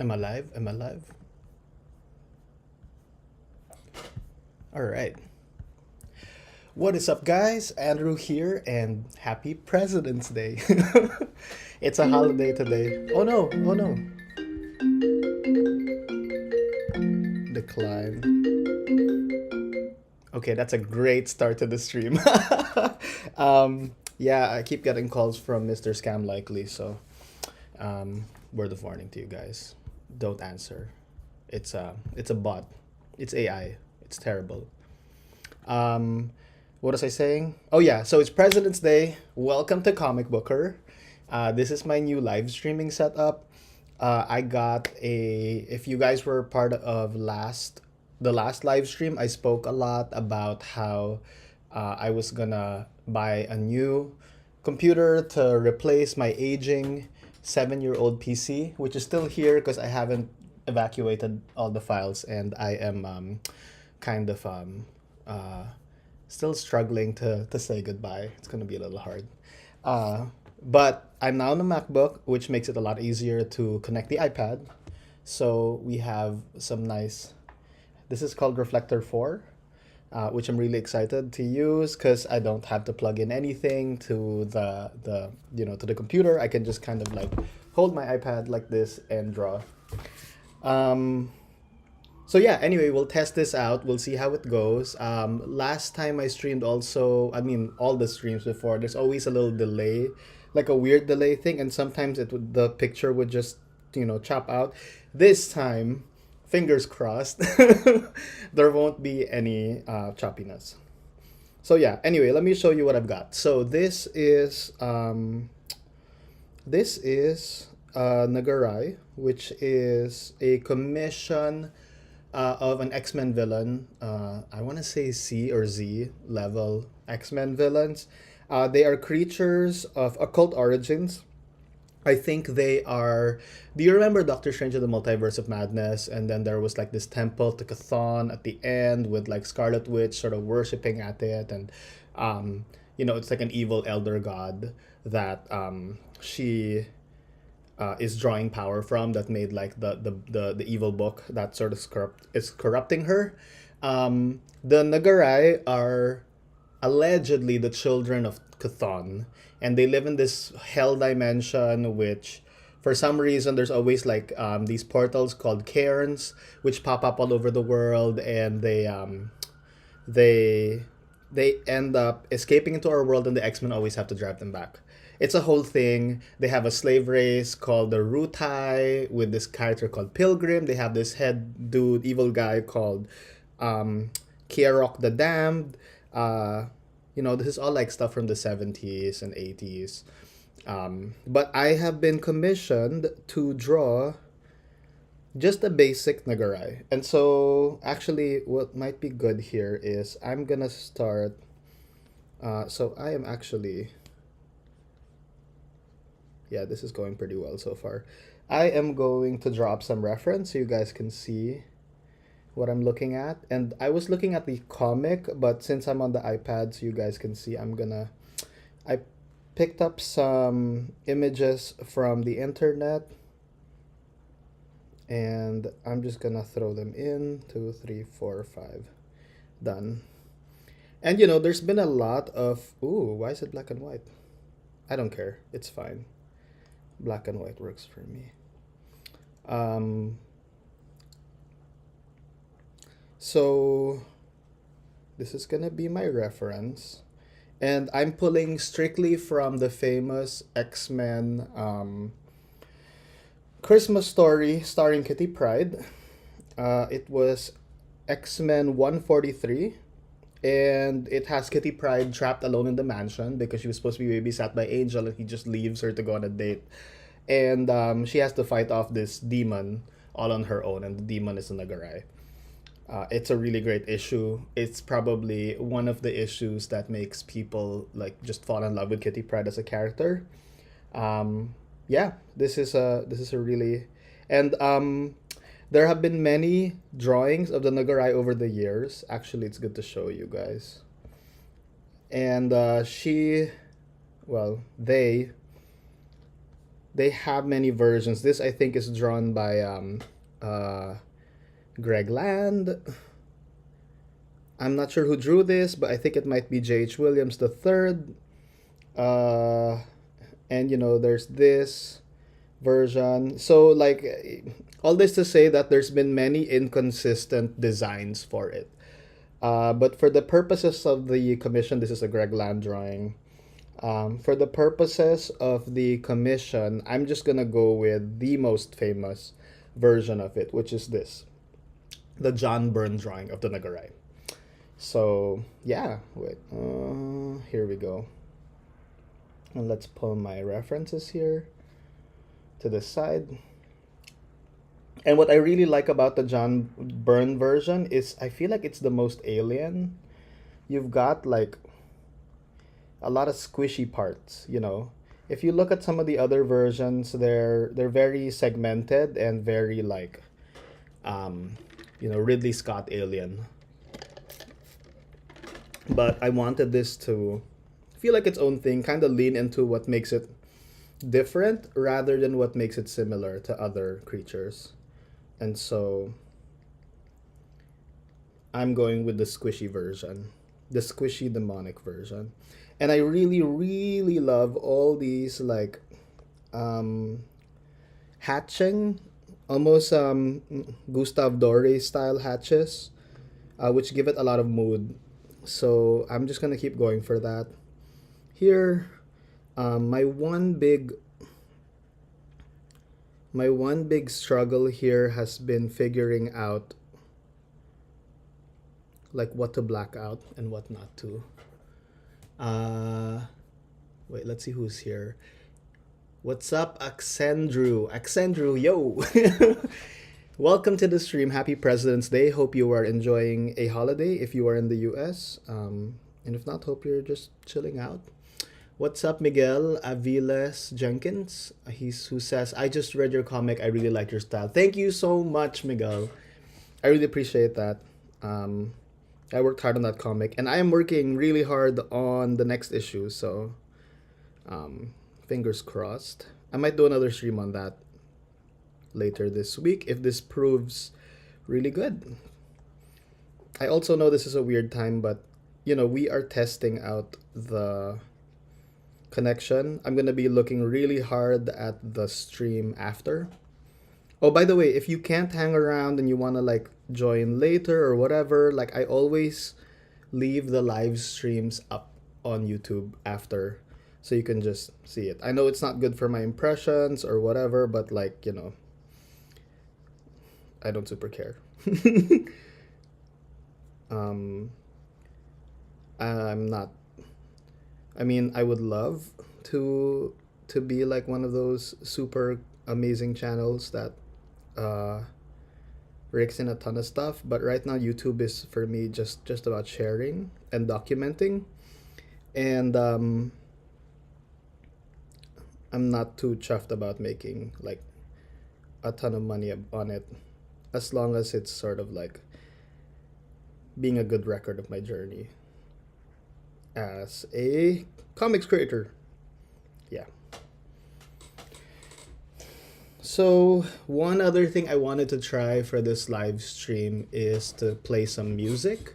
Am I live? Am I live? All right. What is up, guys? Andrew here, and happy President's Day. It's a holiday today. Oh no, oh no. Decline. Okay, that's a great start to the stream. Yeah, I keep getting calls from Mr. Scam Likely, so word of warning to you guys. Don't answer. It's a bot. It's AI. It's terrible. Um, what was I saying? Oh yeah, so it's President's Day. Welcome to Comicbooker. This is my new live streaming setup. I got a. If you guys were part of the last live stream, I spoke a lot about how I was gonna buy a new computer to replace my aging 7-year-old PC, which is still here because I haven't evacuated all the files, and I am kind of uh, still struggling to say goodbye. It's gonna be a little hard. But I'm now on a MacBook, which makes it a lot easier to connect the iPad. So we have some nice. This is called Reflector 4, which I'm really excited to use because I don't have to plug in anything to the computer. I can just kind of like hold my iPad like this and draw. Um, so yeah, anyway, we'll test this out. We'll see how it goes. Last time I streamed also, I mean, all the streams before, there's always a little delay, like a weird delay thing, and sometimes the picture would just chop out. This time, fingers crossed, there won't be any choppiness. So yeah, anyway, let me show you what I've got. So this is Nagarai, which is a commission of an X-Men villain. I want to say C or Z level X-Men villains. They are creatures of occult origins. I think they are. Do you remember Doctor Strange in the Multiverse of Madness? And then there was like this temple to Chthon at the end with like Scarlet Witch sort of worshipping at it, and it's like an evil elder god that she is drawing power from, that made like the evil book that sort of is corrupting her. The Nagarai are allegedly the children of Chthon, and they live in this hell dimension, which for some reason there's always like these portals called cairns, which pop up all over the world, and they they end up escaping into our world, and the X-Men always have to drive them back. It's a whole thing. They have a slave race called the Rutai with this character called Pilgrim. They have this head dude, evil guy called um, Kiarok the Damned. This is all like stuff from the 70s and 80s. But I have been commissioned to draw just a basic nagarai. And so, actually, what might be good here is I'm gonna start. So, I am actually. Yeah, this is going pretty well so far. I am going to draw up some reference so you guys can see what I'm looking at. And I was looking at the comic, but since I'm on the iPad, so you guys can see, I picked up some images from the internet, and I'm just gonna throw them in. 2, 3, 4, 5. Done. And there's been a lot of. Ooh, why is it black and white? I don't care. It's fine. Black and white works for me. Um, so this is gonna be my reference, and I'm pulling strictly from the famous X-Men Christmas story starring Kitty Pryde. It was X-Men 143, and it has Kitty Pryde trapped alone in the mansion because she was supposed to be babysat by Angel, and he just leaves her to go on a date. And she has to fight off this demon all on her own, and the demon is a Nagarai. It's a really great issue. It's probably one of the issues that makes people like just fall in love with Kitty Pryde as a character. Yeah, this is a really, and there have been many drawings of the Nagarai over the years. Actually, it's good to show you guys. And they They have many versions. This I think is drawn by uh, Greg Land. I'm not sure who drew this, but I think it might be J.H. Williams the third. Uh, and there's this version. So like all this to say that there's been many inconsistent designs for it. But for the purposes of the commission, this is a Greg Land drawing. For the purposes of the commission, I'm just gonna go with the most famous version of it, which is this, the John Byrne drawing of the nagarai. So yeah, wait, here we go. And let's pull my references here to the side. And what I really like about the John Byrne version is I feel like it's the most alien. You've got like a lot of squishy parts, If you look at some of the other versions, they're very segmented and very like Ridley Scott alien. But I wanted this to feel like its own thing, kind of lean into what makes it different rather than what makes it similar to other creatures. And so I'm going with the squishy version, the squishy demonic version. And I really, really love all these like hatching, almost Gustave Doré style hatches, which give it a lot of mood. So I'm just gonna keep going for that. Here, my one big struggle here has been figuring out like what to black out and what not to. Wait, let's see who's here. What's up, Axandrew? Axandrew, yo! Welcome to the stream. Happy President's Day. Hope you are enjoying a holiday if you are in the US. And if not, hope you're just chilling out. What's up, Miguel Aviles Jenkins? Who says, I just read your comic. I really like your style. Thank you so much, Miguel. I really appreciate that. I worked hard on that comic, and I am working really hard on the next issue. So, fingers crossed. I might do another stream on that later this week if this proves really good. I also know this is a weird time, but we are testing out the connection. I'm gonna be looking really hard at the stream after. Oh, by the way, if you can't hang around and you want to like join later or whatever, like I always leave the live streams up on YouTube after so you can just see it. I know it's not good for my impressions or whatever, but like, I don't super care. I'm not, I mean, I would love to be like one of those super amazing channels that rakes in a ton of stuff, but right now YouTube is for me just about sharing and documenting, and I'm not too chuffed about making like a ton of money on it, as long as it's sort of like being a good record of my journey as a comics creator. Yeah. So one other thing I wanted to try for this live stream is to play some music.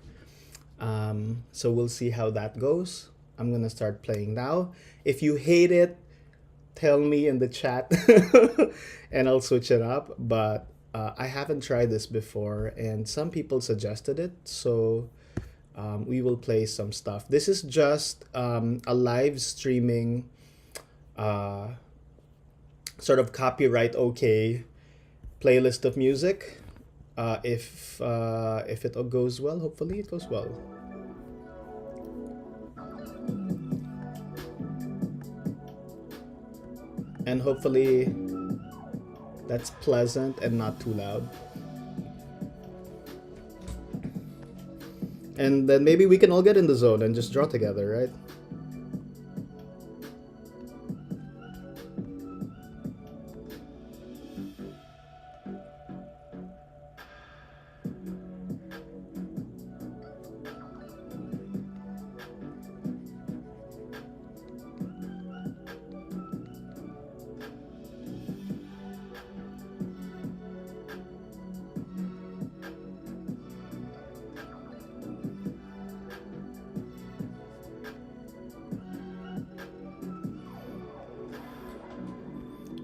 So we'll see how that goes. I'm gonna start playing now. If you hate it, tell me in the chat and I'll switch it up. But I haven't tried this before and some people suggested it. So we will play some stuff. This is just a live streaming sort of copyright okay playlist of music. If it goes well, hopefully it goes well. And hopefully that's pleasant and not too loud. And then maybe we can all get in the zone and just draw together, right?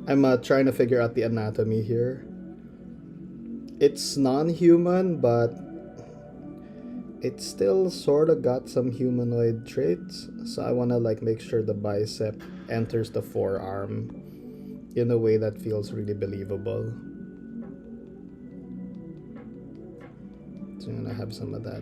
I'm trying to figure out the anatomy here. It's non-human, but it's still sort of got some humanoid traits. So I want to like make sure the bicep enters the forearm in a way that feels really believable. So I'm gonna have some of that.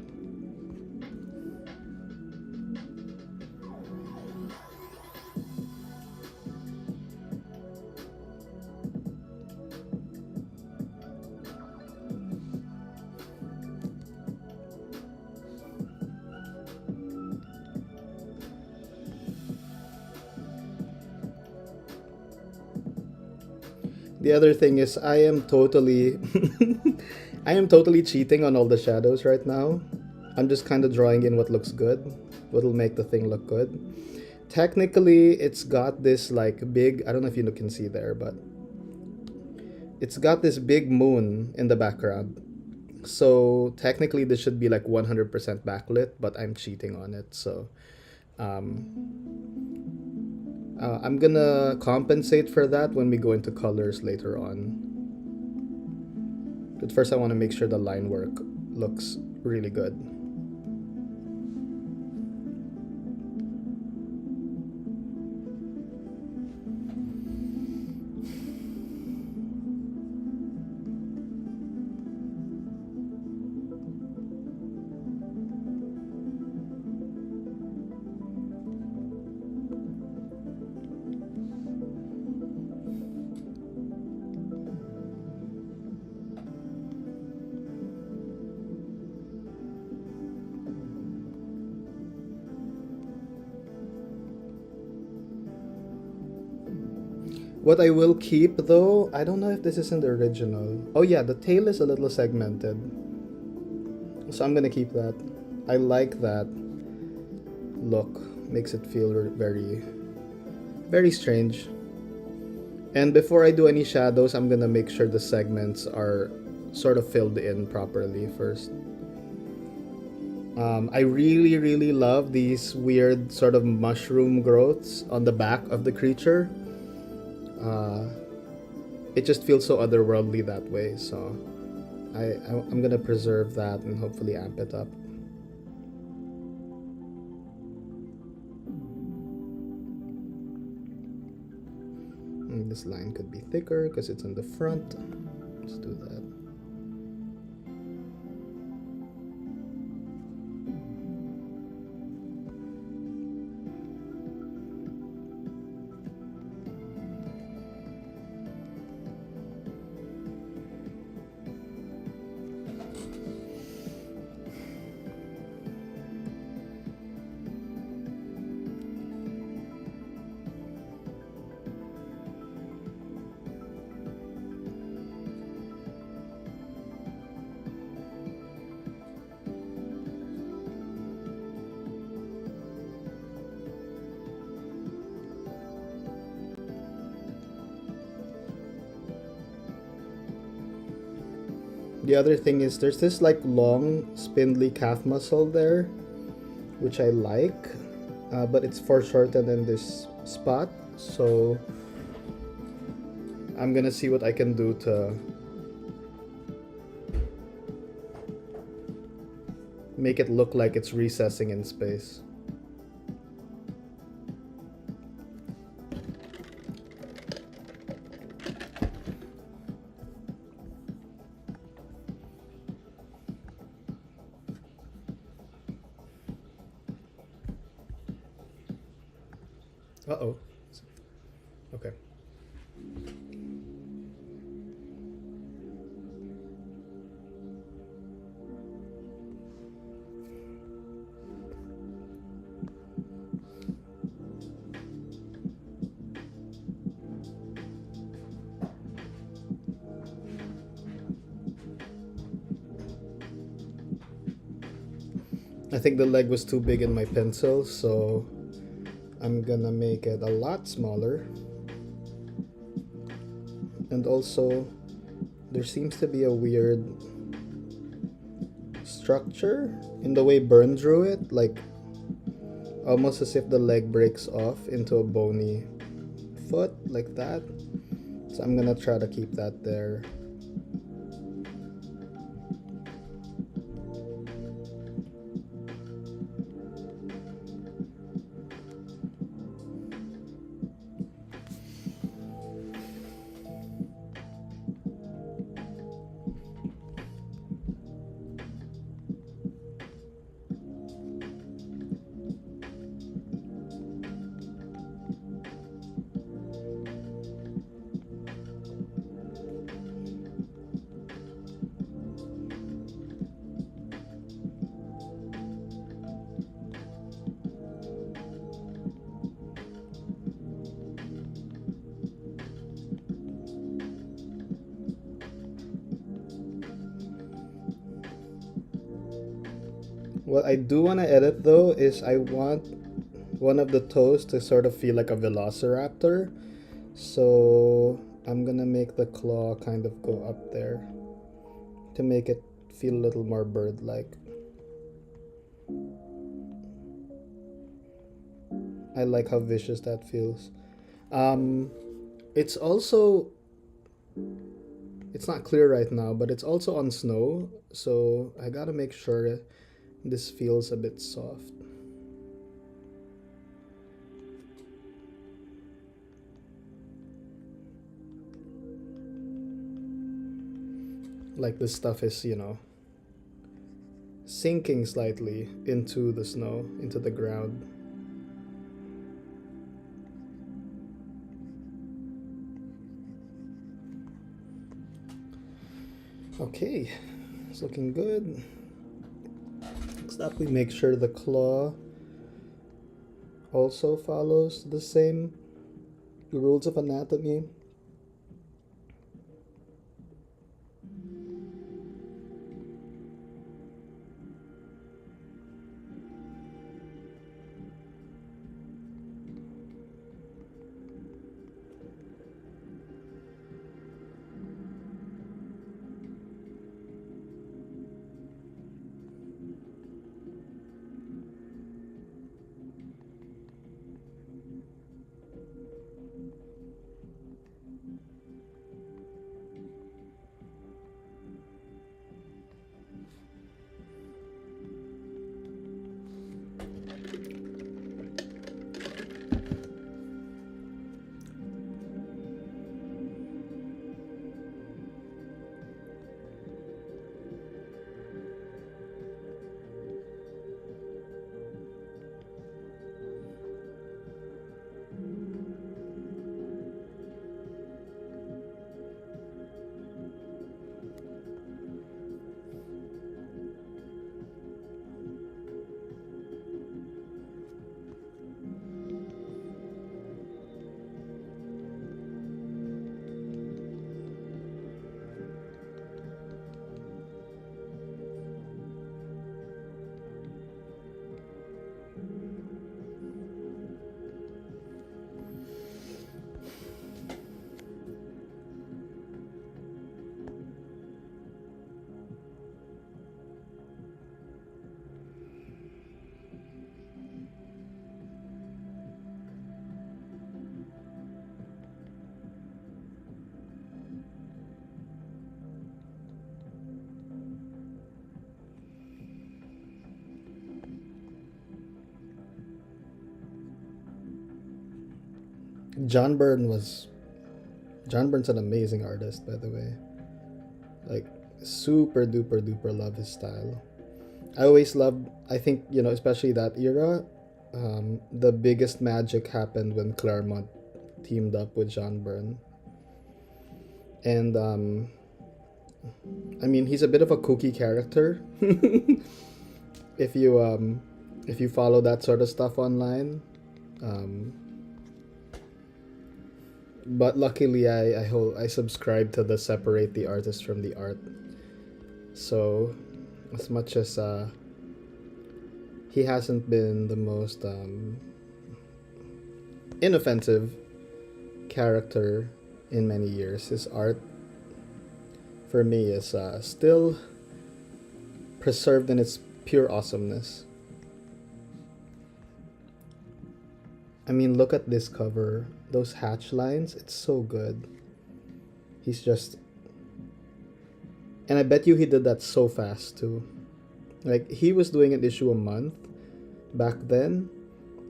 The other thing is I am totally I am totally cheating on all the shadows right now. I'm just kind of drawing in what looks good, what'll make the thing look good. Technically, it's got this like big, I don't know if you can see there, but it's got this big moon in the background. So technically this should be like 100% backlit, but I'm cheating on it. So I'm gonna compensate for that when we go into colors later on. But first I want to make sure the line work looks really good. What I will keep though, I don't know if this is in the original. Oh yeah, the tail is a little segmented. So I'm gonna keep that. I like that look. Makes it feel very, very strange. And before I do any shadows, I'm gonna make sure the segments are sort of filled in properly first. I really, really love these weird sort of mushroom growths on the back of the creature. It just feels so otherworldly that way, so I'm gonna preserve that and hopefully amp it up. And this line could be thicker because it's in the front. Let's do that. The other thing is there's this like long spindly calf muscle there, which I like, but it's foreshortened in this spot, so I'm gonna see what I can do to make it look like it's recessing in space. Uh-oh. Okay. I think the leg was too big in my pencil, so I'm gonna make it a lot smaller. And also, there seems to be a weird structure in the way Burn drew it, like almost as if the leg breaks off into a bony foot, like that. So I'm gonna try to keep that there. What I do want to edit though is I want one of the toes to sort of feel like a velociraptor. So I'm gonna make the claw kind of go up there to make it feel a little more bird-like. I like how vicious that feels. It's also, it's not clear right now, but it's also on snow, so I gotta make sure this feels a bit soft. Like this stuff is, sinking slightly into the snow, into the ground. Okay, it's looking good. Next up, we make sure the claw also follows the same rules of anatomy. John Byrne was John Byrne's an amazing artist, by the way. Like, super duper duper love his style. I always loved, I think, especially that era, the biggest magic happened when Claremont teamed up with John Byrne. And, I mean, he's a bit of a kooky character. if you follow that sort of stuff online. But luckily, I subscribe to the separate the artist from the art. So, as much as he hasn't been the most inoffensive character in many years, his art for me is still preserved in its pure awesomeness. I mean, look at this cover. Those hatch lines, it's so good. He's just, and I bet you he did that so fast too. Like he was doing an issue a month back then,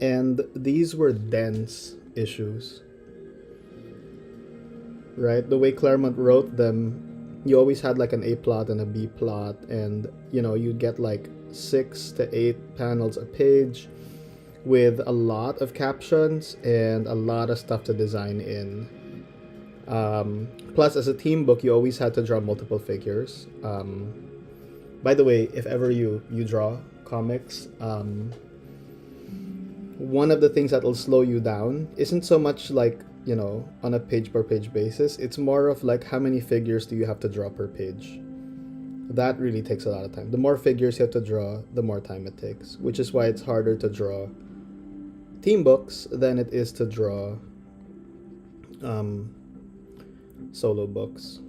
and these were dense issues, right? The way Claremont wrote them, you always had like an A plot and a B plot, and you'd get like 6 to 8 panels a page with a lot of captions and a lot of stuff to design in. Plus, as a team book, you always had to draw multiple figures. By the way, if ever you draw comics, one of the things that will slow you down isn't so much like, on a page per page basis. It's more of like how many figures do you have to draw per page. That really takes a lot of time. The more figures you have to draw, the more time it takes, which is why it's harder to draw team books than it is to draw solo books.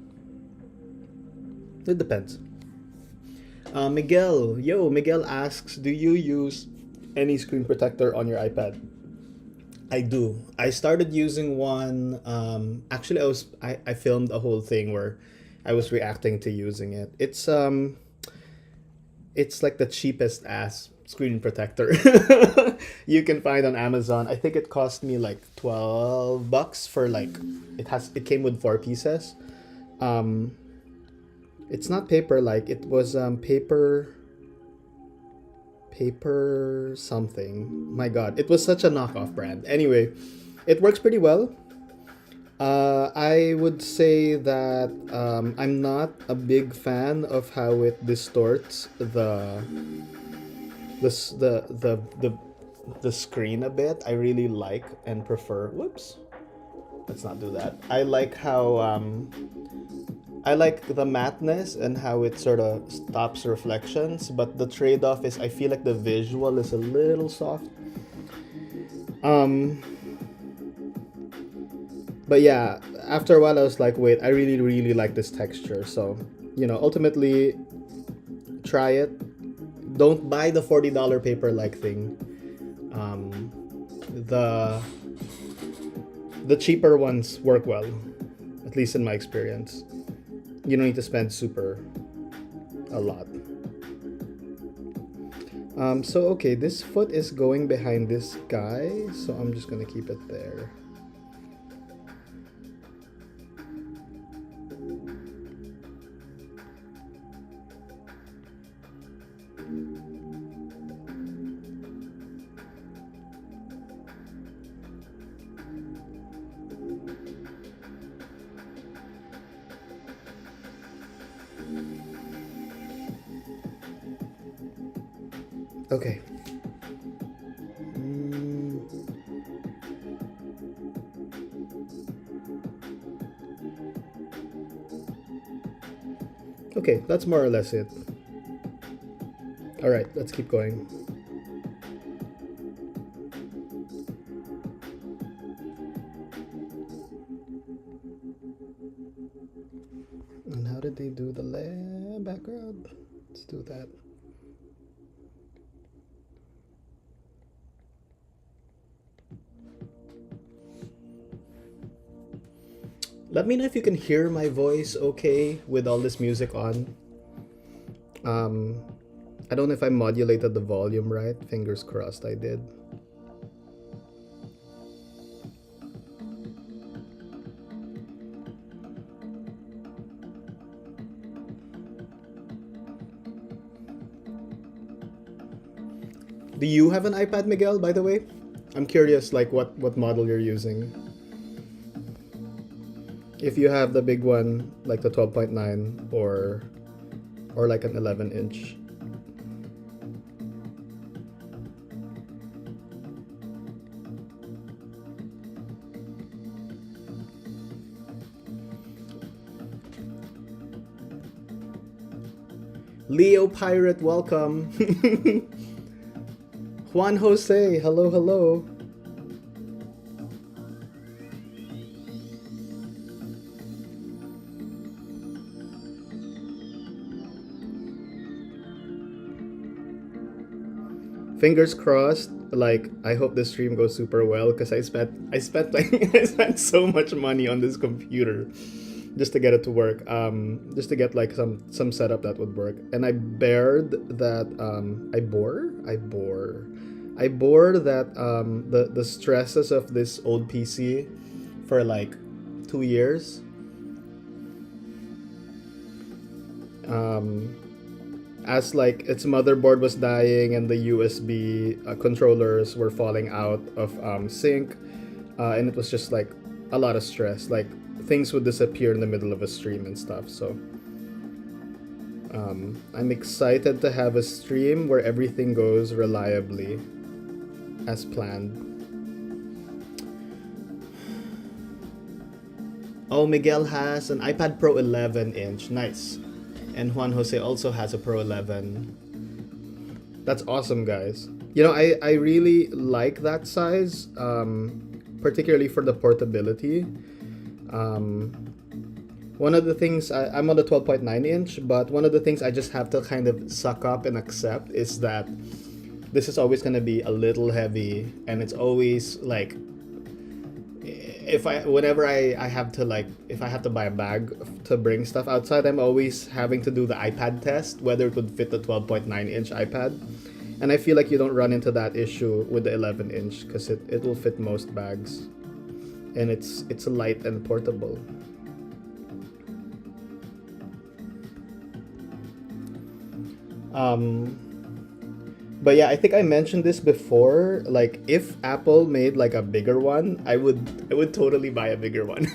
It depends. Miguel asks, do you use any screen protector on your iPad? I do. I started using one. Actually, I filmed a whole thing where I was reacting to using it. It's like the cheapest ass screen protector you can find on Amazon. I think it cost me like $12 for like it came with 4 pieces. It's not paper like it was paper something. My god, it was such a knockoff brand. Anyway, it works pretty well. I would say that I'm not a big fan of how it distorts the screen a bit. I really like and prefer. Whoops, let's not do that. I like how I like the mattness and how it sort of stops reflections, but the trade-off is I feel like the visual is a little soft. But yeah, after a while I was like, wait, I really, really like this texture. So, ultimately, try it. Don't buy the $40 paper-like thing. The cheaper ones work well, at least in my experience. You don't need to spend a lot. So okay, this foot is going behind this guy, so I'm just gonna keep it there. Okay. Okay, that's more or less it. Alright, let's keep going. And how did they do the background? Let's do that. Let me know if you can hear my voice okay with all this music on. I don't know if I modulated the volume right. Fingers crossed I did. Do you have an iPad, Miguel, by the way? I'm curious, like, what model you're using. If you have the big one, like the 12.9 or like an 11-inch. Leo Pirate, welcome. Juan Jose, hello, hello. Fingers crossed. Like, I hope the stream goes super well because I spent like I spent so much money on this computer. just to get it to work. Just to get like some setup that would work. And I bared that. I bore that the stresses of this old PC for like 2 years. As like its motherboard was dying and the USB controllers were falling out of sync, and it was just like a lot of stress. Like things would disappear in the middle of a stream and stuff. So I'm excited to have a stream where everything goes reliably as planned. Oh, Miguel has an iPad Pro 11-inch. Nice. And Juan Jose also has a Pro 11. That's awesome, guys. You know, I really like that size, particularly for the portability. One of the things, I'm on the 12.9 inch, but one of the things I just have to kind of suck up and accept is that this is always going to be a little heavy, and it's always like, whenever I have to like, if I have to buy a bag to bring stuff outside, I'm always having to do the iPad test, whether it would fit the 12.9 inch iPad. And I feel like you don't run into that issue with the 11 inch because it will fit most bags. And it's light and portable. But yeah, I think I mentioned this before. Like, if Apple made like a bigger one, I would totally buy a bigger one.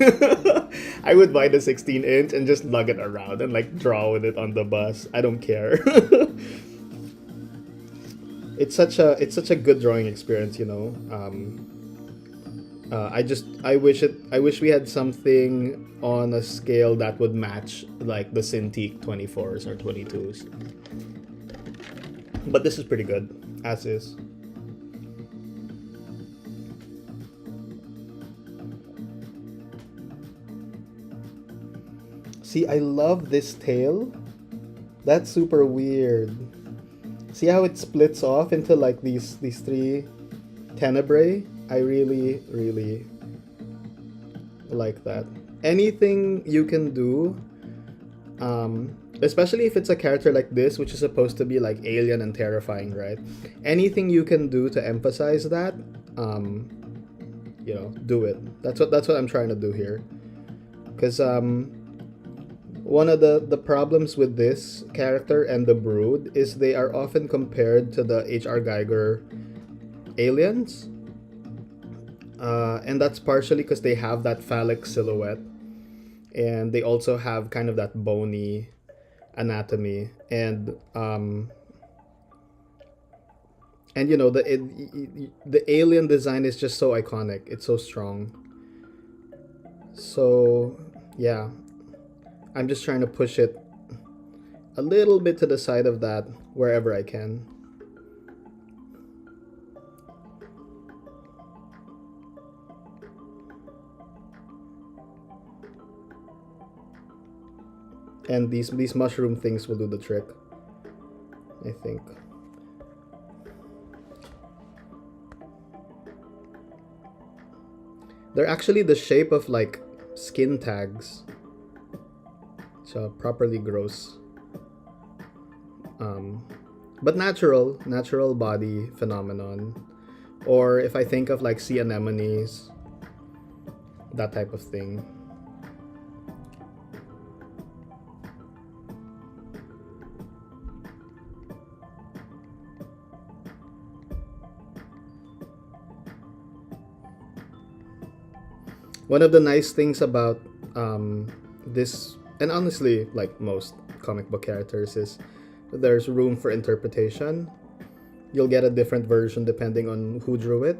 I would buy the 16-inch and just lug it around and like draw with it on the bus. I don't care. It's such a good drawing experience, you know. I wish we had something on a scale that would match like the Cintiq 24s or 22s. But this is pretty good, as is. See, I love this tail. That's super weird. See how it splits off into like these three tenebrae? I really, really like that. Anything you can do, especially if it's a character like this, which is supposed to be like alien and terrifying, right? Anything you can do to emphasize that, you know, do it. That's what I'm trying to do here. Because one of the problems with this character and the Brood is they are often compared to the H.R. Geiger aliens. And that's partially because they have that phallic silhouette. And they also have kind of that bony anatomy. And you know, the alien design is just so iconic. It's so strong. So, yeah. I'm just trying to push it a little bit to the side of that wherever I can. And these mushroom things will do the trick, I think. They're actually the shape of like skin tags. So properly gross. But natural body phenomenon. Or if I think of like sea anemones, that type of thing. One of the nice things about this, and honestly, like most comic book characters, is there's room for interpretation. You'll get a different version depending on who drew it.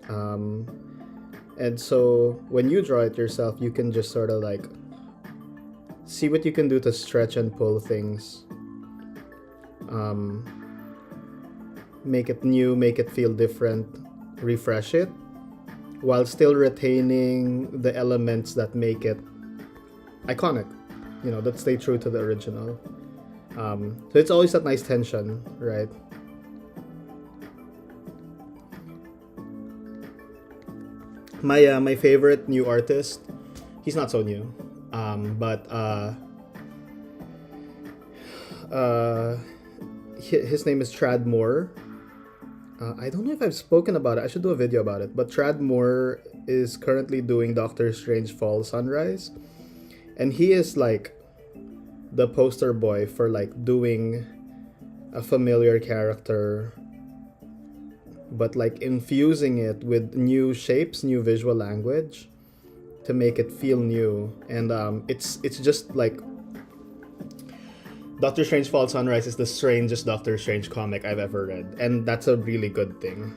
And so when you draw it yourself, you can just sort of like see what you can do to stretch and pull things. Make it new, make it feel different, refresh it, while still retaining the elements that make it iconic, you know, that stay true to the original. So it's always that nice tension, right? My favorite new artist, he's not so new, But his name is Trad Moore. I don't know if I've spoken about it. I should do a video about it. But Trad Moore is currently doing Doctor Strange Fall Sunrise, and he is like the poster boy for like doing a familiar character, but like infusing it with new shapes, new visual language, to make it feel new. And it's just like Doctor Strange Fall Sunrise is the strangest Doctor Strange comic I've ever read, and that's a really good thing.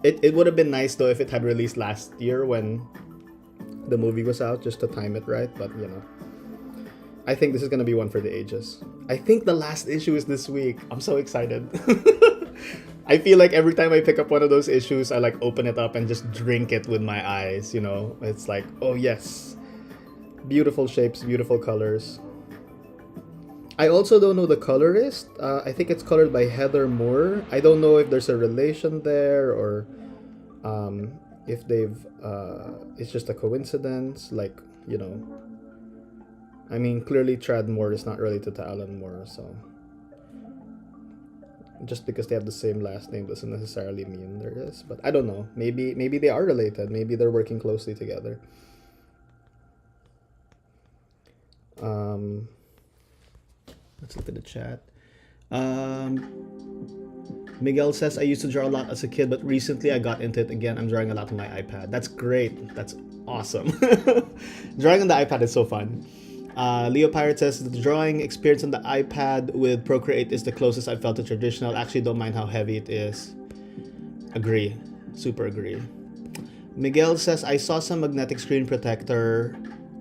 It would have been nice though if it had released last year when the movie was out, just to time it right, but you know. I think this is gonna be one for the ages. I think the last issue is this week. I'm so excited. I feel like every time I pick up one of those issues, I like open it up and just drink it with my eyes, you know? It's like, oh yes. Beautiful shapes, beautiful colors. I also don't know the colorist. I think it's colored by Heather Moore. I don't know if there's a relation there or if they've it's just a coincidence, like, you know. I mean, clearly Trad Moore is not related to Alan Moore, so just because they have the same last name doesn't necessarily mean there is. But I don't know. Maybe they are related. Maybe they're working closely together. Let's look at the chat. Miguel says, I used to draw a lot as a kid, but recently I got into it again. I'm drawing a lot on my iPad. That's great. That's awesome. Drawing on the iPad is so fun. Leo Pirate says, the drawing experience on the iPad with Procreate is the closest I've felt to traditional. Actually, don't mind how heavy it is. Agree. Super agree. Miguel says, I saw some magnetic screen protector.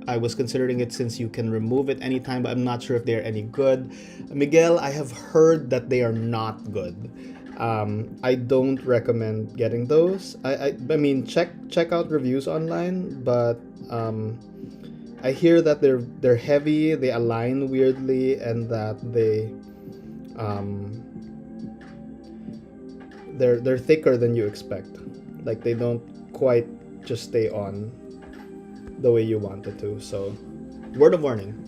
I was considering it since you can remove it anytime, but I'm not sure if they're any good. Miguel, I have heard that they are not good. I don't recommend getting those. I mean, check out reviews online, but I hear that they're heavy, they align weirdly, and that they're thicker than you expect. Like they don't quite just stay on the way you want it to. So, word of warning.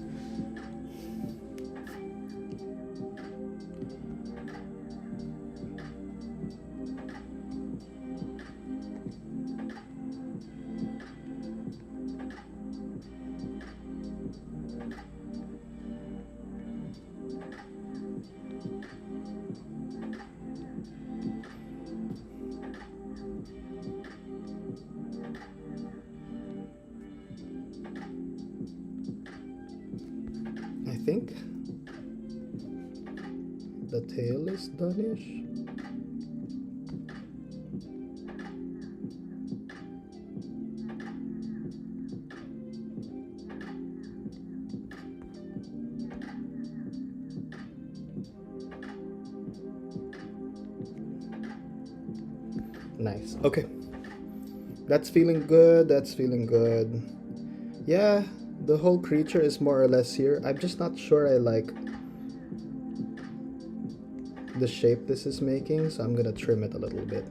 I think the tail is done-ish. Nice. Okay. That's feeling good. That's feeling good. Yeah, the whole creature is more or less here. I'm just not sure I like the shape this is making, so I'm gonna trim it a little bit.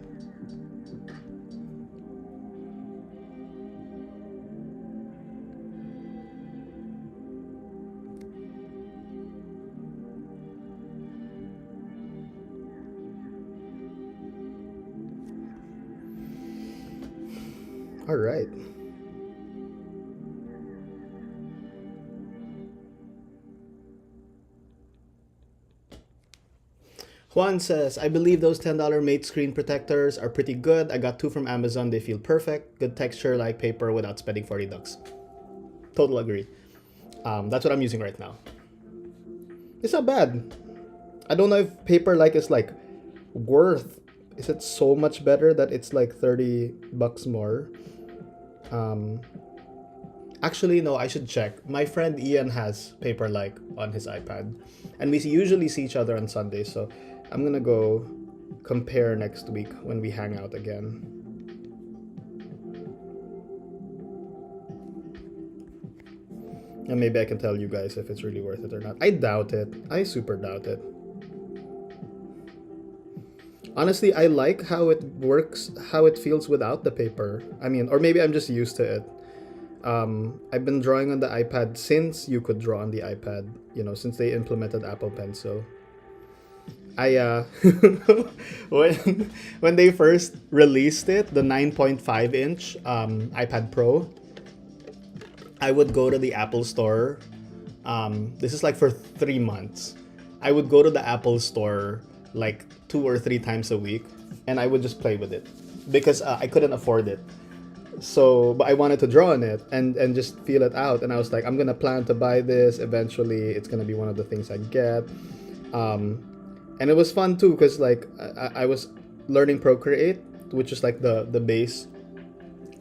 All right. Juan says, I believe those $10 mate screen protectors are pretty good. I got 2 from Amazon. They feel perfect. Good texture like paper without spending $40. Total agree. That's what I'm using right now. It's not bad. I don't know if paper like is like worth. Is it so much better that it's like $30 more? Actually, no, I should check. My friend Ian has paper like on his iPad. And we usually see each other on Sundays, so I'm gonna go compare next week when we hang out again. And maybe I can tell you guys if it's really worth it or not. I doubt it. I super doubt it. Honestly, I like how it works, how it feels without the paper. I mean, or maybe I'm just used to it. I've been drawing on the iPad since you could draw on the iPad, since they implemented Apple Pencil. I when when they first released it, the 9.5-inch iPad Pro, I would go to the Apple Store. This is like for 3 months. I would go to the Apple Store like 2 or 3 times a week, and I would just play with it because I couldn't afford it. So, but I wanted to draw on it and just feel it out. And I was like, I'm gonna plan to buy this eventually. It's gonna be one of the things I get. And it was fun too because like I was learning Procreate, which is like the base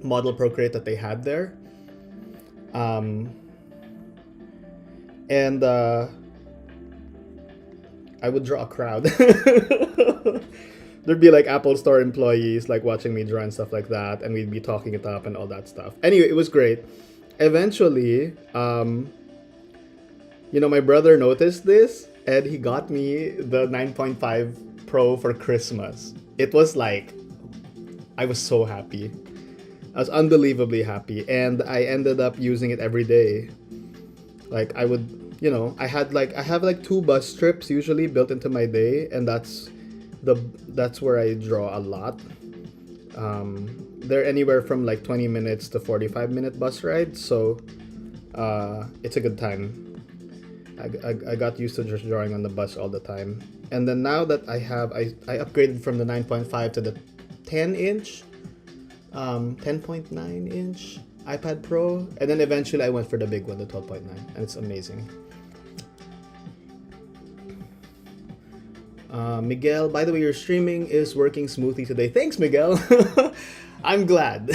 model Procreate that they had there. And I would draw a crowd. There'd be like Apple Store employees like watching me draw and stuff like that, and we'd be talking it up and all that stuff. Anyway, it was great. Eventually, my brother noticed this, and he got me the 9.5 Pro for Christmas. It was like, I was so happy. I was unbelievably happy, and I ended up using it every day. Like I would, I have like 2 bus trips usually built into my day, and that's where I draw a lot. They're anywhere from like 20 minutes to 45-minute bus rides, so it's a good time. I got used to just drawing on the bus all the time. And then now that I upgraded from the 9.5 to the 10-inch, 10.9-inch iPad Pro, and then eventually I went for the big one, the 12.9, and it's amazing. Miguel, by the way, your streaming is working smoothly today. Thanks, Miguel. I'm glad.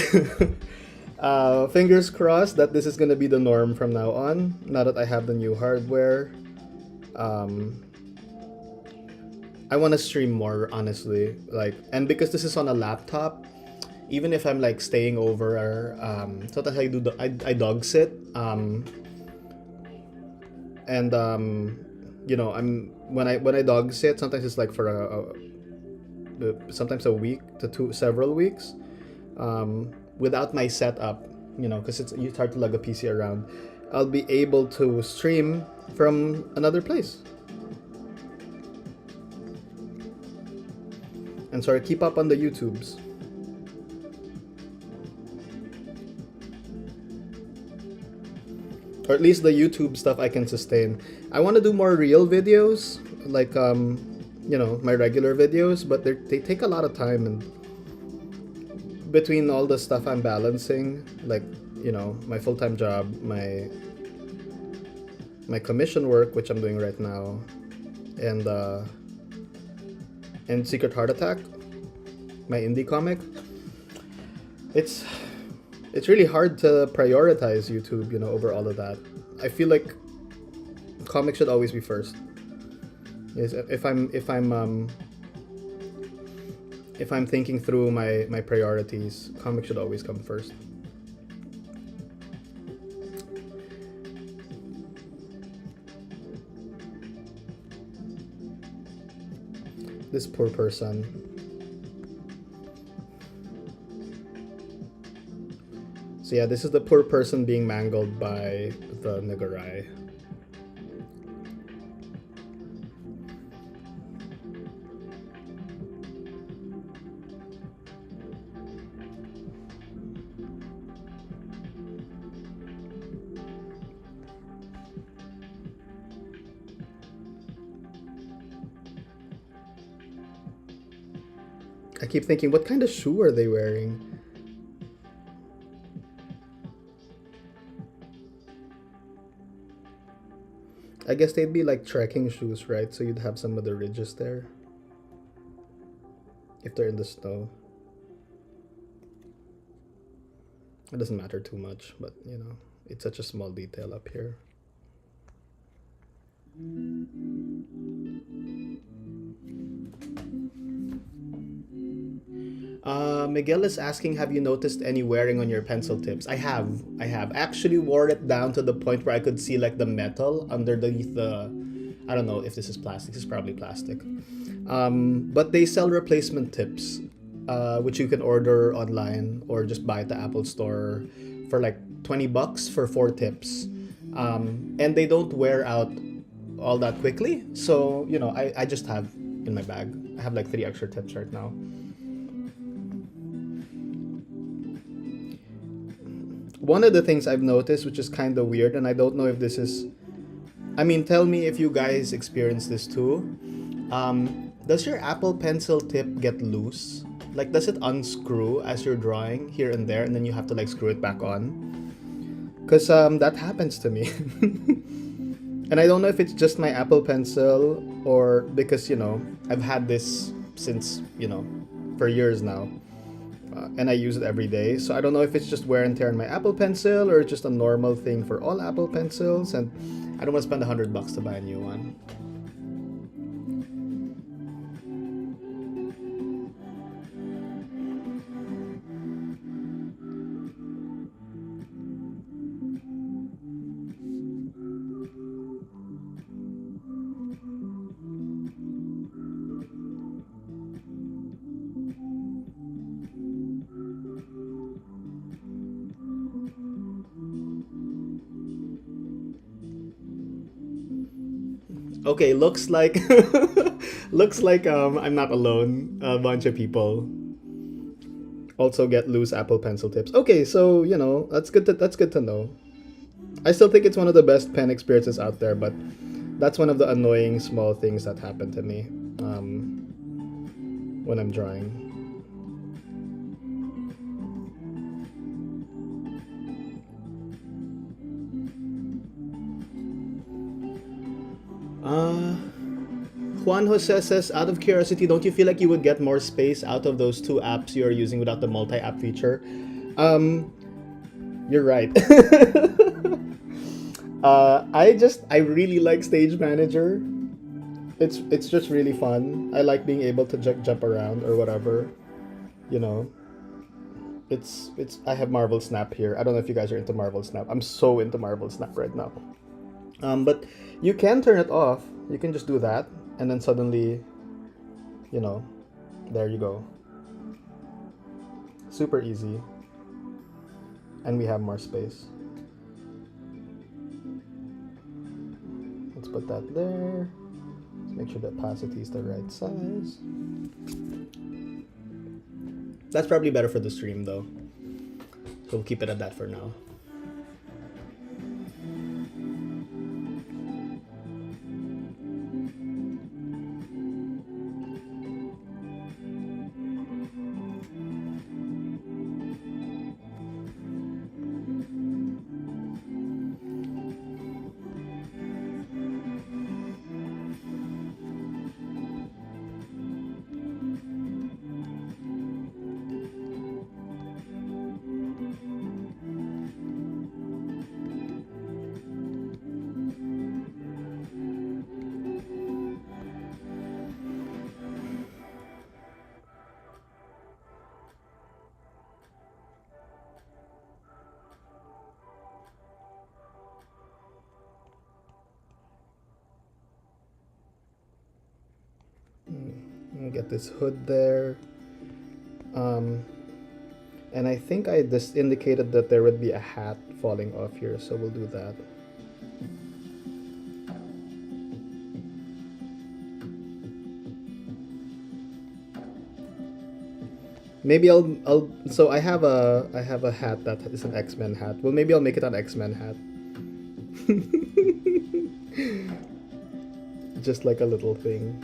Fingers crossed that this is going to be the norm from now on, now that I have the new hardware. I want to stream more, honestly. And because this is on a laptop, even if I'm like staying over, sometimes I dog sit, and when I dog sit, sometimes it's like for sometimes a week to several weeks, without my setup, because it's hard to lug a PC around. I'll be able to stream from another place. And sorry, keep up on the YouTubes. Or at least the YouTube stuff I can sustain. I want to do more real videos, like my regular videos, but they take a lot of time, and between all the stuff I'm balancing, like my full-time job, my commission work, which I'm doing right now, and Secret Heart Attack, my indie comic. It's really hard to prioritize YouTube, over all of that. I feel like comics should always be first. If I'm thinking through my priorities, comics should always come first. This poor person. So yeah, this is the poor person being mangled by the nagarai. I keep thinking, what kind of shoe are they wearing? I guess they'd be like trekking shoes, right? So you'd have some of the ridges there. If they're in the snow. It doesn't matter too much, but it's such a small detail up here. Miguel is asking, have you noticed any wearing on your pencil tips? I have. Actually wore it down to the point where I could see like the metal underneath the... I don't know if this is plastic. This is probably plastic. But they sell replacement tips, which you can order online or just buy at the Apple Store for like $20 for 4 tips. And they don't wear out all that quickly. So, I just have in my bag. I have like 3 extra tips right now. One of the things I've noticed, which is kind of weird, and I don't know if this is. I mean, tell me if you guys experience this too. Does your Apple Pencil tip get loose? Like, does it unscrew as you're drawing here and there, and then you have to like screw it back on? Because that happens to me. And I don't know if it's just my Apple Pencil or because, I've had this since, for years now. And I use it every day. So I don't know if it's just wear and tear on my Apple Pencil or just a normal thing for all Apple Pencils. And I don't want to spend $100 to buy a new one. Okay, looks like I'm not alone. A bunch of people also get loose Apple Pencil tips. Okay, so that's good to know. I still think it's one of the best pen experiences out there, but that's one of the annoying small things that happen to me when I'm drawing. Uh, Juan Jose says, out of curiosity, don't you feel like you would get more space out of those 2 apps you are using without the multi-app feature? Um, you're right. I really like Stage Manager. It's just really fun. I like being able to jump around or whatever. You know, it's. I have Marvel Snap here. I don't know if you guys are into Marvel Snap. I'm so into Marvel Snap right now. But you can turn it off. You can just do that, and then suddenly, you know, there you go. Super easy, and we have more space. Let's put that there. Let's make sure the opacity is the right size. That's probably better for the stream though. So we'll keep it at that for now. I'll get this hood there. And I think I just indicated that there would be a hat falling off here, so we'll do that. Maybe I'll so I have a hat that is an X-Men hat. Well, maybe I'll make it an X-Men hat. Just like a little thing.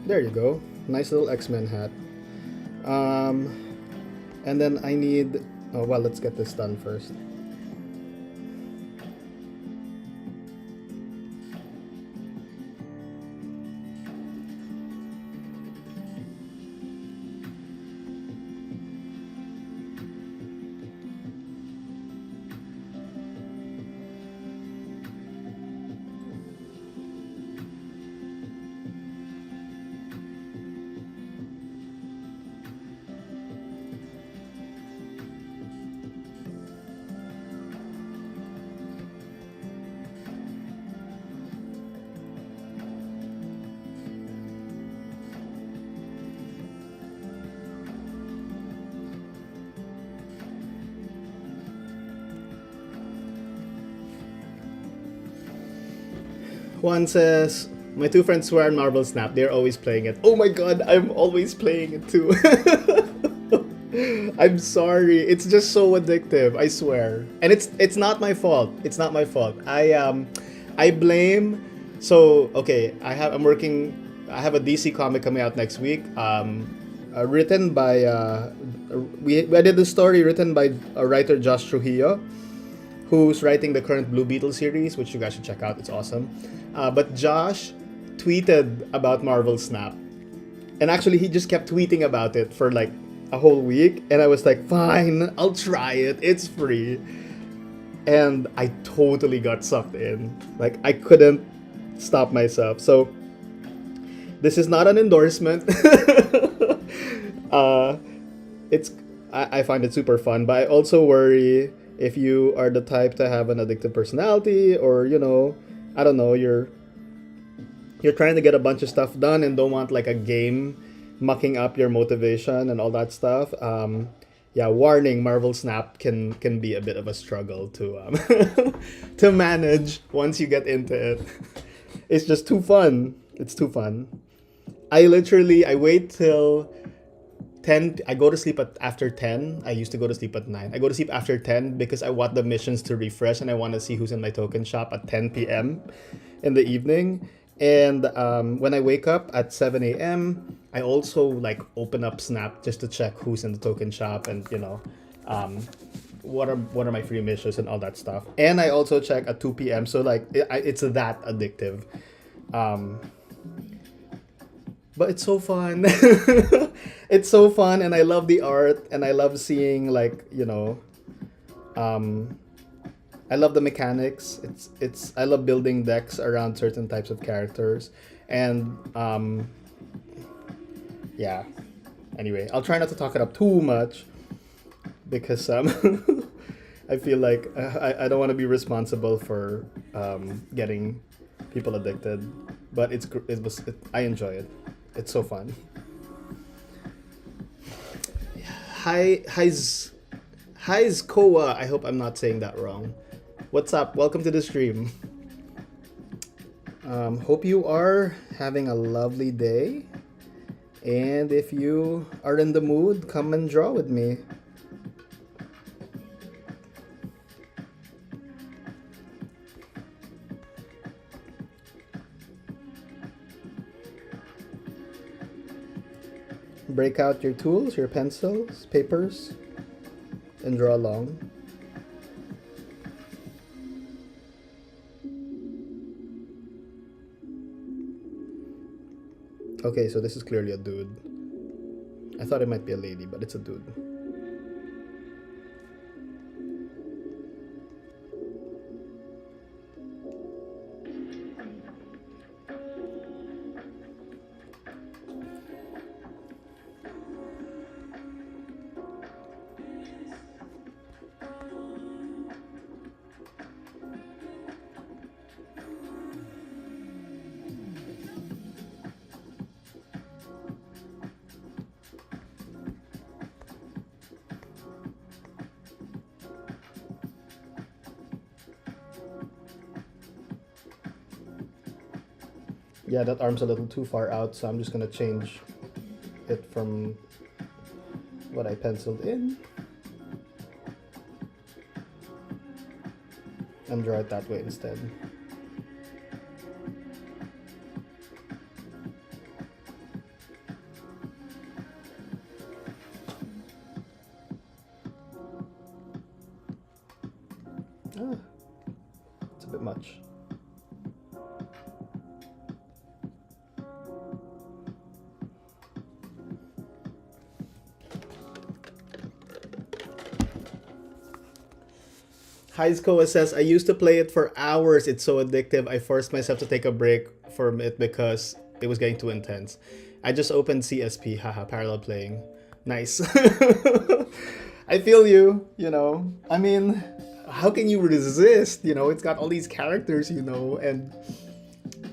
There you go. Nice little X-Men hat. And then I need Oh well, let's get this done first. Juan says, my two friends swear on Marvel Snap. They're always playing it. Oh my god, I'm always playing it too. I'm sorry. It's just so addictive. I swear. And it's not my fault. It's not my fault. I blame. So okay, I'm working. I have a DC comic coming out next week. Written by I did the story written by writer Josh Trujillo, who's writing the current Blue Beetle series, which you guys should check out. It's awesome. But Josh tweeted about Marvel Snap. And actually, he just kept tweeting about it for like a whole week. And I was like, fine, I'll try it. It's free. And I totally got sucked in. Like, I couldn't stop myself. So, this is not an endorsement. It's I find it super fun. But I also worry if you are the type to have an addictive personality, or I don't know, you're trying to get a bunch of stuff done and don't want like a game mucking up your motivation and all that stuff. Yeah, warning: Marvel Snap can be a bit of a struggle to to manage once you get into it. It's just too fun. It's too fun. I wait till 10. I go to sleep after 10. I used to go to sleep at 9. I go to sleep after 10 because I want the missions to refresh and I want to see who's in my token shop at 10 p.m. in the evening. And when I wake up at 7 a.m., I also like open up Snap just to check who's in the token shop and what are my free missions and all that stuff. And I also check at 2 p.m. So like it's that addictive. But it's so fun. It's so fun, and I love the art, and I love seeing like I love the mechanics. I love building decks around certain types of characters, and yeah. Anyway, I'll try not to talk it up too much because I feel like I don't want to be responsible for getting people addicted, but I enjoy it. It's so fun. Hi's Koa. I hope I'm not saying that wrong. What's up? Welcome to the stream. Hope you are having a lovely day. And if you are in the mood, come and draw with me. Break out your tools, your pencils, papers, and draw along. Okay, so this is clearly a dude. I thought it might be a lady, but it's a dude. Yeah, that arm's a little too far out, so I'm just gonna change it from what I penciled in and draw it that way instead. bit much. Heizkoa says, I used to play it for hours. It's so addictive. I forced myself to take a break from it because it was getting too intense. I just opened CSP. Haha, parallel playing. Nice. I feel you, you know. I mean, how can you resist? You know, it's got all these characters, you know, and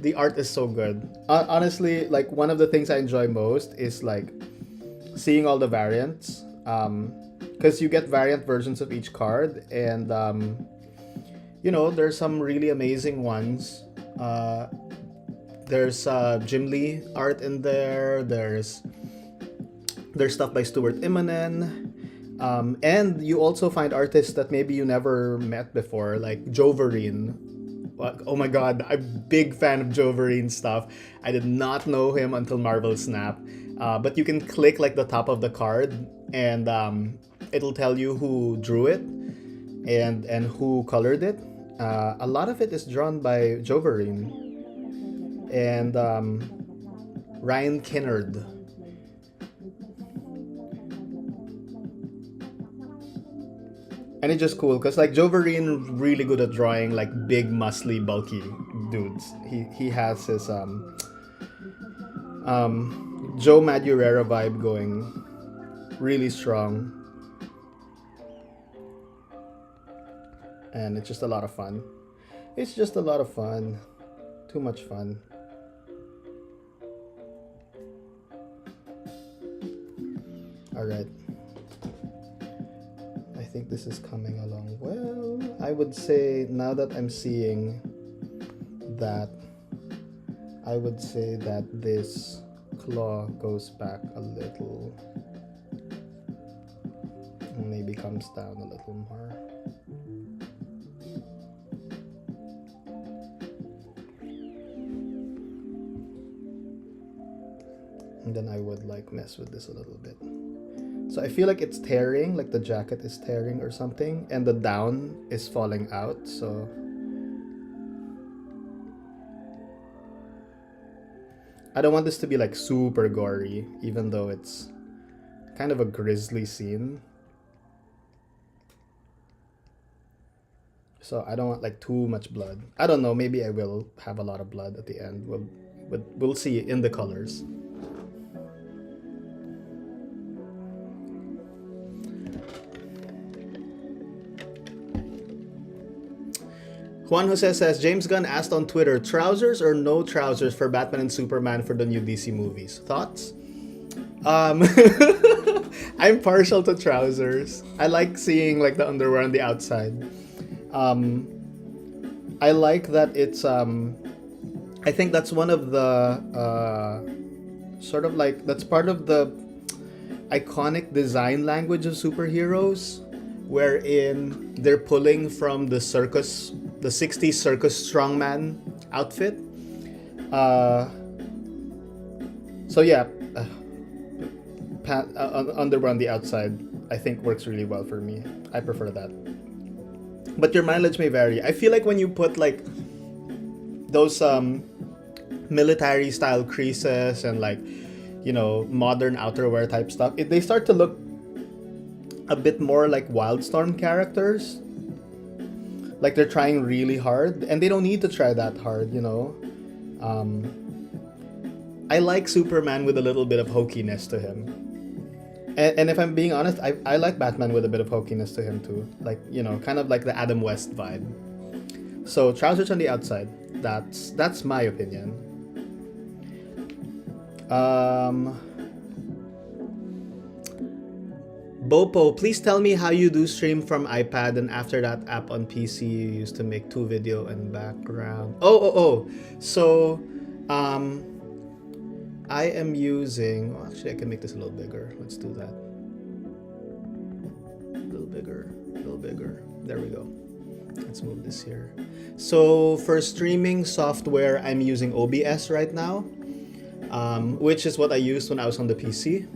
the art is so good. Honestly, like, one of the things I enjoy most is, like, seeing all the variants. Because you get variant versions of each card, and you know, there's some really amazing ones. There's Jim Lee art in there. There's stuff by Stuart Immonen, and you also find artists that maybe you never met before, like Joverine. Oh my god, I'm a big fan of Joverine stuff. I did not know him until Marvel Snap. But you can click like the top of the card, and it'll tell you who drew it and who colored it. A lot of it is drawn by Joverine and Ryan Kinnard. And it's just cool because, like, Joverine really good at drawing like big, muscly, bulky dudes. He has his Joe Madureira vibe going really strong. And it's just a lot of fun. It's just a lot of fun. Too much fun. Alright. I think this is coming along well. I would say, now that I'm seeing that, I would say that this claw goes back a little. Maybe comes down a little more. And then I would like mess with this a little bit. So I feel like it's tearing, like the jacket is tearing or something, and the down is falling out, so I don't want this to be like super gory, even though it's kind of a grisly scene. So I don't want like too much blood. I don't know, maybe I will have a lot of blood at the end. We'll see in the colors. Juan Jose says, James Gunn asked on Twitter, trousers or no trousers for Batman and Superman for the new DC movies? Thoughts? I'm partial to trousers. I like seeing like the underwear on the outside. I like that it's I think that's one of the sort of like, that's part of the iconic design language of superheroes, wherein they're pulling from the 60s circus strongman outfit. So yeah, underwear on the outside I think works really well for me. I prefer that. But your mileage may vary. I feel like when you put like those military style creases and like, you know, modern outerwear type stuff, they start to look a bit more like Wildstorm characters. Like they're trying really hard, and they don't need to try that hard, you know. I like Superman with a little bit of hokiness to him. And if I'm being honest, I like Batman with a bit of hokiness to him too. Like, you know, kind of like the Adam West vibe. So trousers on the outside, that's my opinion. Bopo, please tell me how you do stream from iPad and after that app on PC you used to make 2 video and background. So, I am using... Oh, actually, I can make this a little bigger. Let's do that. A little bigger, a little bigger. There we go. Let's move this here. So, for streaming software, I'm using OBS right now, which is what I used when I was on the PC.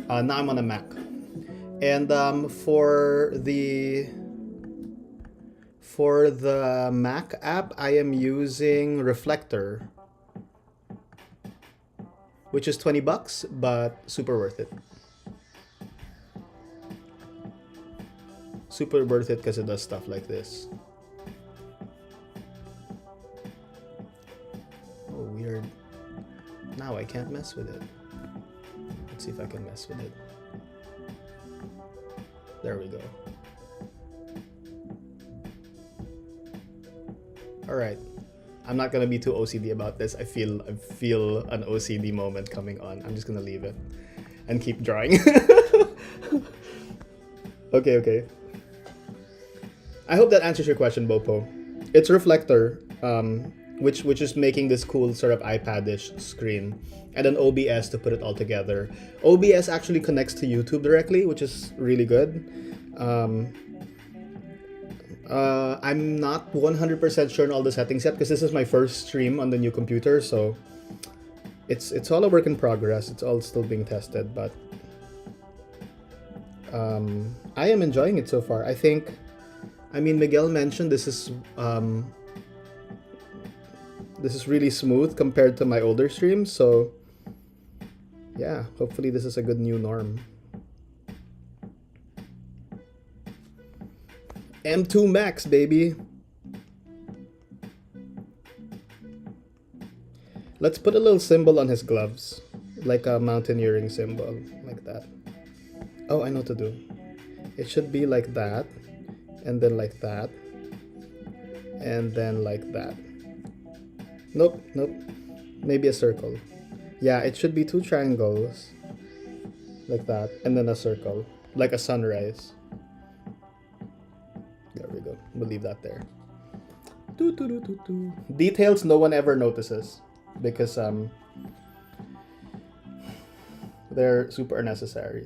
Now I'm on a Mac. And for For the Mac app, I am using Reflector, which is $20, but super worth it. Super worth it because it does stuff like this. Oh, weird. Now I can't mess with it. Let's see if I can mess with it. There we go. All right. I'm not gonna be too OCD about this. I feel an OCD moment coming on. I'm just gonna leave it and keep drawing. Okay. I hope that answers your question, Bopo. It's Reflector, which is making this cool sort of iPad-ish screen, and then OBS to put it all together. OBS actually connects to YouTube directly, which is really good. I'm not 100% sure on all the settings yet because this is my first stream on the new computer, so it's all a work in progress. It's all still being tested, but I am enjoying it so far. I mean, Miguel mentioned this is really smooth compared to my older streams, so yeah, hopefully this is a good new norm. M2 Max, baby. Let's put a little symbol on his gloves, like a mountaineering symbol, like that. Oh, I know what to do. It should be like that, and then like that, and then like that. Nope. Maybe a circle. Yeah, it should be two triangles, like that, and then a circle, like a sunrise. There we go. We'll leave that there. Details no one ever notices because they're super unnecessary.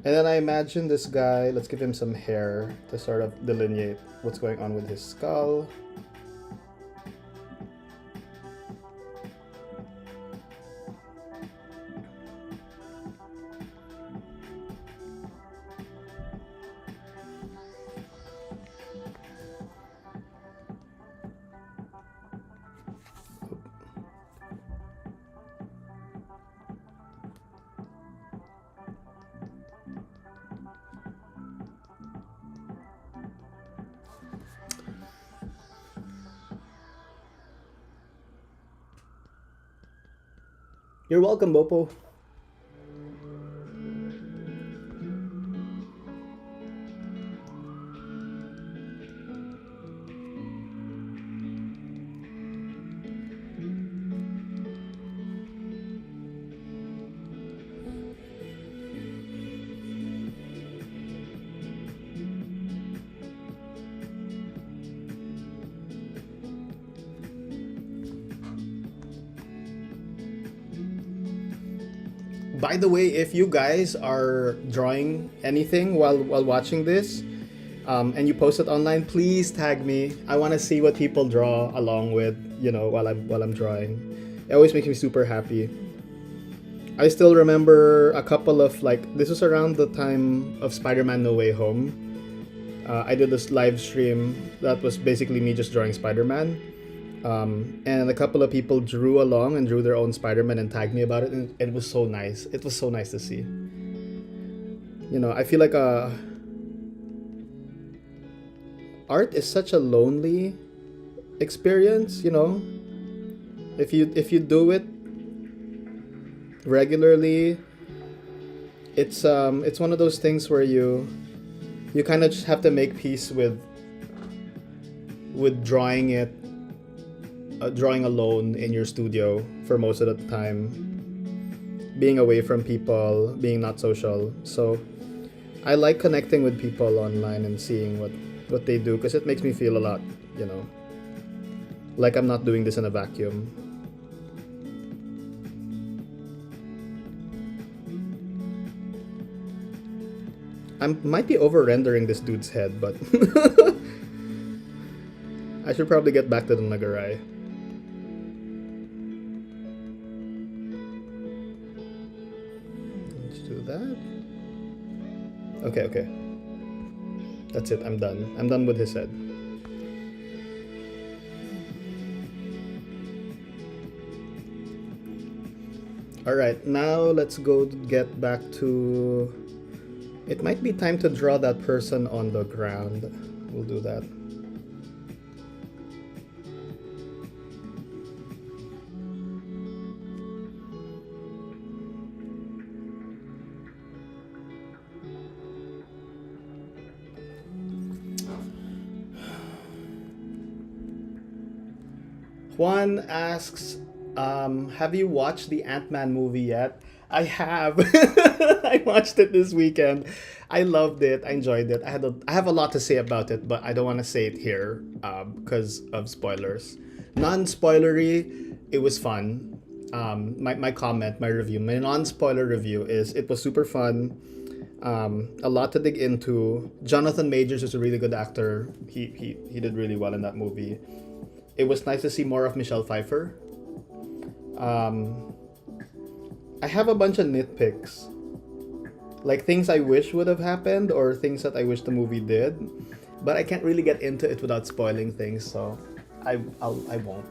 And then I imagine this guy, let's give him some hair to sort of delineate what's going on with his skull. You're welcome, Bopo. By the way, if you guys are drawing anything while watching this, and you post it online, please tag me. I want to see what people draw along with, while I'm drawing. It always makes me super happy. I still remember a couple of this was around the time of Spider-Man No Way Home. I did this live stream that was basically me just drawing Spider-Man. And a couple of people drew along and drew their own Spider-Man and tagged me about it, and it was so nice. It was so nice to see. I feel like art is such a lonely experience. If you do it regularly, it's one of those things where you kind of just have to make peace with drawing it. Drawing alone in your studio for most of the time, being away from people, being not social. So I like connecting with people online and seeing what they do, because it makes me feel a lot, like I'm not doing this in a vacuum. I might be over rendering this dude's head, but I should probably get back to the nagarai. That. Okay. That's it. I'm done with his head. All right, now let's go get back to. It might be time to draw that person on the ground. We'll do that. Juan asks, have you watched the Ant-Man movie yet? I have. I watched it this weekend. I loved it. I enjoyed it. I have a lot to say about it, but I don't want to say it here because of spoilers. Non-spoilery, it was fun. My comment, my review, my non-spoiler review is it was super fun. A lot to dig into. Jonathan Majors is a really good actor. He did really well in that movie. It was nice to see more of Michelle Pfeiffer. I have a bunch of nitpicks, like things I wish would have happened or things that I wish the movie did, but I can't really get into it without spoiling things, so I won't.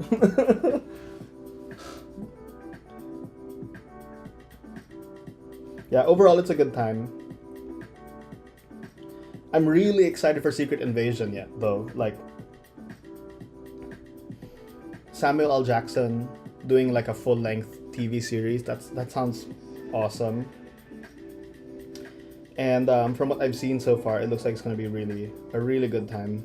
Yeah, overall it's a good time. I'm really excited for Secret Invasion yet, though. Like Samuel L. Jackson doing like a full-length TV series. That sounds awesome. And from what I've seen so far, it looks like it's gonna be a really good time.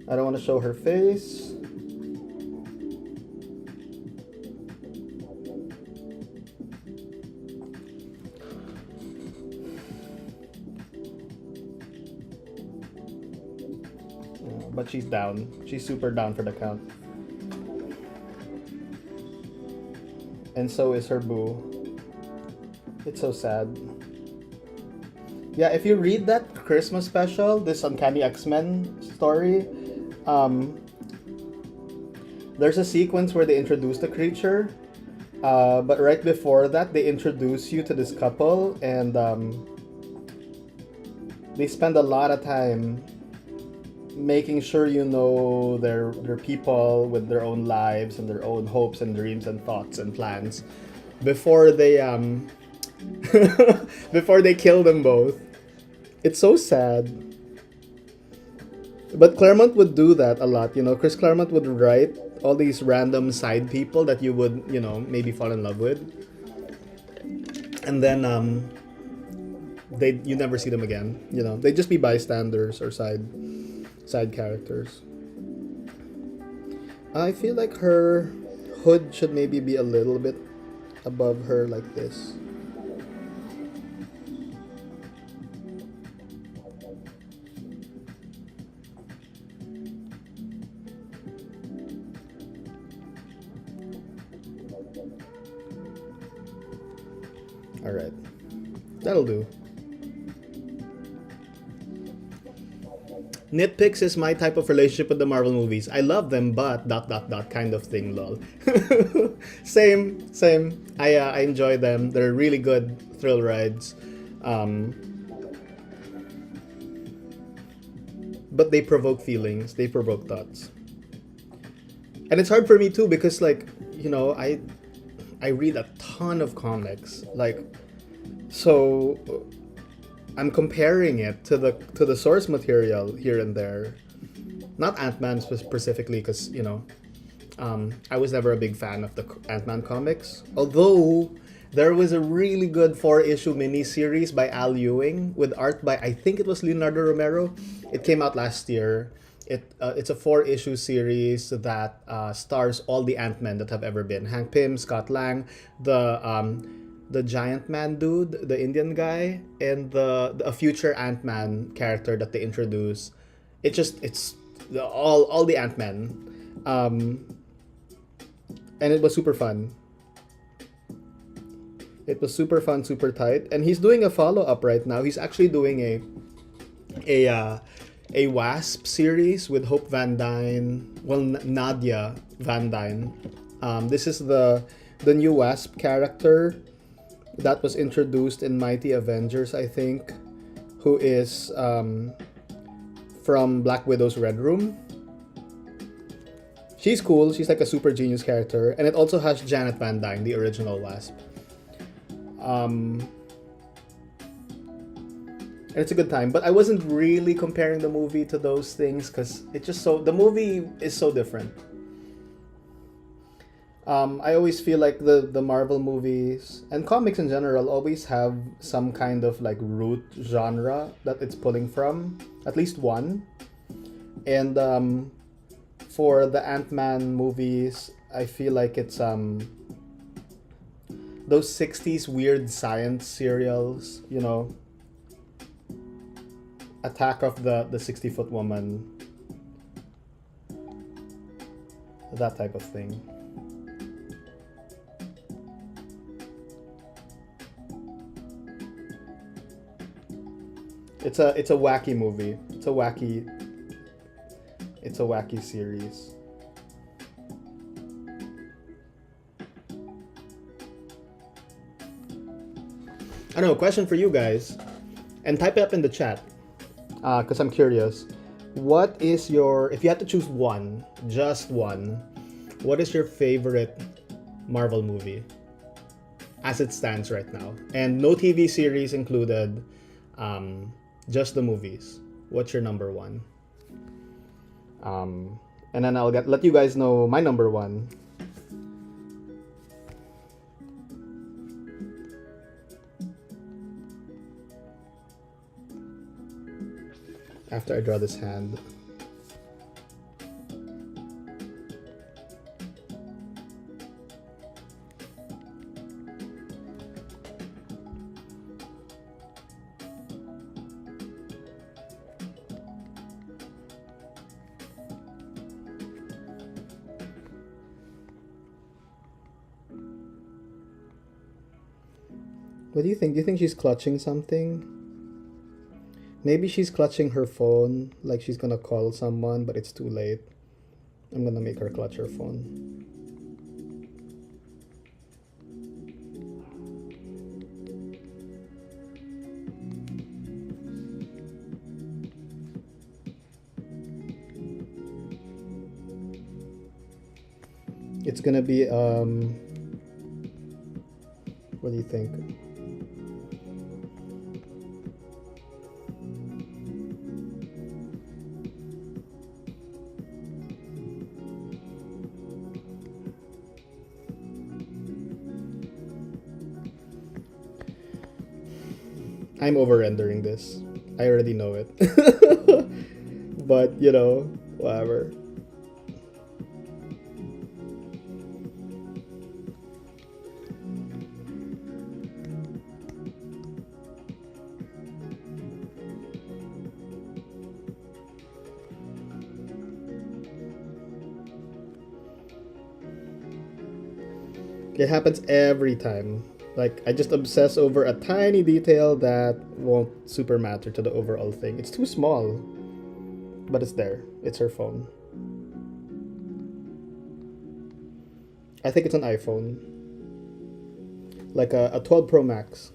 I don't want to show her face. But she's down. She's super down for the count. And so is her boo. It's so sad. Yeah, if you read that Christmas special, this Uncanny X-Men story, there's a sequence where they introduce the creature, but right before that, they introduce you to this couple, and they spend a lot of time making sure you know they're people with their own lives and their own hopes and dreams and thoughts and plans before they before they kill them both. It's so sad. But Claremont would do that a lot, you know. Chris Claremont would write all these random side people that you would, you know, maybe fall in love with. And then you never see them again, you know. They'd just be bystanders or side characters. I feel like her hood should maybe be a little bit above her like this. Alright. That'll do. Nitpicks is my type of relationship with the Marvel movies. I love them, but ... kind of thing, lol. Same. I enjoy them. They're really good thrill rides. But they provoke feelings. They provoke thoughts. And it's hard for me too because, like, you know, I read a ton of comics. Like, so I'm comparing it to the source material here and there. Not Ant-Man specifically, because, you know, I was never a big fan of the Ant-Man comics. Although there was a really good 4-issue miniseries by Al Ewing with art by, I think it was Leonardo Romero. It came out last year. It's a 4-issue series that stars all the Ant-Men that have ever been. Hank Pym, Scott Lang, the giant man dude, the Indian guy, and a future Ant-Man character that they introduce. It's all the Ant-Men, and it was super fun. It was super fun, super tight, and he's doing a follow-up right now. He's actually doing a a Wasp series with Hope Van Dyne. Well, Nadia Van Dyne. This is the new Wasp character that was introduced in Mighty Avengers, I think, who is from Black Widow's Red Room. She's cool. She's like a super genius character, and it also has Janet Van Dyne, the original Wasp. And it's a good time, but I wasn't really comparing the movie to those things because the movie is so different. I always feel like the Marvel movies and comics in general always have some kind of like root genre that it's pulling from, at least one. And for the Ant-Man movies, I feel like it's those 60s weird science serials, you know, Attack of the 60-foot woman, that type of thing. It's a wacky movie. It's a wacky series. I don't know, question for you guys. And type it up in the chat. Because I'm curious. What is if you had to choose one, just one, what is your favorite Marvel movie as it stands right now? And no TV series included, just the movies. What's your number one? And then I'll let you guys know my number one. After I draw this hand. What do you think? Do you think she's clutching something? Maybe she's clutching her phone, like she's gonna call someone, but it's too late. I'm gonna make her clutch her phone. It's gonna be, what do you think? I'm over-rendering this. I already know it. But, you know, whatever. It happens every time. Like, I just obsess over a tiny detail that won't super matter to the overall thing. It's too small. But it's there. It's her phone. I think it's an iPhone. Like a 12 Pro Max.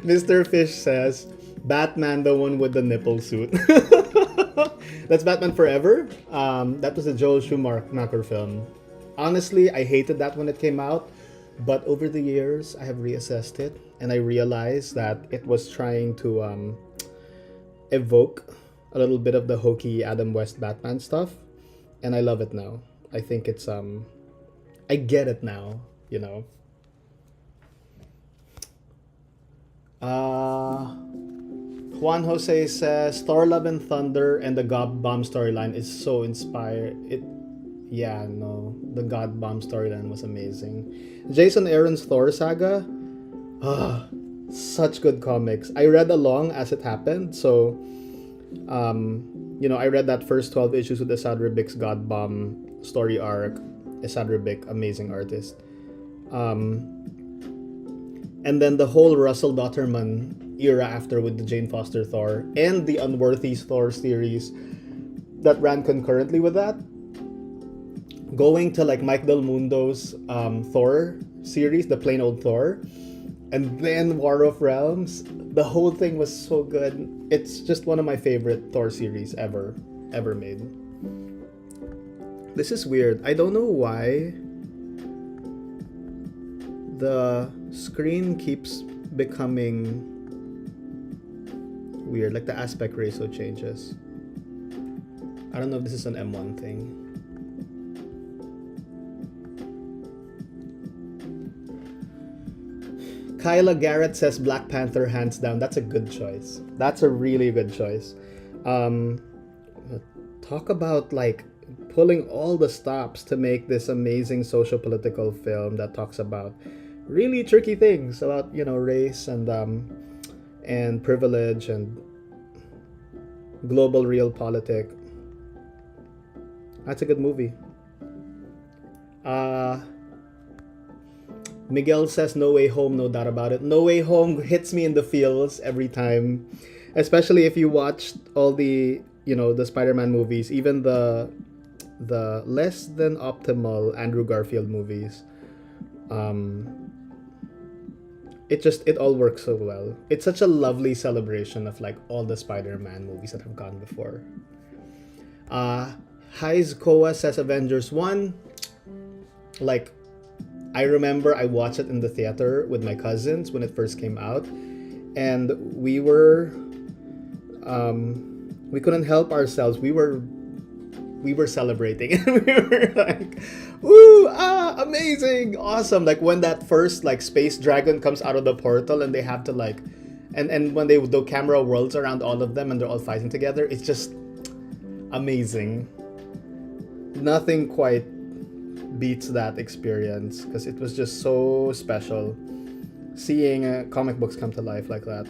Mr. Fish says, Batman, the one with the nipple suit. That's Batman Forever. That was a Joel Schumacher film. Honestly, I hated that when it came out, but over the years, I have reassessed it, and I realized that it was trying to evoke a little bit of the hokey Adam West Batman stuff, and I love it now. I think it's I get it now. you know. Uh, Juan Jose says Thor: Love and Thunder and the God Bomb storyline is so inspired. Yeah, no, the God Bomb storyline was amazing. Jason Aaron's Thor saga, ah, such good comics. I read along as it happened, so I read that first 12 issues with Esad Ribic's God Bomb story arc. Esad Ribic, amazing artist. And then the whole Russell Dotterman era after with the Jane Foster Thor and the Unworthy Thor series that ran concurrently with that. Going to like Mike Del Mundo's Thor series, the plain old Thor, and then War of Realms. The whole thing was so good. It's just one of my favorite Thor series ever made. This is weird. I don't know why the screen keeps becoming weird. Like the aspect ratio changes. I don't know if this is an M1 thing. Kyla Garrett says Black Panther hands down. That's a good choice. That's a really good choice. Talk about like pulling all the stops to make this amazing socio-political film that talks about really tricky things about race and privilege and global realpolitik. That's a good movie. Miguel says No Way Home, no doubt about it. No Way Home hits me in the feels every time, especially if you watch all the the Spider-Man movies, even the less than optimal Andrew Garfield movies. It all works so well. It's such a lovely celebration of like all the Spider-Man movies that have gone before. Heiz Koa says Avengers 1. Like, I remember I watched it in the theater with my cousins when it first came out, and we couldn't help ourselves. We were celebrating, and we were like, "Woo! Amazing, awesome!" Like when that first like space dragon comes out of the portal, and they have to like, and when the camera whirls around all of them, and they're all fighting together, it's just amazing. Nothing quite beats that experience because it was just so special seeing comic books come to life like that.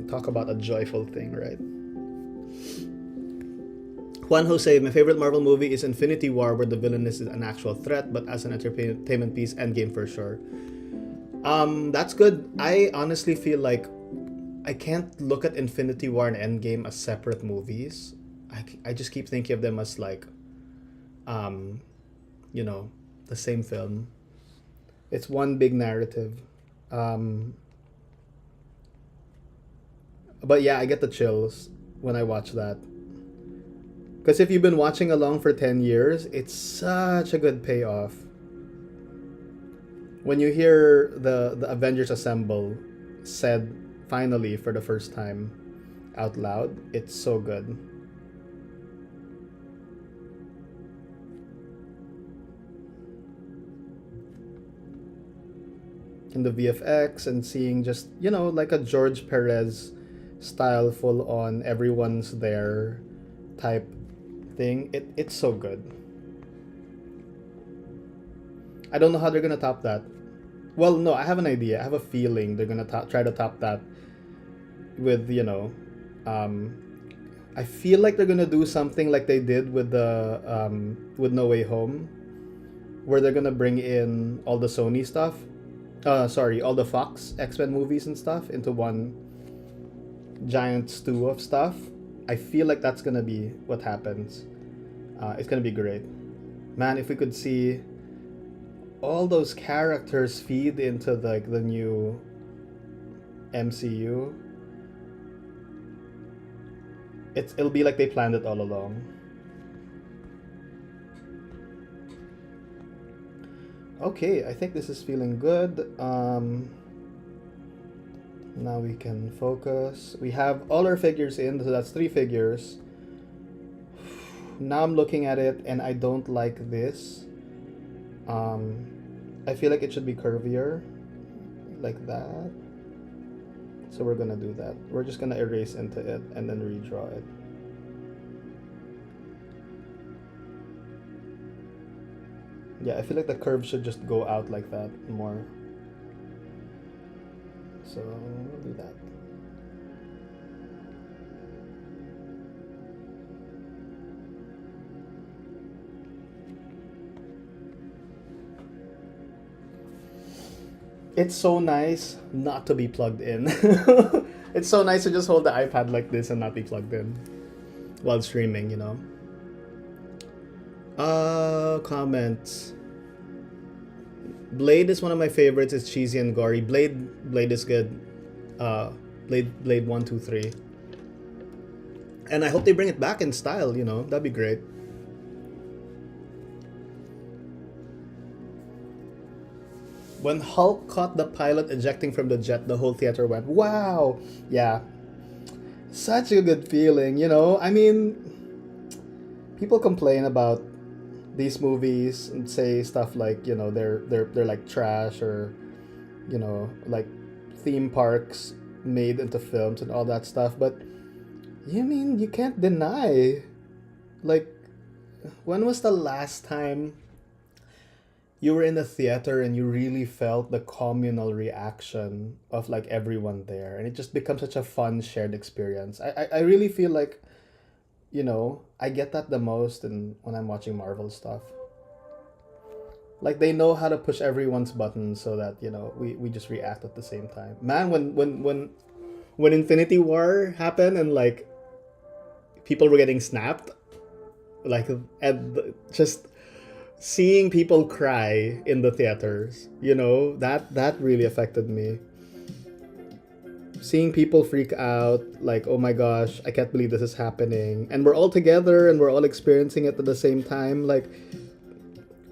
Talk about a joyful thing, right? Juan Jose, my favorite Marvel movie is Infinity War, where the villain is an actual threat, but as an entertainment piece, Endgame for sure. That's good. I honestly feel like I can't look at Infinity War and Endgame as separate movies. I just keep thinking of them as like the same film. It's one big narrative. But yeah, I get the chills when I watch that. Because if you've been watching along for 10 years, it's such a good payoff. When you hear the Avengers Assemble said finally for the first time out loud, it's so good. And the VFX and seeing just, like a George Perez style full on everyone's there type thing. It's so good. I don't know how they're gonna top that. Well, no, I have an idea. I have a feeling they're gonna try to top that with I feel like they're gonna do something like they did with with No Way Home, where they're gonna bring in all the Sony stuff. All the Fox X-Men movies and stuff into one giant stew of stuff. I feel like that's gonna be what happens. It's gonna be great. Man, if we could see all those characters feed into the new MCU, it'll be like they planned it all along. Okay, I think this is feeling good. Now we can focus. We have all our figures in, so that's 3 figures. Now I'm looking at it and I don't like this. Um, I feel like it should be curvier, like that. So we're gonna do that. We're just gonna erase into it and then redraw it. Yeah, I feel like the curve should just go out like that more. So we'll do that. It's so nice not to be plugged in. It's so nice to just hold the iPad like this and not be plugged in while streaming, you know. Comments. Blade is one of my favorites. It's cheesy and gory. Blade is good. Uh, Blade 1, 2, 3. And I hope they bring it back in style. You know, that'd be great. When Hulk caught the pilot ejecting from the jet, the whole theater went, "Wow!" Yeah, such a good feeling. You know, I mean, people complain about these movies and say stuff like, you know, they're like trash, or, you know, like theme parks made into films and all that stuff. But you mean you can't deny, like, when was the last time you were in the theater and you really felt the communal reaction of like everyone there, and it just becomes such a fun shared experience. I really feel like, you know, I get that the most when I'm watching Marvel stuff. Like they know how to push everyone's buttons so that, you know, we just react at the same time. Man, when Infinity War happened and like people were getting snapped, like, and just seeing people cry in the theaters, you know, that really affected me. Seeing people freak out, like, oh my gosh, I can't believe this is happening, and we're all together and we're all experiencing it at the same time. Like,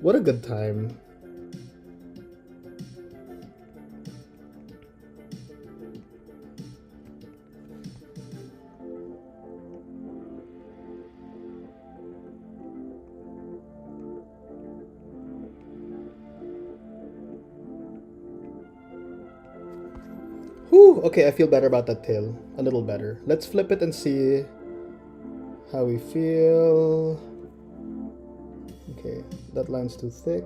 what a good time. Whew, okay, I feel better about that tail. A little better. Let's flip it and see how we feel. Okay, that line's too thick.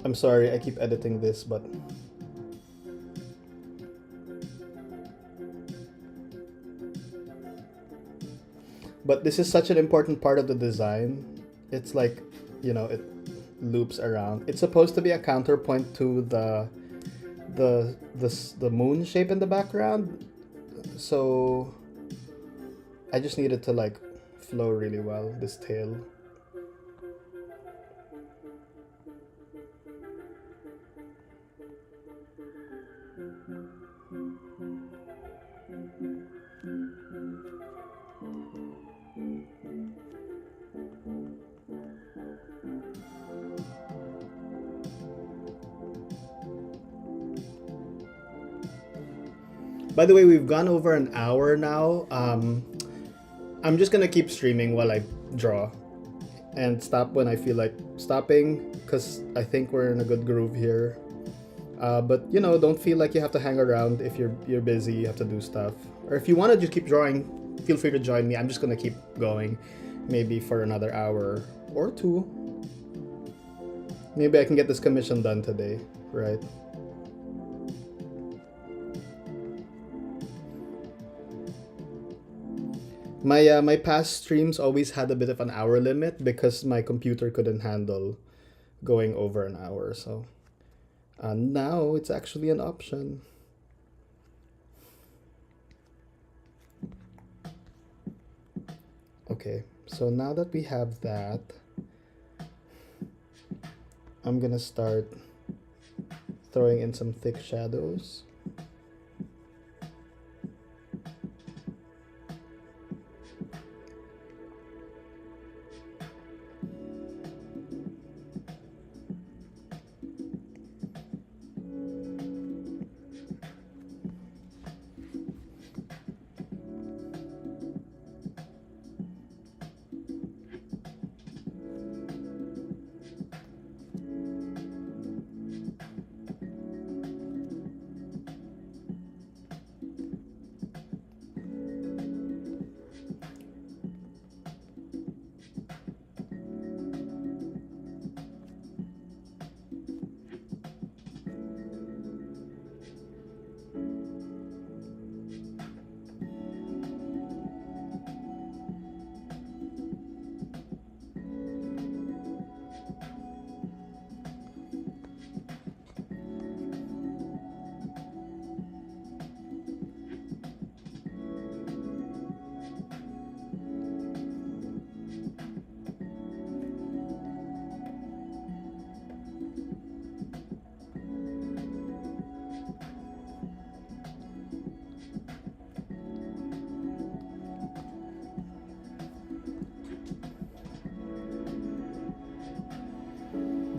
I'm sorry, I keep editing this, but this is such an important part of the design. It's like, you know, it loops around. It's supposed to be a counterpoint to the moon shape in the background. So I just needed to like flow really well, this tail. By the way, we've gone over an hour now. I'm just gonna keep streaming while I draw, and stop when I feel like stopping, because I think we're in a good groove here. But you know, don't feel like you have to hang around if you're busy, you have to do stuff. Or if you want to just keep drawing, feel free to join me. I'm just gonna keep going, maybe for another hour or two. Maybe I can get this commission done today, right? My past streams always had a bit of an hour limit because my computer couldn't handle going over an hour. So now it's actually an option. Okay, so now that we have that, I'm gonna start throwing in some thick shadows.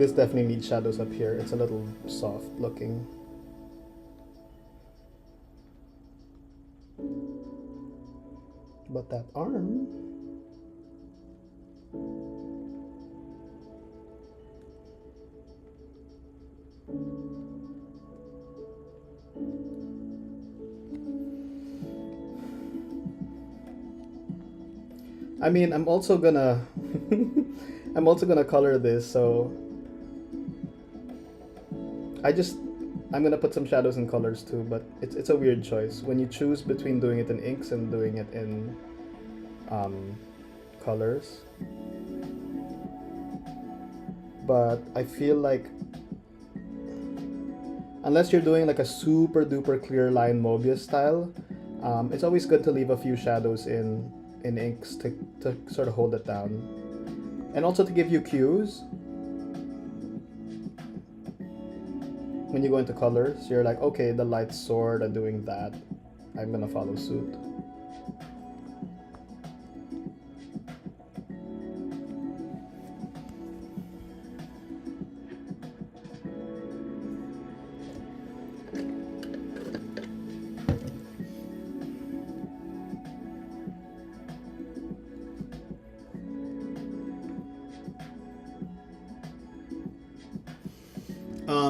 This definitely needs shadows up here. It's a little soft looking. But that arm... I mean, I'm also gonna I'm also gonna color this, so I'm gonna put some shadows and colors too, but it's a weird choice when you choose between doing it in inks and doing it in colors. But I feel like unless you're doing like a super duper clear line Mobius style, it's always good to leave a few shadows in inks to sort of hold it down, and also to give you cues when you go into colors. You're like, okay, the light's sort of doing that, I'm gonna follow suit.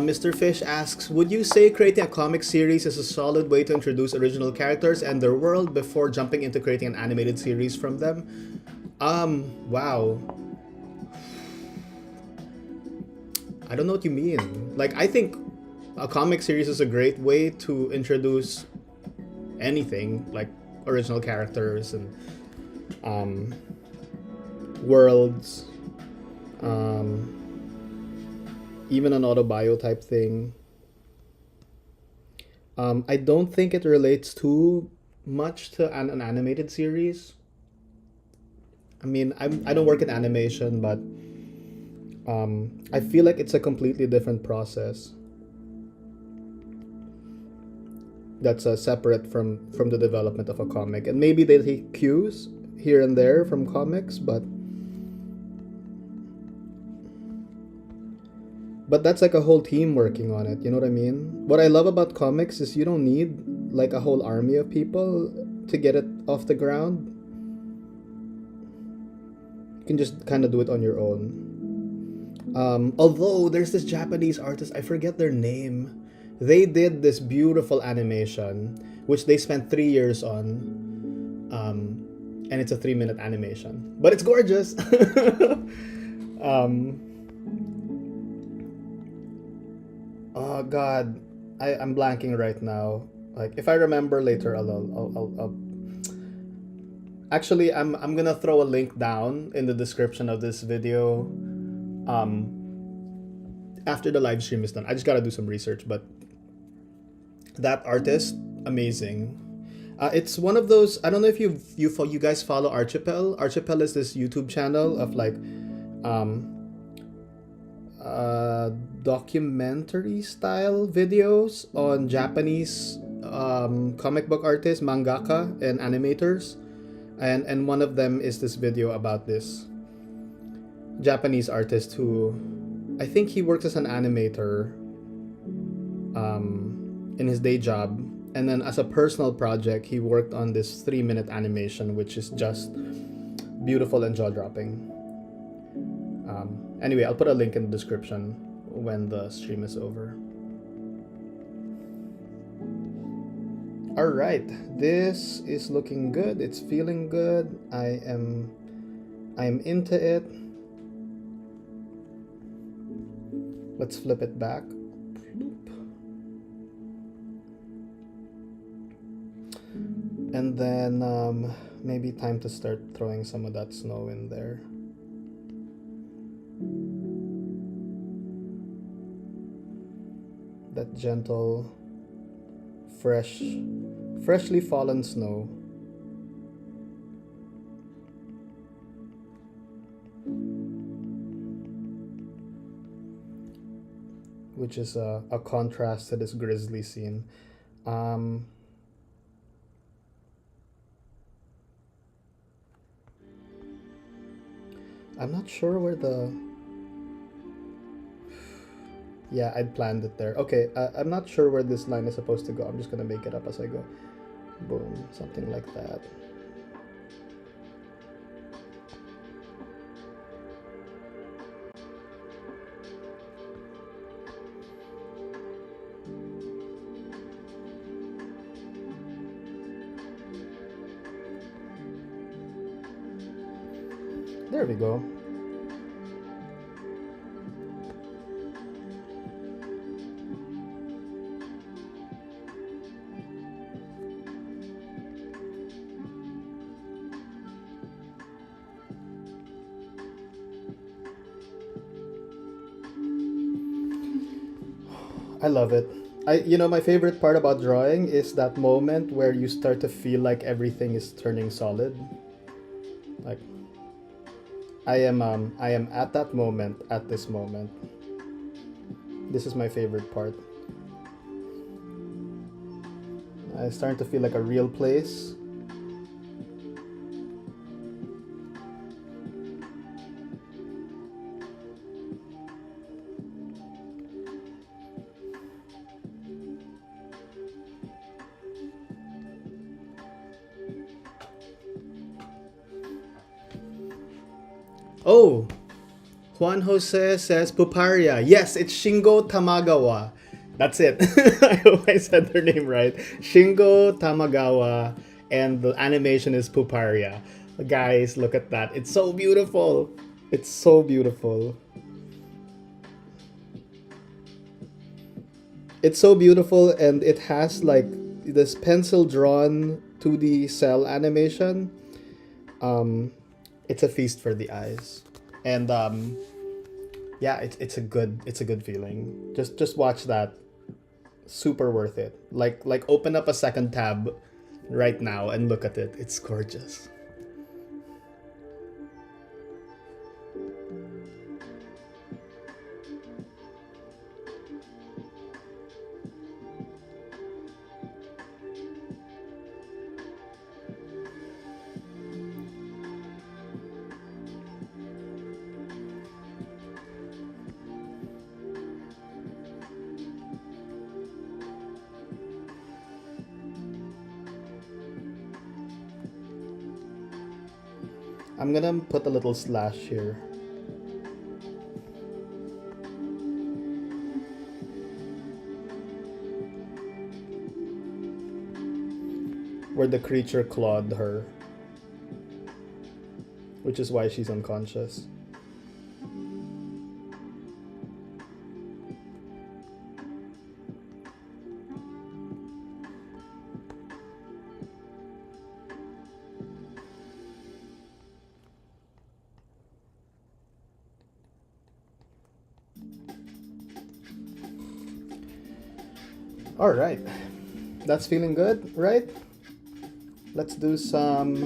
Mr. Fish asks, would you say creating a comic series is a solid way to introduce original characters and their world before jumping into creating an animated series from them? Wow. I don't know what you mean. Like, I think a comic series is a great way to introduce anything, like original characters and worlds, even an autobio type thing. I don't think it relates too much to an animated series. I mean, I don't work in animation, but I feel like it's a completely different process that's separate from the development of a comic. And maybe they take cues here and there from comics, but that's like a whole team working on it. You know what I mean? What I love about comics is you don't need like a whole army of people to get it off the ground. You can just kind of do it on your own. Although there's this Japanese artist, I forget their name. They did this beautiful animation, which they spent 3 years on. And it's a 3-minute animation, but it's gorgeous. Oh God, I'm blanking right now. Like if I remember later, I'll actually I'm gonna throw a link down in the description of this video. After the live stream is done, I just gotta do some research, but that artist, amazing. It's one of those. I don't know if you guys follow Archipel. Archipel is this YouTube channel of like documentary style videos on Japanese comic book artists, mangaka, and animators, and one of them is this video about this Japanese artist who I think he works as an animator in his day job, and then as a personal project he worked on this 3-minute animation which is just beautiful and jaw-dropping. Anyway, I'll put a link in the description when the stream is over. Alright, this is looking good. It's feeling good. I'm into it. Let's flip it back. And then maybe time to start throwing some of that snow in there. That gentle, freshly fallen snow. Which is a contrast to this grizzly scene. I'm not sure where the Yeah, I'd planned it there. Okay, I'm not sure where this line is supposed to go. I'm just gonna make it up as I go. Boom, something like that. There we go. I love it. My favorite part about drawing is that moment where you start to feel like everything is turning solid. Like I am at that moment, at this moment. This is my favorite part. I'm starting to feel like a real place. Oh, Juan Jose says Puparia. Yes, it's Shingo Tamagawa. That's it. I hope I said their name right. Shingo Tamagawa, and the animation is Puparia. Guys, look at that. It's so beautiful. It's so beautiful. It's so beautiful, and it has like this pencil drawn 2D cell animation. Um, it's a feast for the eyes, and yeah, it's a good feeling. Just watch that. Super worth it. Like open up a second tab right now and look at it. It's gorgeous. I'm gonna put a little slash here. Where the creature clawed her. Which is why she's unconscious. All right, that's feeling good, right? Let's do some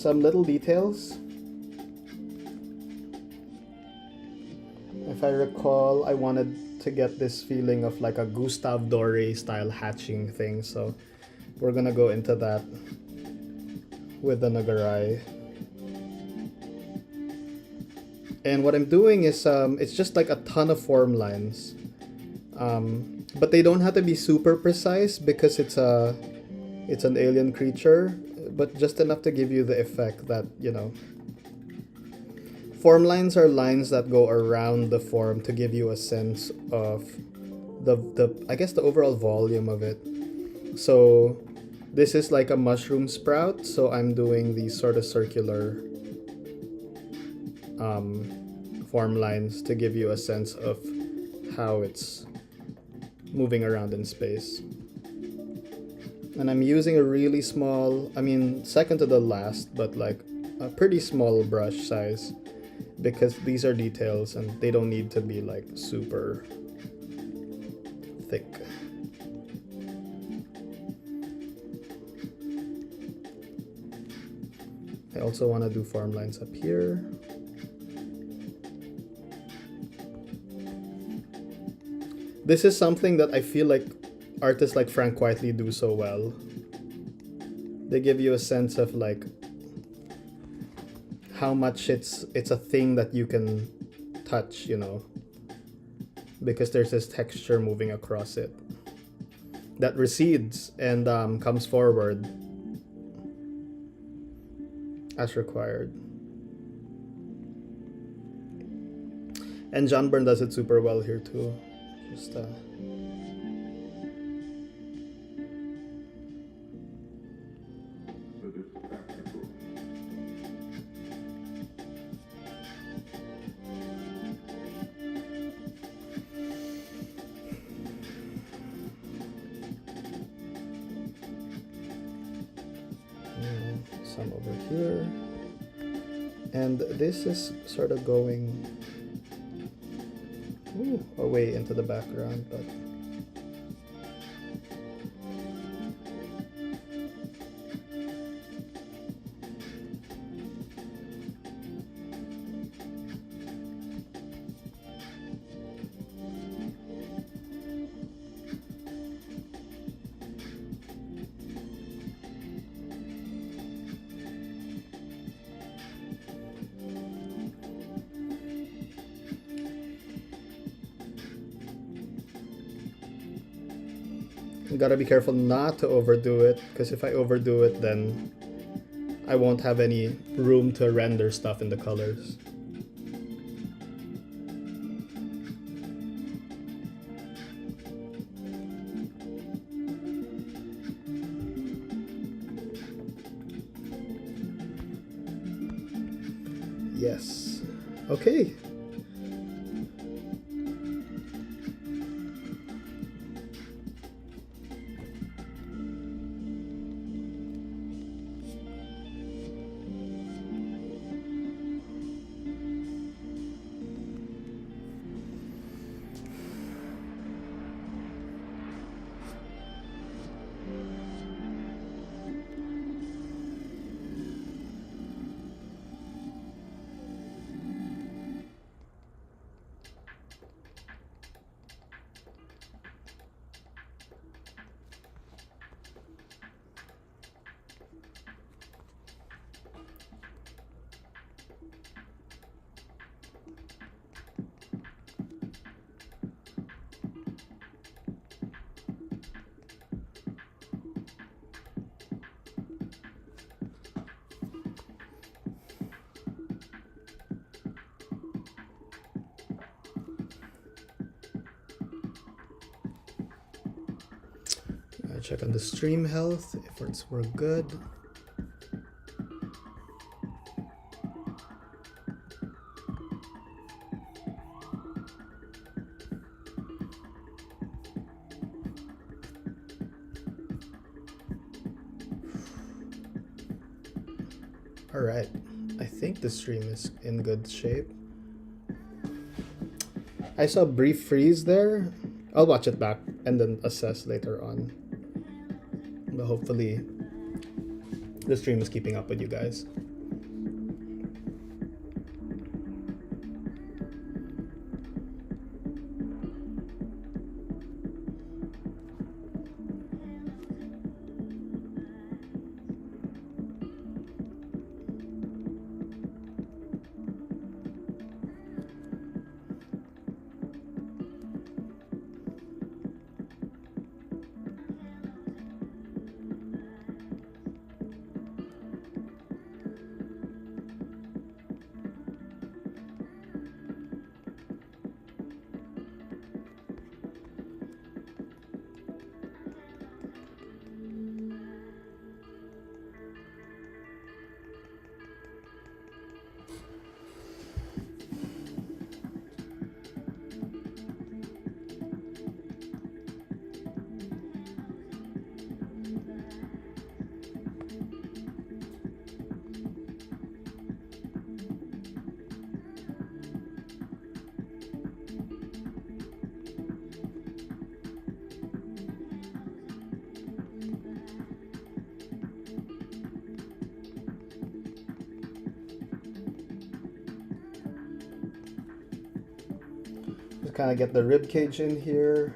little details. If I recall, I wanted to get this feeling of like a Gustave Doré style hatching thing, so we're gonna go into that with the nagarai. And what I'm doing is it's just like a ton of form lines. But they don't have to be super precise because it's an alien creature, but just enough to give you the effect that, form lines are lines that go around the form to give you a sense of the I guess the overall volume of it. So this is like a mushroom sprout, so I'm doing these sort of circular form lines to give you a sense of how it's moving around in space. And I'm using a really small, second to the last, but like a pretty small brush size, because these are details and they don't need to be like super thick. I also want to do form lines up here. This is something that I feel like artists like Frank Whiteley do so well. They give you a sense of like how much it's a thing that you can touch, because there's this texture moving across it that recedes and comes forward as required. And John Byrne does it super well here too. Just some over here, and this is sort of going away into the background, but gotta be careful not to overdo it, because if I overdo it, then I won't have any room to render stuff in the colors. Yes. Okay. Check on the stream health if we're good. All right, I think the stream is in good shape. I saw a brief freeze there. I'll watch it back and then assess later on. But hopefully the stream is keeping up with you guys. Kind of get the rib cage in here.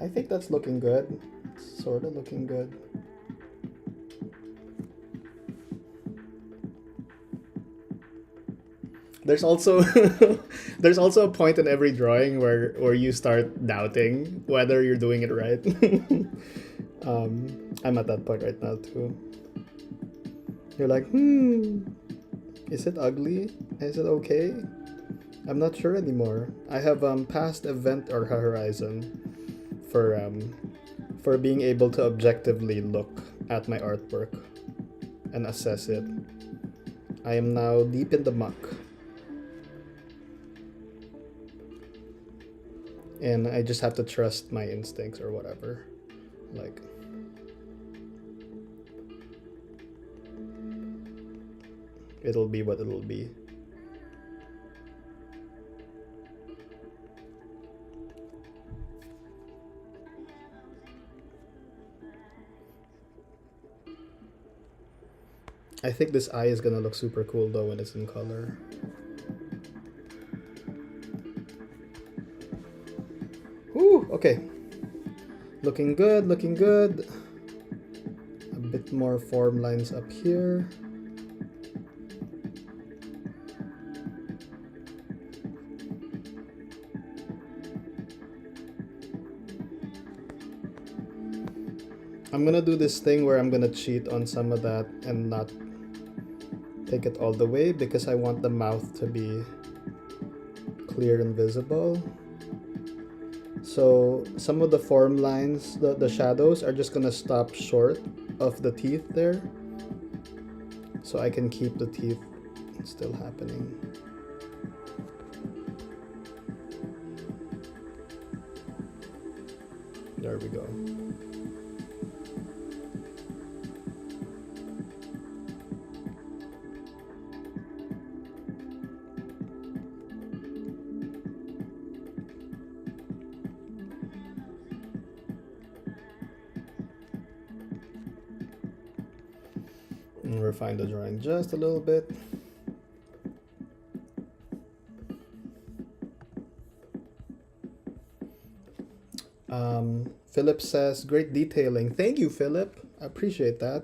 I think that's looking good. Sort of looking good. There's also there's also a point in every drawing where you start doubting whether you're doing it right. I'm at that point right now too. You're like, is it ugly? Is it okay? I'm not sure anymore. I have passed event or horizon for being able to objectively look at my artwork and assess it. I am now deep in the muck. And I just have to trust my instincts or whatever. Like, it'll be what it'll be. I think this eye is gonna look super cool though when it's in color. Woo, okay. Looking good, looking good. A bit more form lines up here. I'm gonna do this thing where I'm gonna cheat on some of that and not take it all the way because I want the mouth to be clear and visible. So some of the form lines, the shadows are just gonna stop short of the teeth there. So I can keep the teeth still happening. There we go. And refine the drawing just a little bit. Philip says, great detailing. Thank you, Philip. I appreciate that.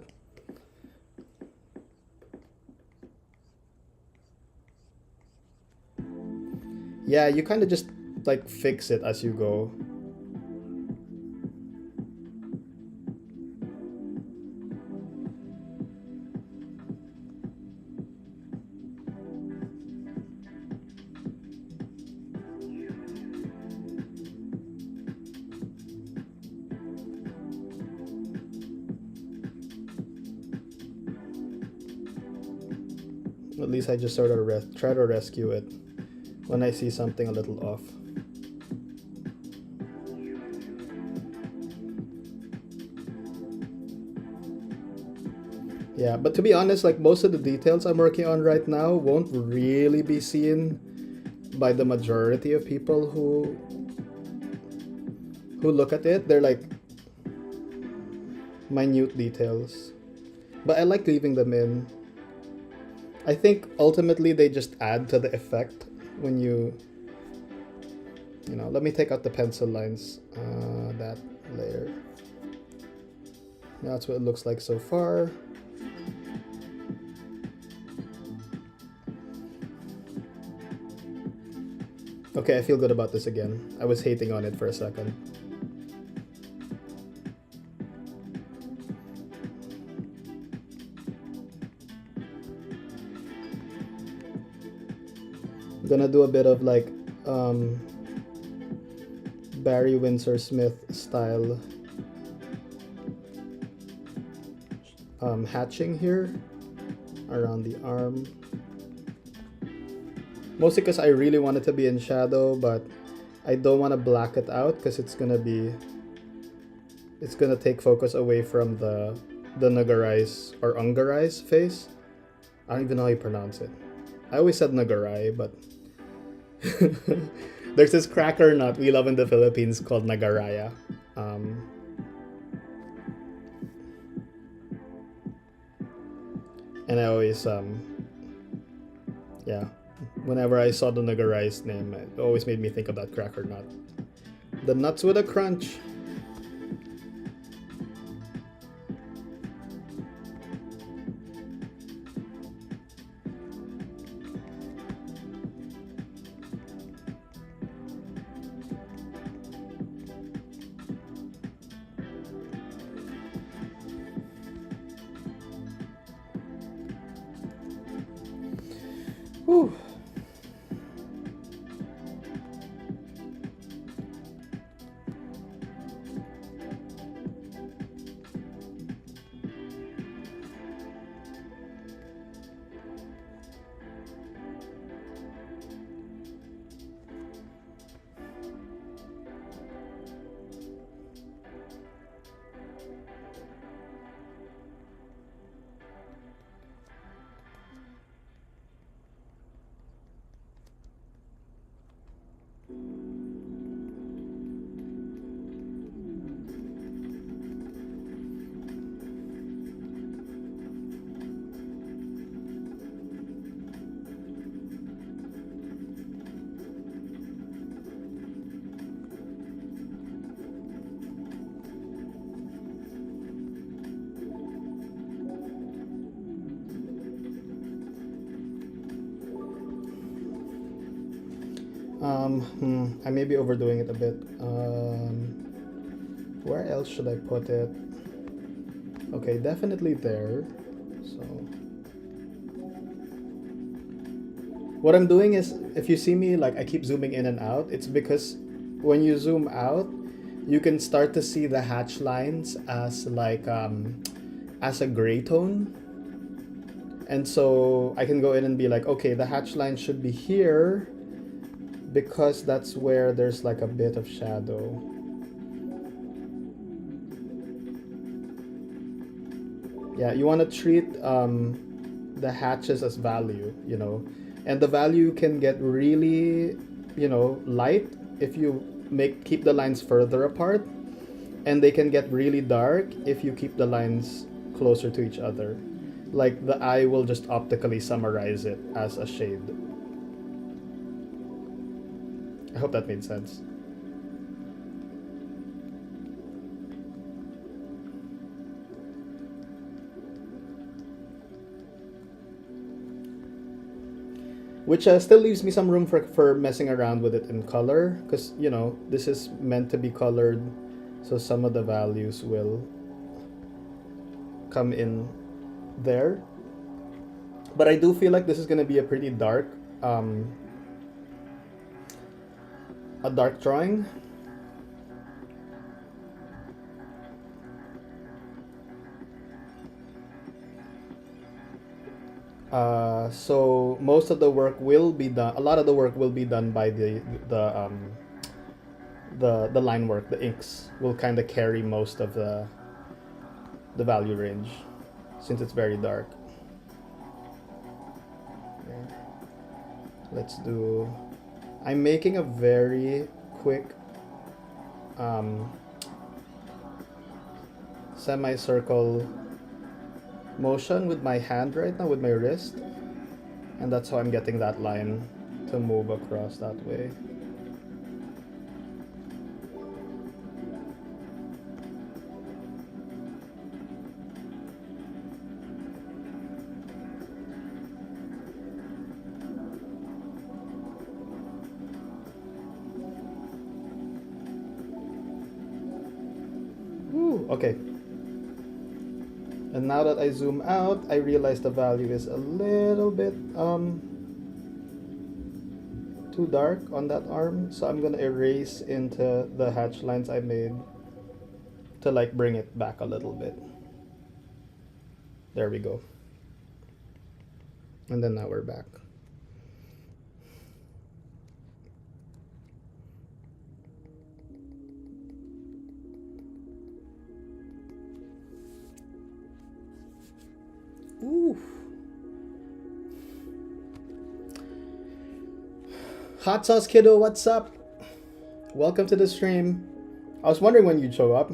Yeah, you kind of just like fix it as you go. At least I just sort of try to rescue it when I see something a little off. Yeah, but to be honest, like most of the details I'm working on right now won't really be seen by the majority of people who look at it. They're like minute details. But I like leaving them in. I think ultimately they just add to the effect when you know, let me take out the pencil lines, that layer. That's what it looks like so far. Okay, I feel good about this again. I was hating on it for a second. I'm gonna do a bit of like Barry Windsor Smith style hatching here around the arm. Mostly because I really want it to be in shadow, but I don't want to black it out because it's gonna take focus away from the nagarai's or ungarai's face. I don't even know how you pronounce it. I always said nagarai, but there's this cracker nut we love in the Philippines called nagaraya. And I always yeah, whenever I saw the nagarai's name, it always made me think of that cracker nut. The nuts with a crunch. Whew. I may be overdoing it a bit. Where else should I put it? Okay, definitely there. So what I'm doing is, if you see me, like, I keep zooming in and out, it's because when you zoom out, you can start to see the hatch lines as like as a gray tone. And so I can go in and be like, okay, the hatch line should be here because that's where there's like a bit of shadow. Yeah, you want to treat the hatches as value, you know, and the value can get really, you know, light if you keep the lines further apart, and they can get really dark if you keep the lines closer to each other. Like the eye will just optically summarize it as a shade. I hope that made sense. Which still leaves me some room for messing around with it in color, because, you know, this is meant to be colored, so some of the values will come in there. But I do feel like this is going to be a pretty dark a dark drawing. So most of the work will be done. A lot of the work will be done by the line work. The inks will kind of carry most of the value range, since it's very dark. Yeah. Let's do. I'm making a very quick semicircle motion with my hand right now, with my wrist, and that's how I'm getting that line to move across that way. Ooh, okay. And now that I zoom out, I realize the value is a little bit too dark on that arm. So I'm gonna erase into the hatch lines I made to like bring it back a little bit. There we go. And then now we're back. Ooh. Hot Sauce Kiddo, what's up? Welcome to the stream. I was wondering when you'd show up.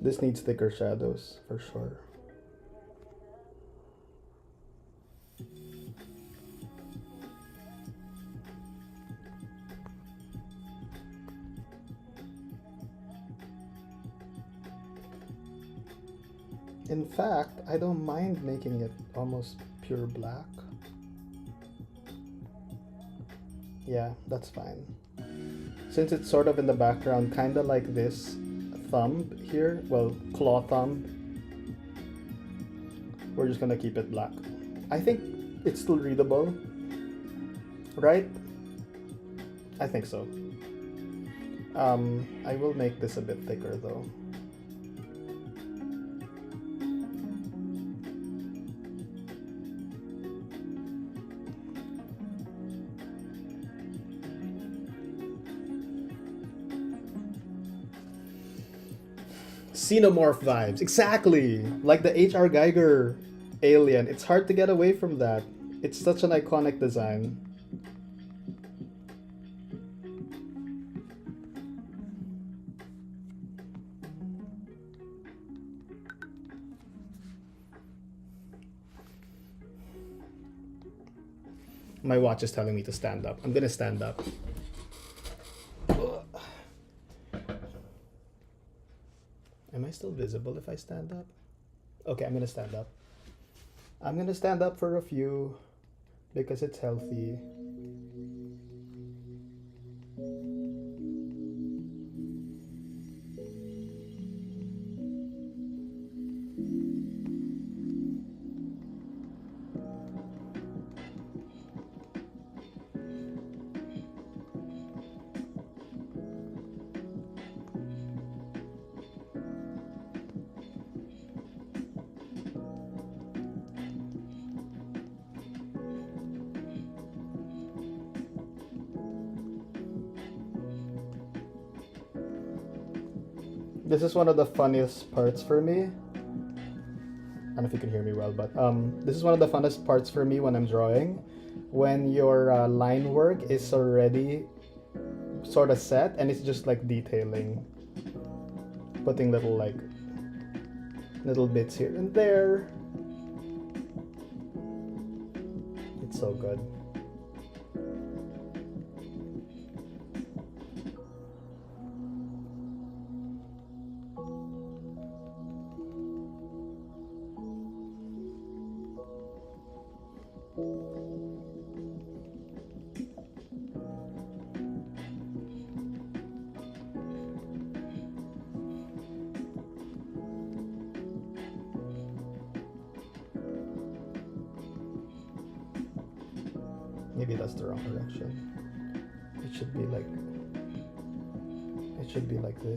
This needs thicker shadows for sure. In fact, I don't mind making it almost pure black. Yeah, that's fine. Since it's sort of in the background, kind of like this thumb here, well, claw thumb, we're just gonna keep it black. I think it's still readable, right? I think so. I will make this a bit thicker though. Xenomorph vibes, exactly like the H.R. Geiger alien. It's hard to get away from that. It's such an iconic design. My watch is telling me to stand up. I'm gonna stand up. Am I still visible if I stand up? Okay, I'm gonna stand up. I'm gonna stand up for a few because it's healthy. This is one of the funniest parts for me. I don't know if you can hear me well, but this is one of the funnest parts for me when I'm drawing. When your line work is already sort of set and it's just like detailing. Putting little bits here and there. It's so good. Maybe that's the wrong direction. It should be like this. Yeah, it should be like that.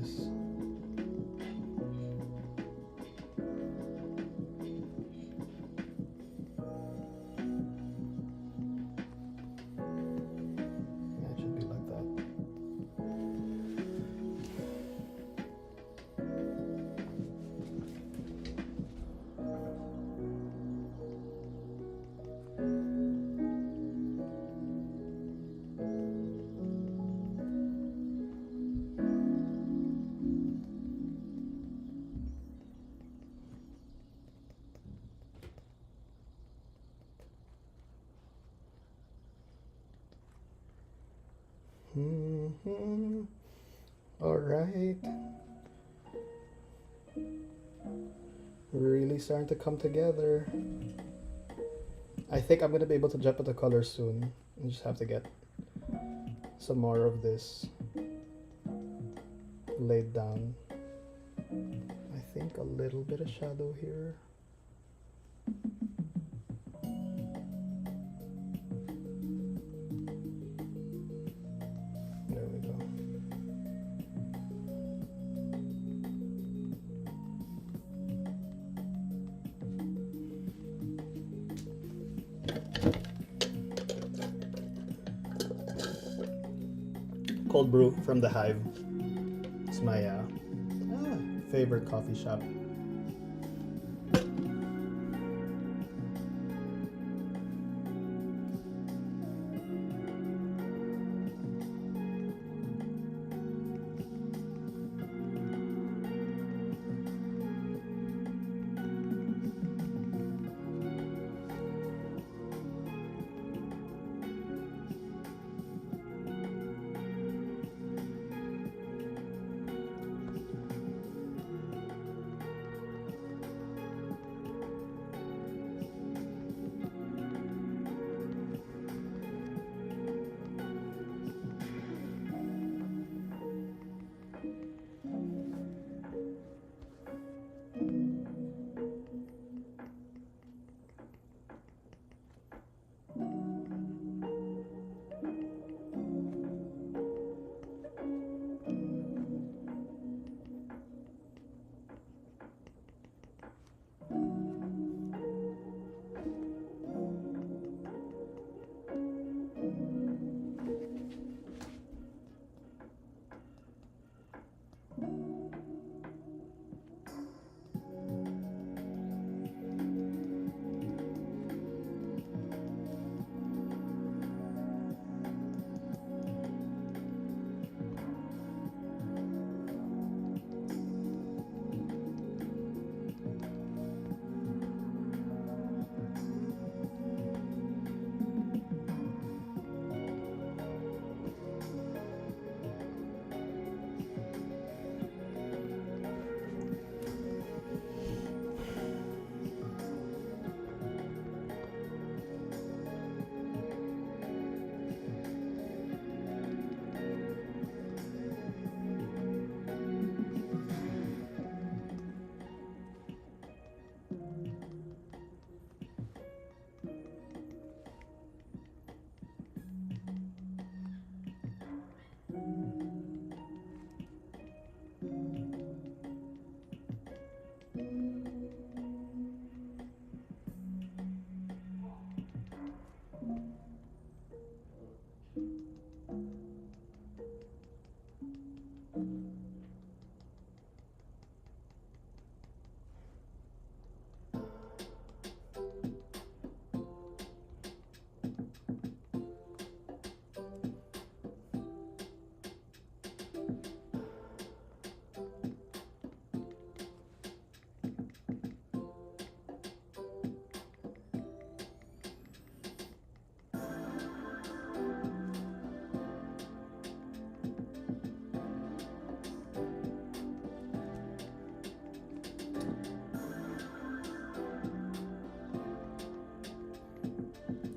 All right. Really starting to come together. I think I'm gonna be able to jump at the colors soon. I just have to get some more of this laid down. I think a little bit of shadow here. There we go. Cold brew from the Hive. It's my favorite coffee shop.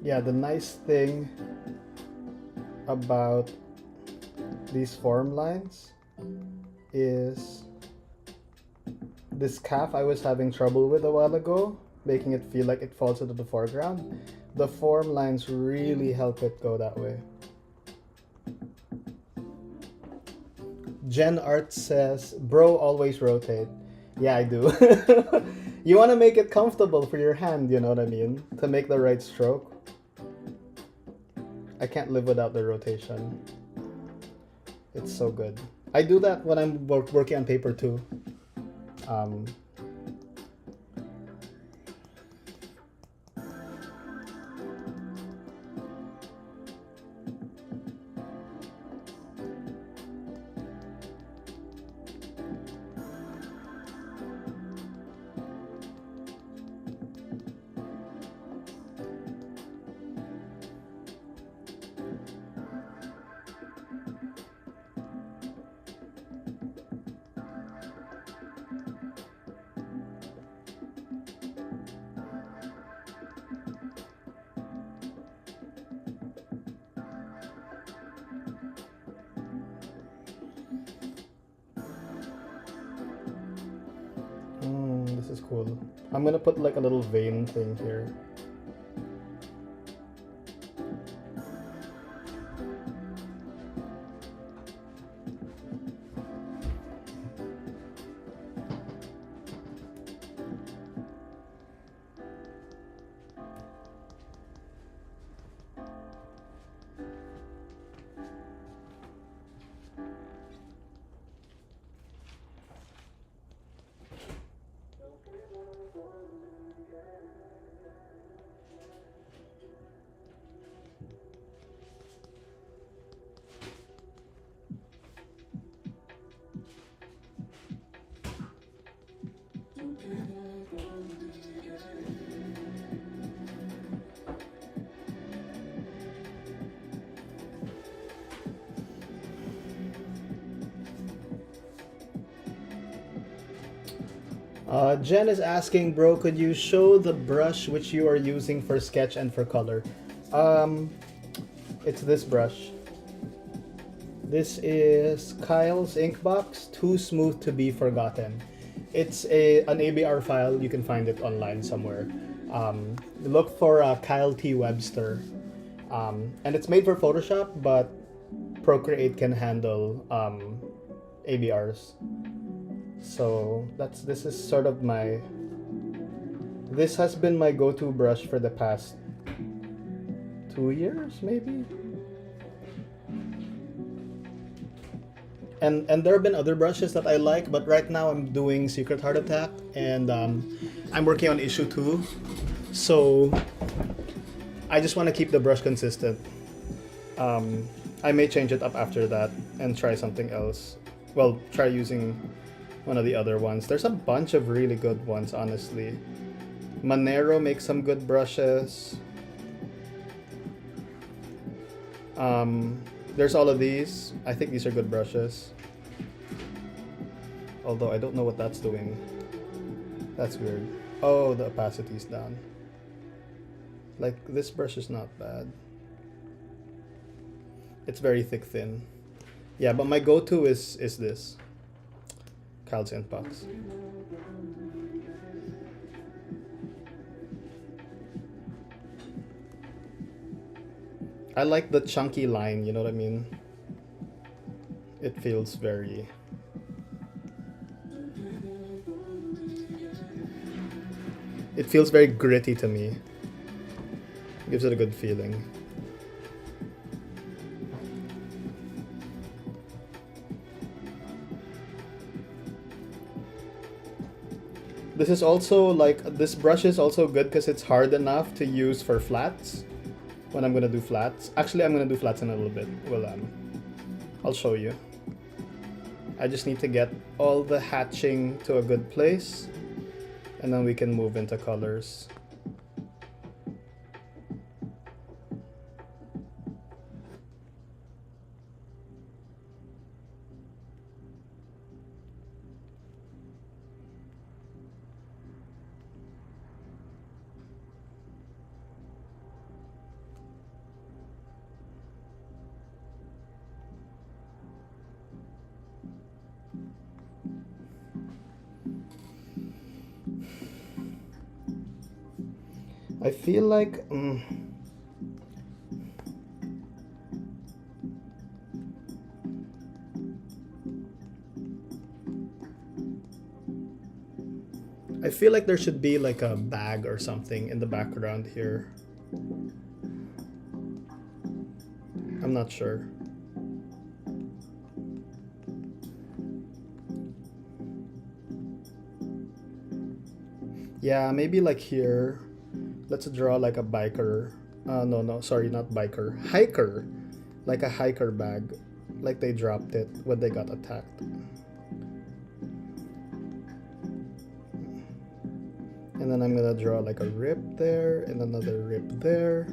Yeah, the nice thing about these form lines is this calf I was having trouble with a while ago, making it feel like it falls into the foreground. The form lines really help it go that way. Jen Art says, bro, always rotate. Yeah, I do. You want to make it comfortable for your hand, you know what I mean? To make the right stroke. I can't live without the rotation. It's so good. I do that when I'm working on paper too. Um, this is cool. I'm gonna put like a little vein thing here. Jen is asking, bro, could you show the brush which you are using for sketch and for color? Um, it's this brush. This is Kyle's Inkbox, Too Smooth to Be Forgotten. It's an ABR file. You can find it online somewhere. Look for Kyle T. Webster. And it's made for Photoshop, but Procreate can handle ABRs. So this is sort of this has been my go-to brush for the past 2 years, maybe. And there have been other brushes that I like, but right now I'm doing Secret Heart Attack, and I'm working on issue 2. So I just want to keep the brush consistent. I may change it up after that and try something else. Well, try using one of the other ones. There's a bunch of really good ones, honestly. Monero makes some good brushes. There's all of these. I think these are good brushes. Although I don't know what that's doing. That's weird. Oh, the opacity's down. Like, this brush is not bad. It's very thick thin. Yeah, but my go-to is this. Kyle's Inkbox. I like the chunky line, you know what I mean? It feels very... It feels very gritty to me. Gives it a good feeling. This is also like, this brush is also good because it's hard enough to use for flats. When I'm gonna do flats. Actually, I'm gonna do flats in a little bit. Well, I'll show you. I just need to get all the hatching to a good place, and then we can move into colors. I feel like I feel like there should be like a bag or something in the background here. I'm not sure. Yeah, maybe like here. Let's draw like a biker. No, sorry, not biker. Hiker. Like a hiker bag. Like they dropped it when they got attacked. And then I'm gonna draw like a rip there and another rip there.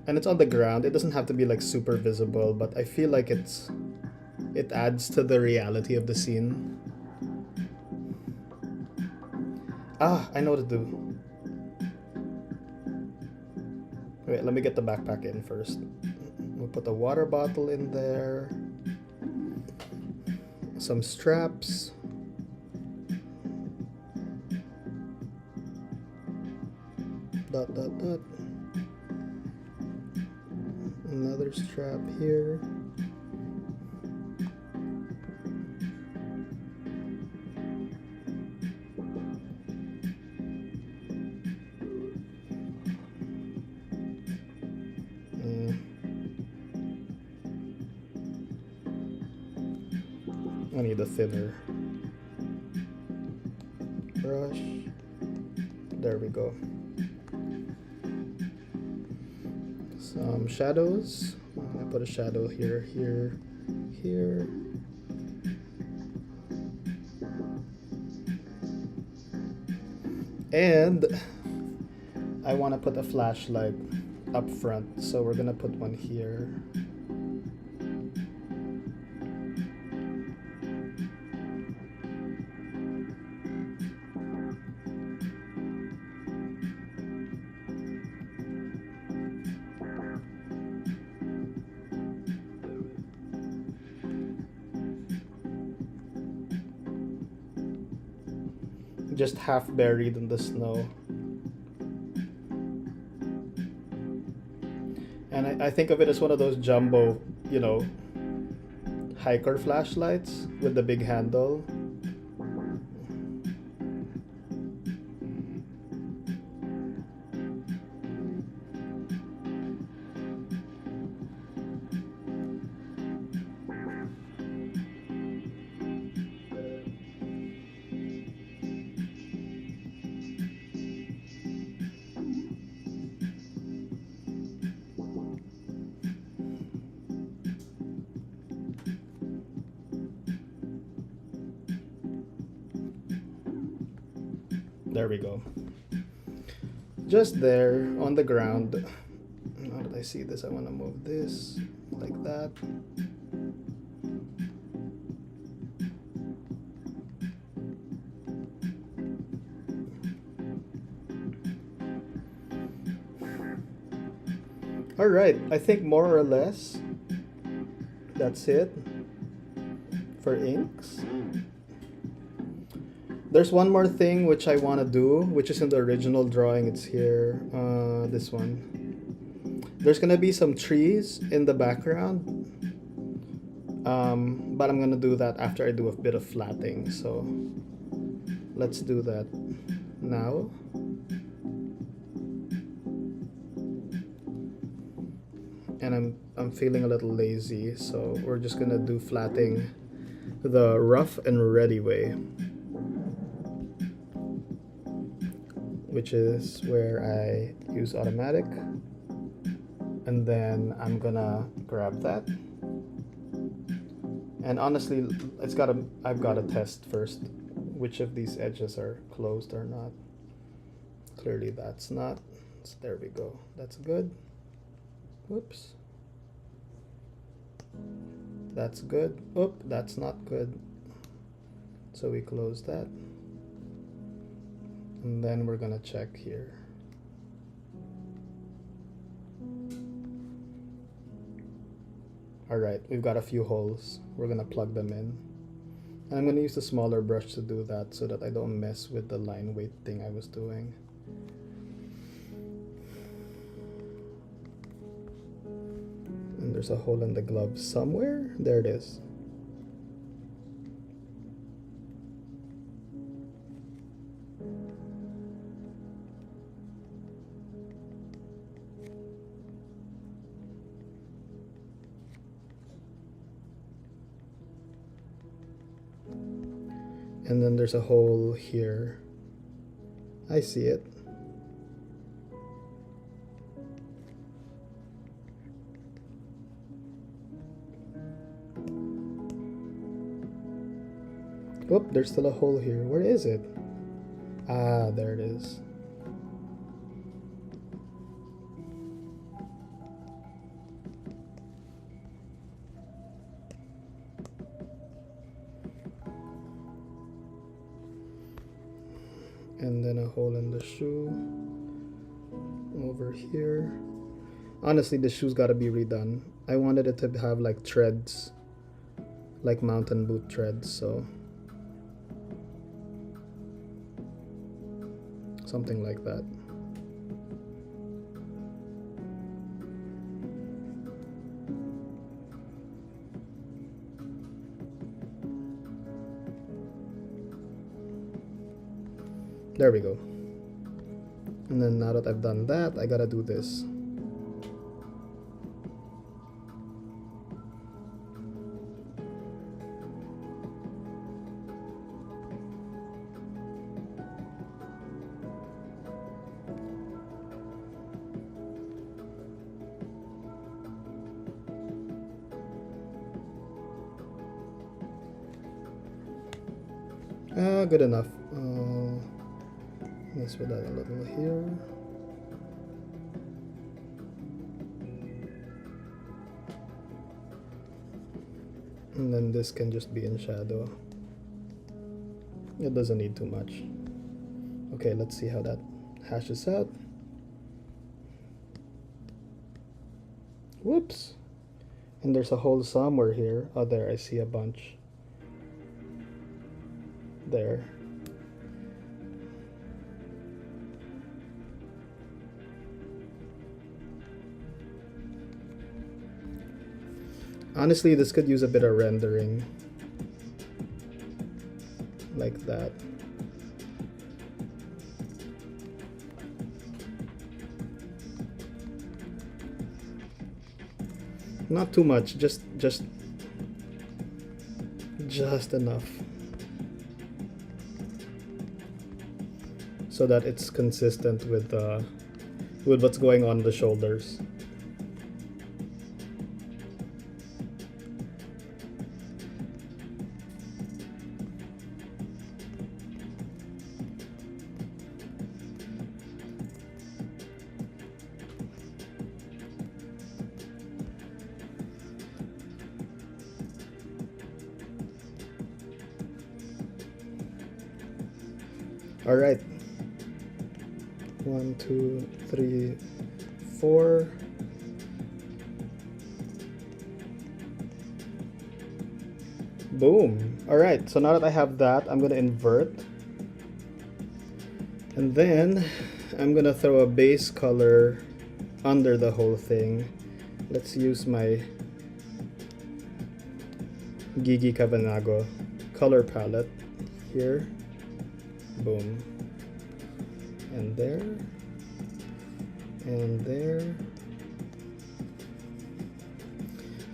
And it's on the ground. It doesn't have to be like super visible, but I feel like it adds to the reality of the scene. Ah, I know what to do. Wait, let me get the backpack in first. We'll put a water bottle in there. Some straps. Dot, dot, dot. Another strap here. I need a thinner brush. There we go. Some shadows. I'm gonna put a shadow here, here, here. And I want to put a flashlight up front, so we're gonna put one here. Just half buried in the snow. And I think of it as one of those jumbo, you know, hiker flashlights with the big handle. There we go. Just there on the ground. Now that I see this, I want to move this like that. All right, I think more or less that's it for inks. There's one more thing which I want to do, which is in the original drawing. It's here, this one. There's gonna be some trees in the background, but I'm gonna do that after I do a bit of flatting. So let's do that now. And I'm feeling a little lazy, so we're just gonna do flatting the rough and ready way, which is where I use automatic, and then I'm gonna grab that. And honestly, I've gotta test first which of these edges are closed or not. Clearly that's not. So there we go. That's good. Whoops. That's good. Oop, that's not good. So we close that. And then we're gonna check here. All right, we've got a few holes. We're gonna plug them in. I'm gonna use the smaller brush to do that so that I don't mess with the line weight thing I was doing. And there's a hole in the glove somewhere. There it is. And then there's a hole here. I see it. Whoop, there's still a hole here. Where is it? Ah, there it is. And then a hole in the shoe over here. Honestly, the shoe's gotta be redone. I wanted it to have like treads, like mountain boot treads, so something like that. There we go. And then now that I've done that, I gotta do this. Good enough. Let's put that a little here. And then this can just be in shadow. It doesn't need too much. Okay, let's see how that hashes out. Whoops. And there's a hole somewhere here. Oh, there, I see a bunch. There. Honestly, this could use a bit of rendering. Like that. Not too much, just enough. So that it's consistent with what's going on the shoulders. All right. 1, 2, 3, 4. Boom. All right. So now that I have that, I'm gonna invert, and then I'm gonna throw a base color under the whole thing. Let's use my Gigi Cabanago color palette here. Boom. And there. And there.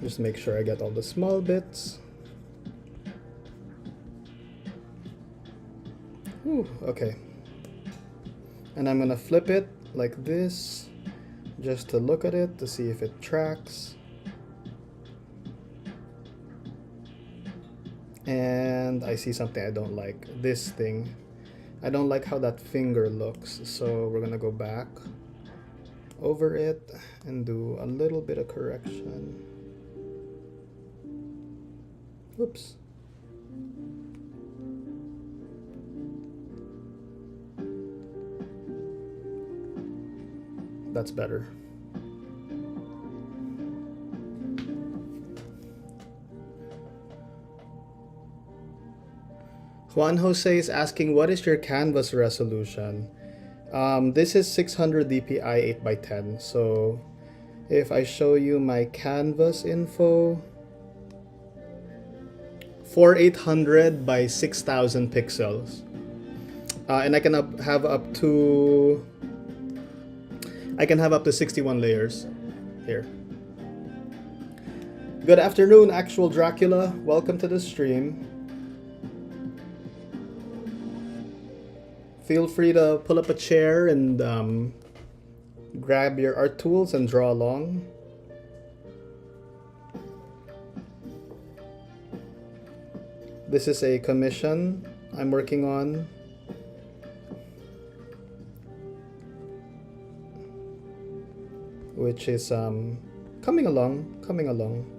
Just make sure I get all the small bits. Whew, okay. And I'm gonna flip it like this, just to look at it, to see if it tracks. And I see something I don't like. This thing. I don't like how that finger looks, so we're gonna go back over it and do a little bit of correction. Whoops. That's better. Juan Jose is asking, what is your canvas resolution? This is 600 dpi 8x10. So if I show you my canvas info, 4800 by 6000 pixels. And I can have up to 61 layers here. Good afternoon, Actual Dracula. Welcome to the stream. Feel free to pull up a chair and grab your art tools and draw along. This is a commission I'm working on. Which is coming along.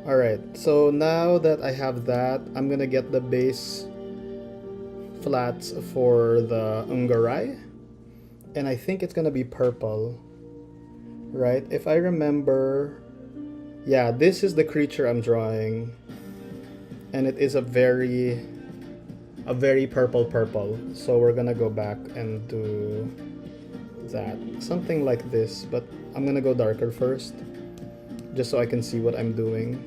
Alright, so now that I have that, I'm gonna get the base flats for the nagarai. And I think it's gonna be purple. Right? If I remember, yeah, this is the creature I'm drawing. And it is a very purple. So we're gonna go back and do that. Something like this, but I'm gonna go darker first. Just so I can see what I'm doing.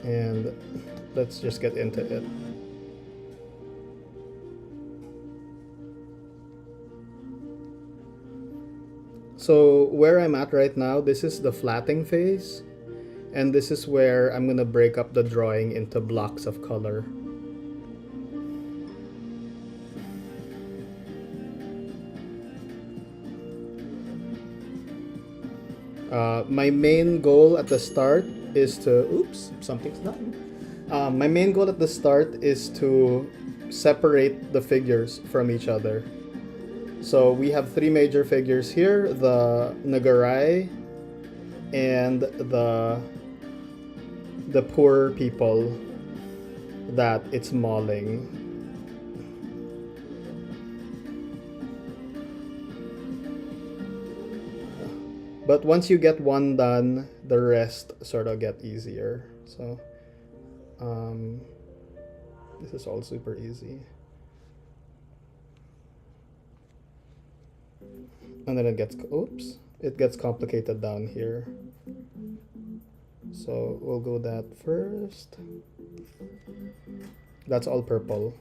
And let's just get into it. So where I'm at right now, this is the flatting phase. And this is where I'm gonna break up the drawing into blocks of color. My main goal at the start is to, oops, something's done. My main goal at the start is to separate the figures from each other. So we have three major figures here, the nagarai and the poor people that it's mauling. But once you get one done, the rest sort of get easier. So this is all super easy. And then it gets complicated down here. So we'll go that first. That's all purple.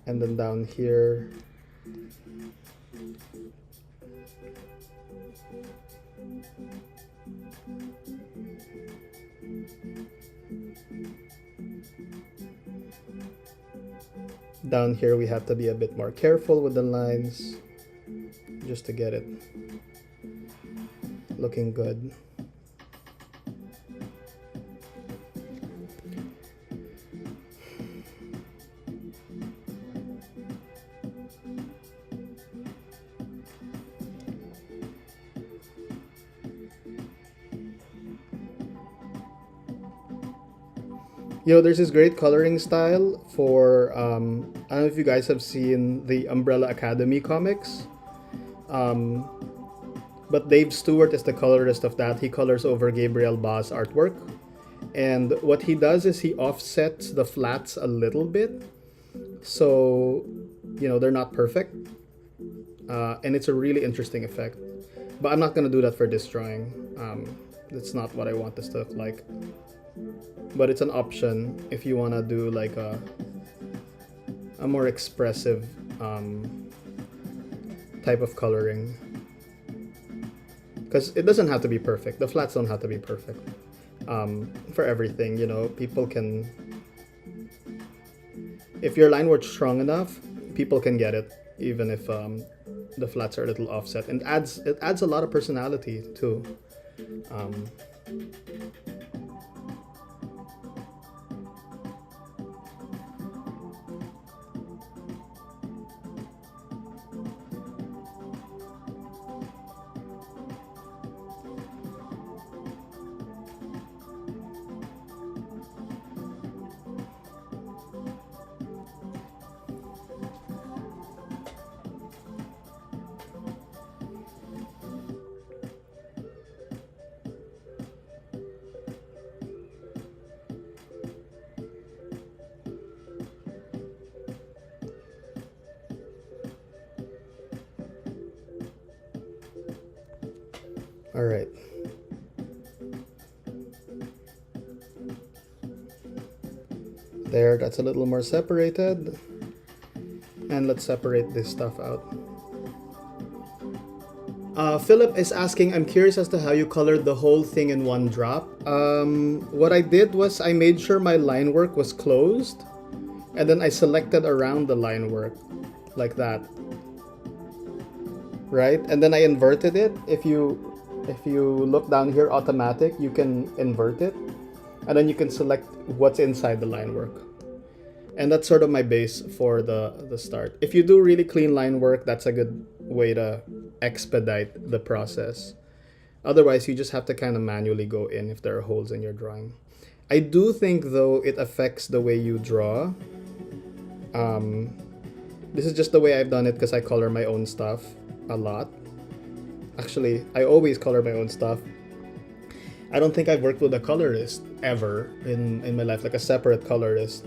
And then down here, we have to be a bit more careful with the lines just to get it looking good. There's this great coloring style for, I don't know if you guys have seen the Umbrella Academy comics, but Dave Stewart is the colorist of that. He colors over Gabriel Ba's artwork. And what he does is he offsets the flats a little bit. So, they're not perfect. And it's a really interesting effect. But I'm not going to do that for this drawing. That's not what I want this to look like. But it's an option if you want to do like a more expressive type of coloring. Because it doesn't have to be perfect. The flats don't have to be perfect for everything. People can... If your line work's strong enough, people can get it, even if the flats are a little offset. And it adds a lot of personality too. All right. There, that's a little more separated. And let's separate this stuff out. Philip is asking, I'm curious as to how you colored the whole thing in one drop. What I did was I made sure my line work was closed, and then I selected around the line work, like that. Right? And then I inverted it. If you look down here, automatic, you can invert it, and then you can select what's inside the line work. And that's sort of my base for the start. If you do really clean line work, that's a good way to expedite the process. Otherwise, you just have to kind of manually go in if there are holes in your drawing. I do think, though, it affects the way you draw. This is just the way I've done it because I color my own stuff a lot. Actually, I always color my own stuff. I don't think I've worked with a colorist ever in my life, like a separate colorist.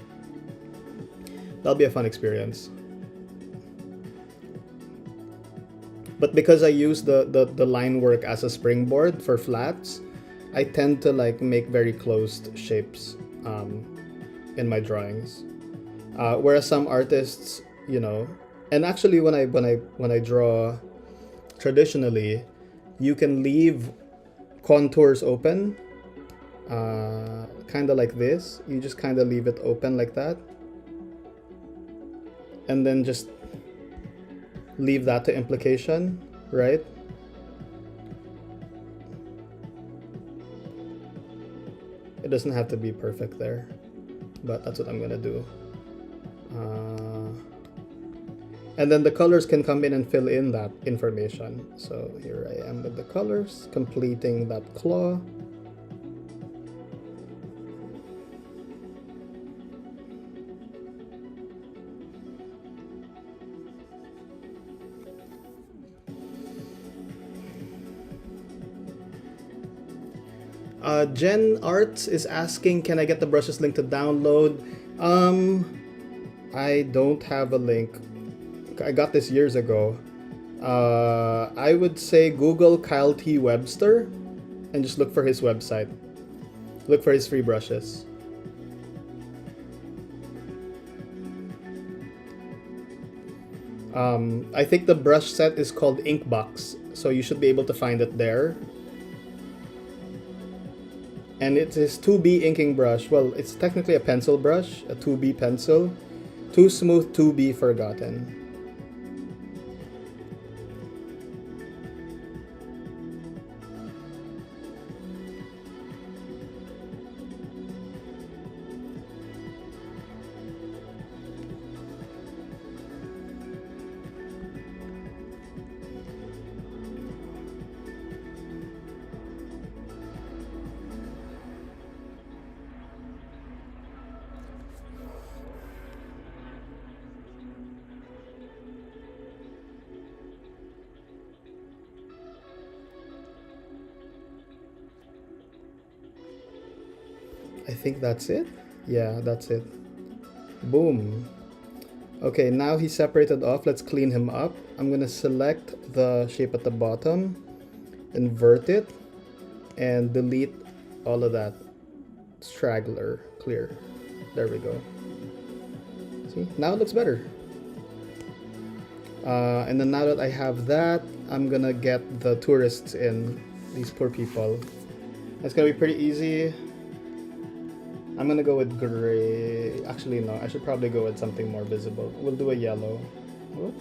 That'll be a fun experience. But because I use the line work as a springboard for flats, I tend to like make very closed shapes in my drawings. Whereas some artists, you know, and actually when I draw traditionally, you can leave contours open, kind of like this. You just kind of leave it open like that, and then just leave that to implication, right? It doesn't have to be perfect there, but that's what I'm gonna do. And then the colors can come in and fill in that information. So here I am with the colors, completing that claw. Jen Arts is asking, can I get the brushes link to download? I don't have a link. I got this years ago. I would say Google Kyle T. Webster and just look for his website. Look for his free brushes. I think the brush set is called Inkbox, so you should be able to find it there. And it's his 2B inking brush. Well, it's technically a pencil brush, a 2B pencil. Too smooth to be forgotten. I think that's it. Yeah, that's it. Boom. Okay, now he's separated off. Let's clean him up. I'm gonna select the shape at the bottom, invert it, and delete all of that straggler. Clear. There we go. See, now it looks better. And then now that I have that, I'm gonna get the tourists in. These poor people. It's gonna be pretty easy. I'm gonna go with gray. Actually, no, I should probably go with something more visible. We'll do a yellow. Whoop.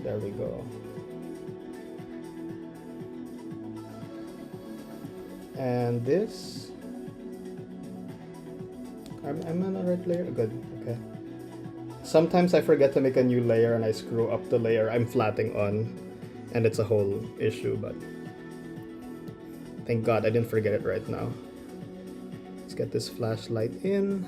There we go. And this. I'm on the right layer? Good, okay. Sometimes I forget to make a new layer and I screw up the layer I'm flatting on. And it's a whole issue, but thank God I didn't forget it right now. Let's get this flashlight in.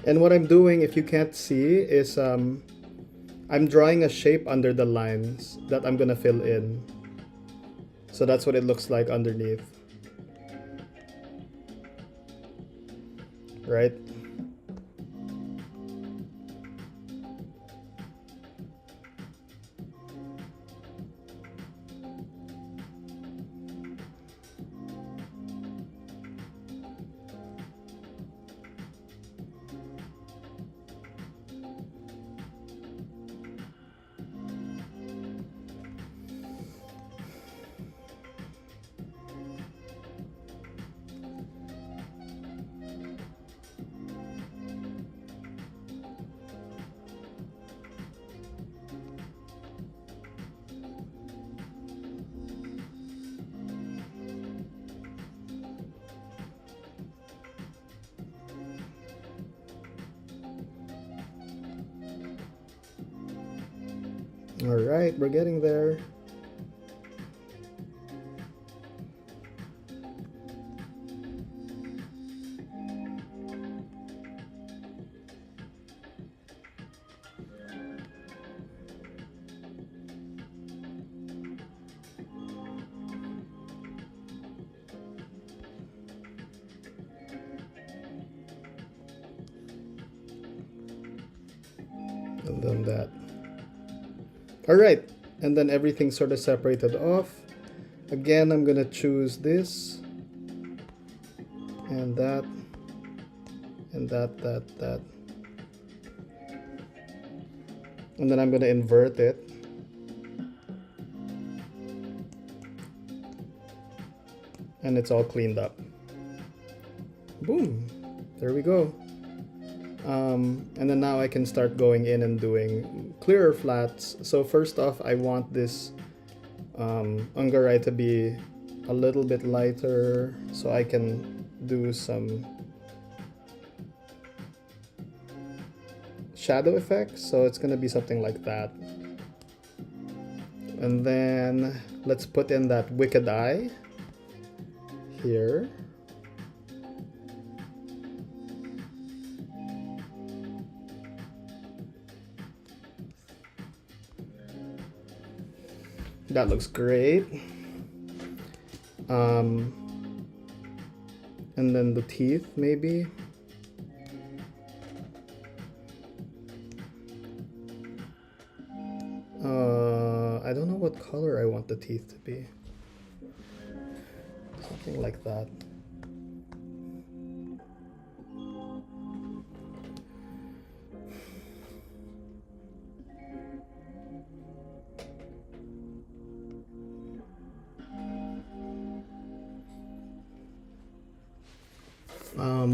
And what I'm doing, if you can't see, is I'm drawing a shape under the lines that I'm gonna fill in. So that's what it looks like underneath. Right? All right, we're getting there. And then that. All right, and then everything sort of separated off. Again, I'm gonna choose this and that and that. And then I'm gonna invert it. And it's all cleaned up. Boom, there we go. And then now I can start going in and doing clearer flats. So first off, I want this nagarai to be a little bit lighter so I can do some shadow effects. So it's gonna be something like that. And then let's put in that wicked eye here. That looks great. And then the teeth, maybe. I don't know what color I want the teeth to be. Something like that.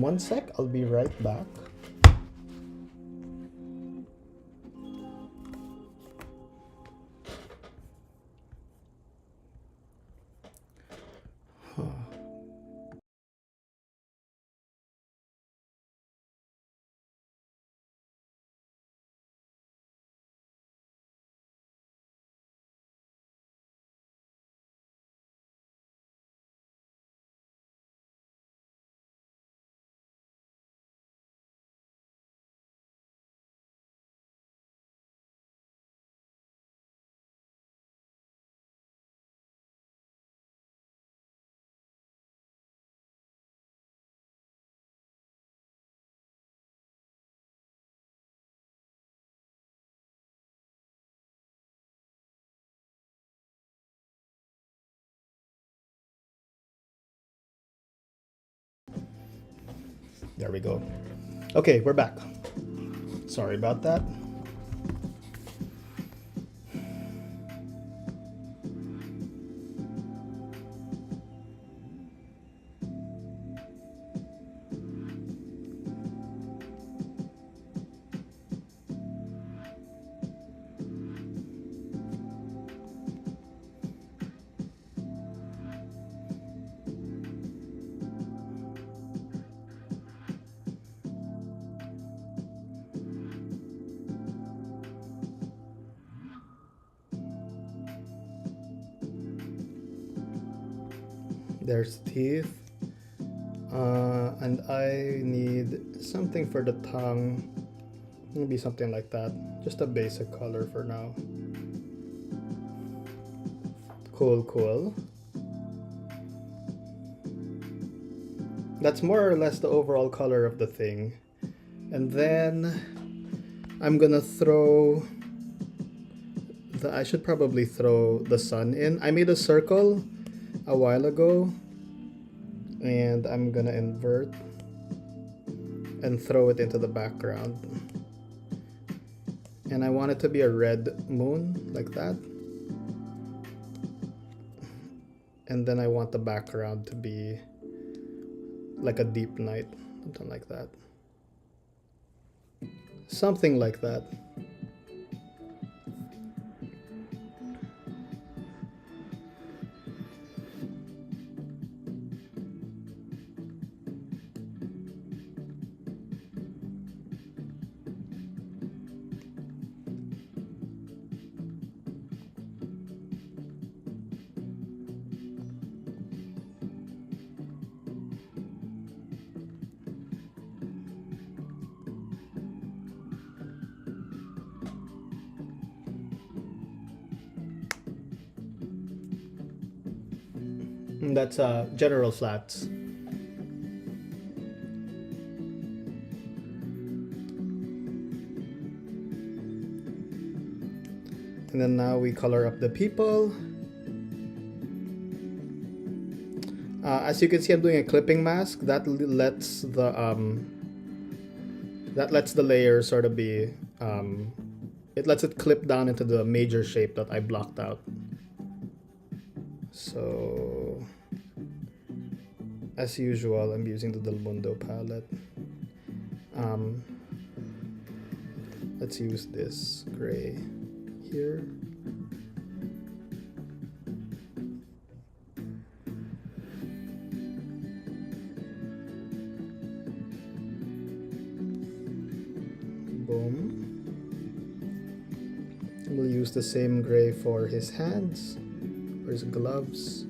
One sec, I'll be right back. There we go. Okay, we're back. Sorry about that. There's teeth. And I need something for the tongue. Maybe something like that. Just a basic color for now. Cool, cool. That's more or less the overall color of the thing. And then I'm gonna throw I should probably throw the sun in. I made a circle a while ago, and I'm gonna invert and throw it into the background. And I want it to be a red moon, like that. And then I want the background to be like a deep night, something like that. Something like that. That's general flats. And then now we color up the people. As you can see, I'm doing a clipping mask that lets the layer sort of be it lets it clip down into the major shape that I blocked out. So as usual, I'm using the Del Mundo palette. Let's use this gray here. Boom. We'll use the same gray for his hands, for his gloves.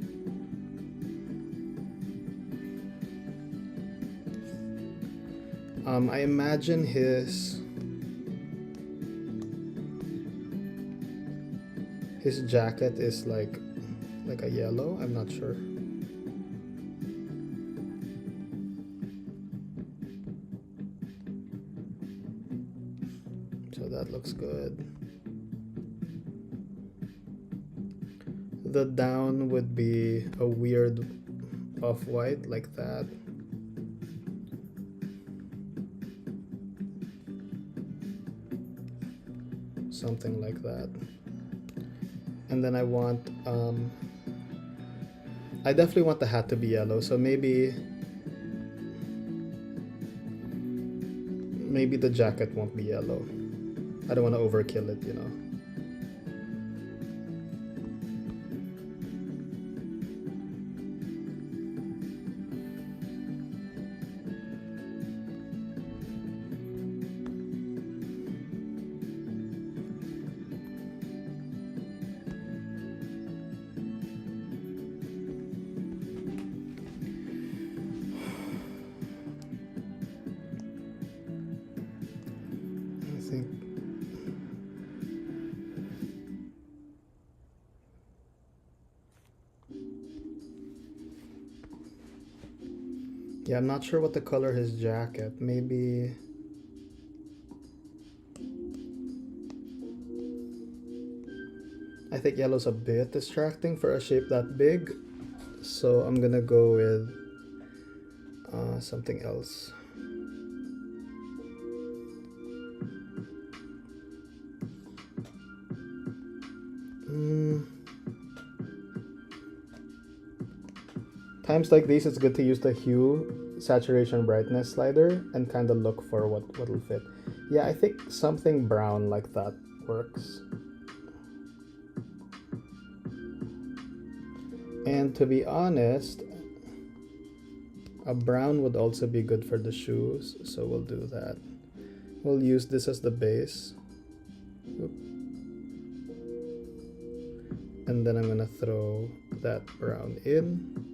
I imagine his jacket is like a yellow. I'm not sure. So that looks good. The down would be a weird off-white like that. Something like that. And then I want I definitely want the hat to be yellow, so maybe the jacket won't be yellow. I don't want to overkill it, you know. Yeah, I'm not sure what the color his jacket. Maybe I think yellow's a bit distracting for a shape that big, so I'm gonna go with something else. Times like these, it's good to use the hue, saturation, brightness slider and kind of look for what'll fit. Yeah, I think something brown like that works. And to be honest, a brown would also be good for the shoes, so we'll do that. We'll use this as the base. Oop. And then I'm gonna throw that brown in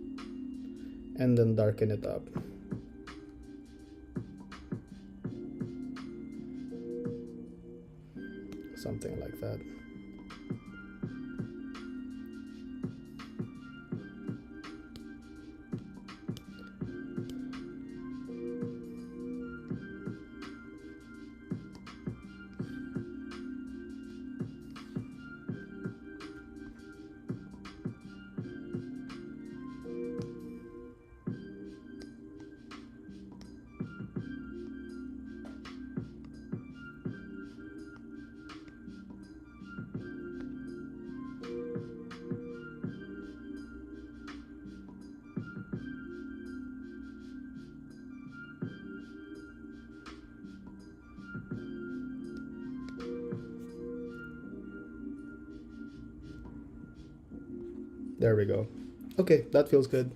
and then darken it up. something like that. There we go. Okay, that feels good.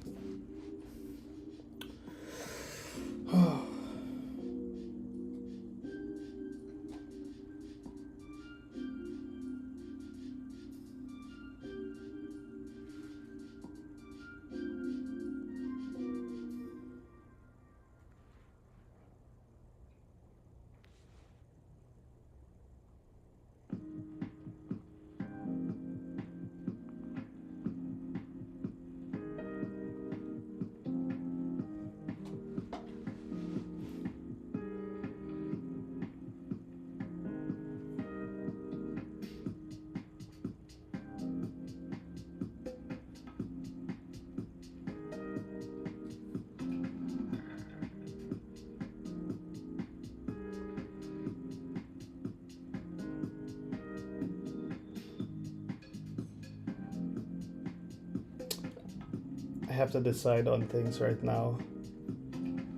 I have to decide on things right now.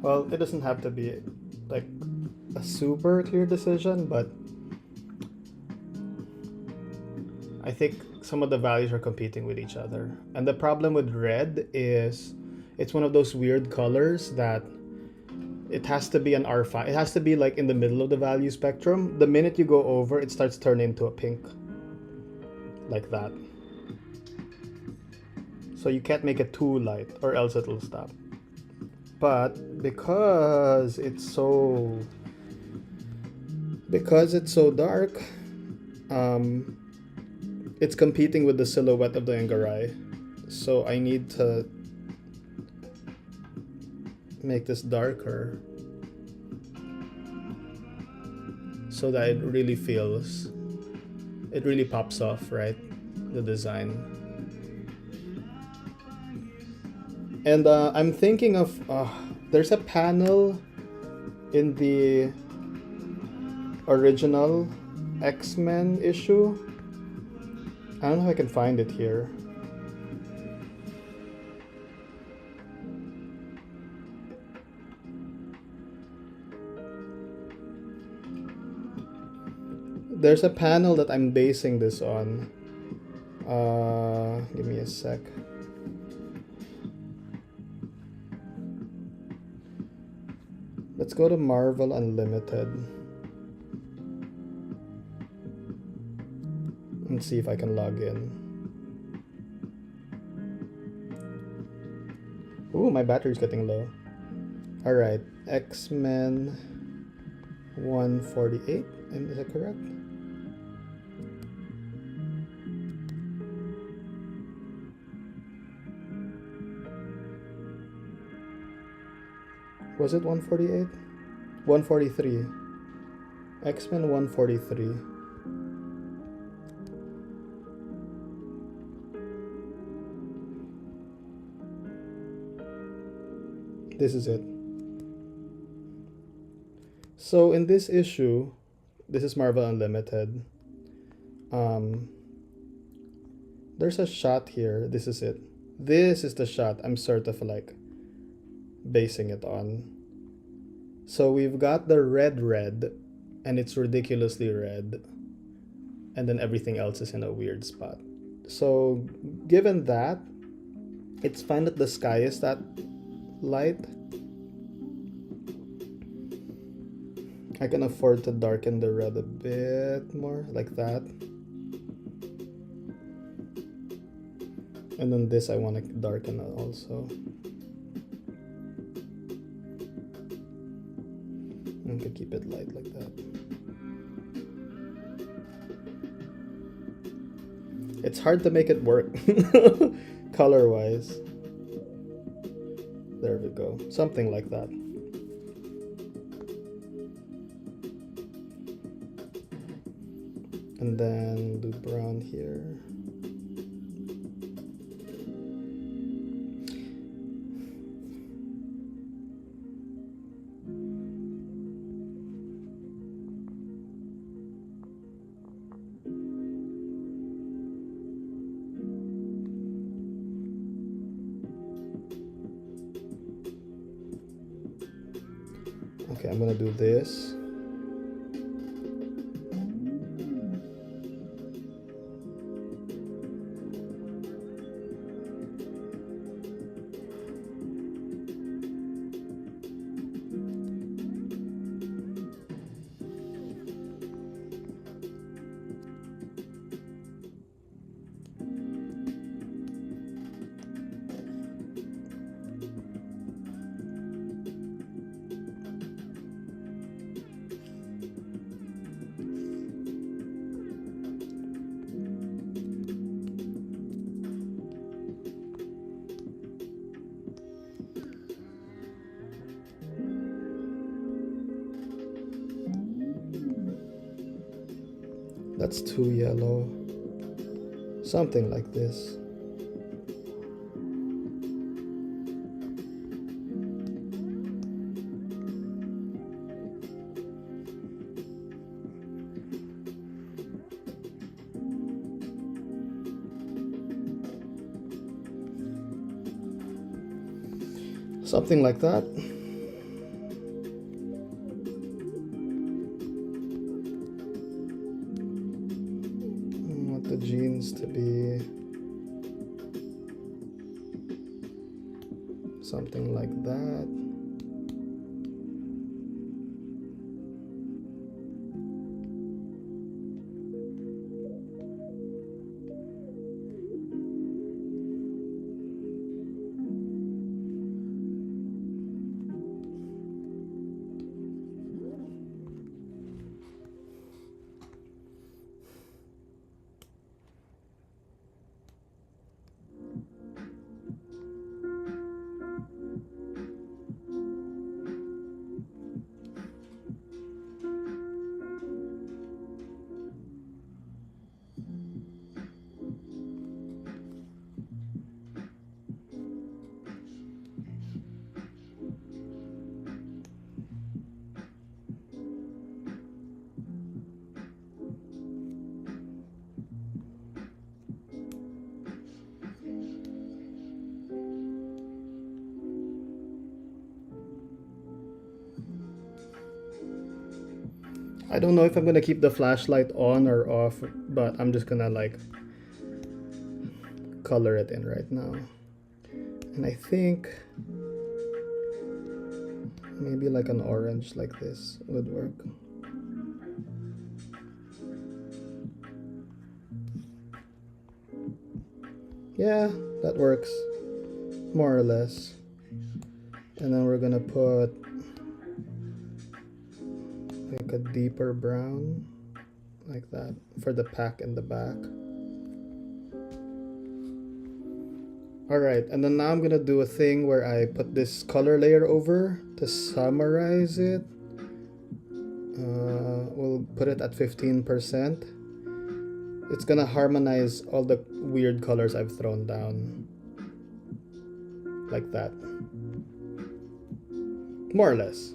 Well, it doesn't have to be like a super clear decision, but I think some of the values are competing with each other. And the problem with red is it's one of those weird colors that it has to be an R5. It has to be like in the middle of the value spectrum. The minute you go over, it starts turning into a pink. Like that. So you can't make it too light or else it'll stop. But because it's so dark, it's competing with the silhouette of the nagarai. So I need to make this darker so that it really pops off, right? The design. And I'm thinking of there's a panel in the original X-Men issue. I don't know if I can find it here. There's a panel that I'm basing this on. Give me a sec. Let's go to Marvel Unlimited and see if I can log in. Ooh, my battery's getting low. Alright, X-Men 148, is that correct? Was it 148? 143. X-Men 143. This is it. So in this issue, this is Marvel Unlimited. There's a shot here. This is it. This is the shot I'm sort of like basing it on. So we've got the red, and it's ridiculously red, and then everything else is in a weird spot. So given that, it's fine that the sky is that light. I can afford to darken the red a bit more, like that. And then this I want to darken also. I can keep it light like that. hard to make it work color wise. There we go, something like that. And then do brown here. Okay, I'm gonna do this. That's too yellow. Something like this. Something like that. The jeans to be something like that. I don't know if I'm gonna keep the flashlight on or off, but I'm just gonna like color it in right now. And I think maybe like an orange like this would work. Yeah, that works more or less. And then we're gonna put like a deeper brown like that for the pack in the back. All right, and then now I'm gonna do a thing where I put this color layer over to summarize it. We'll put it at 15%. It's gonna harmonize all the weird colors I've thrown down like that, more or less.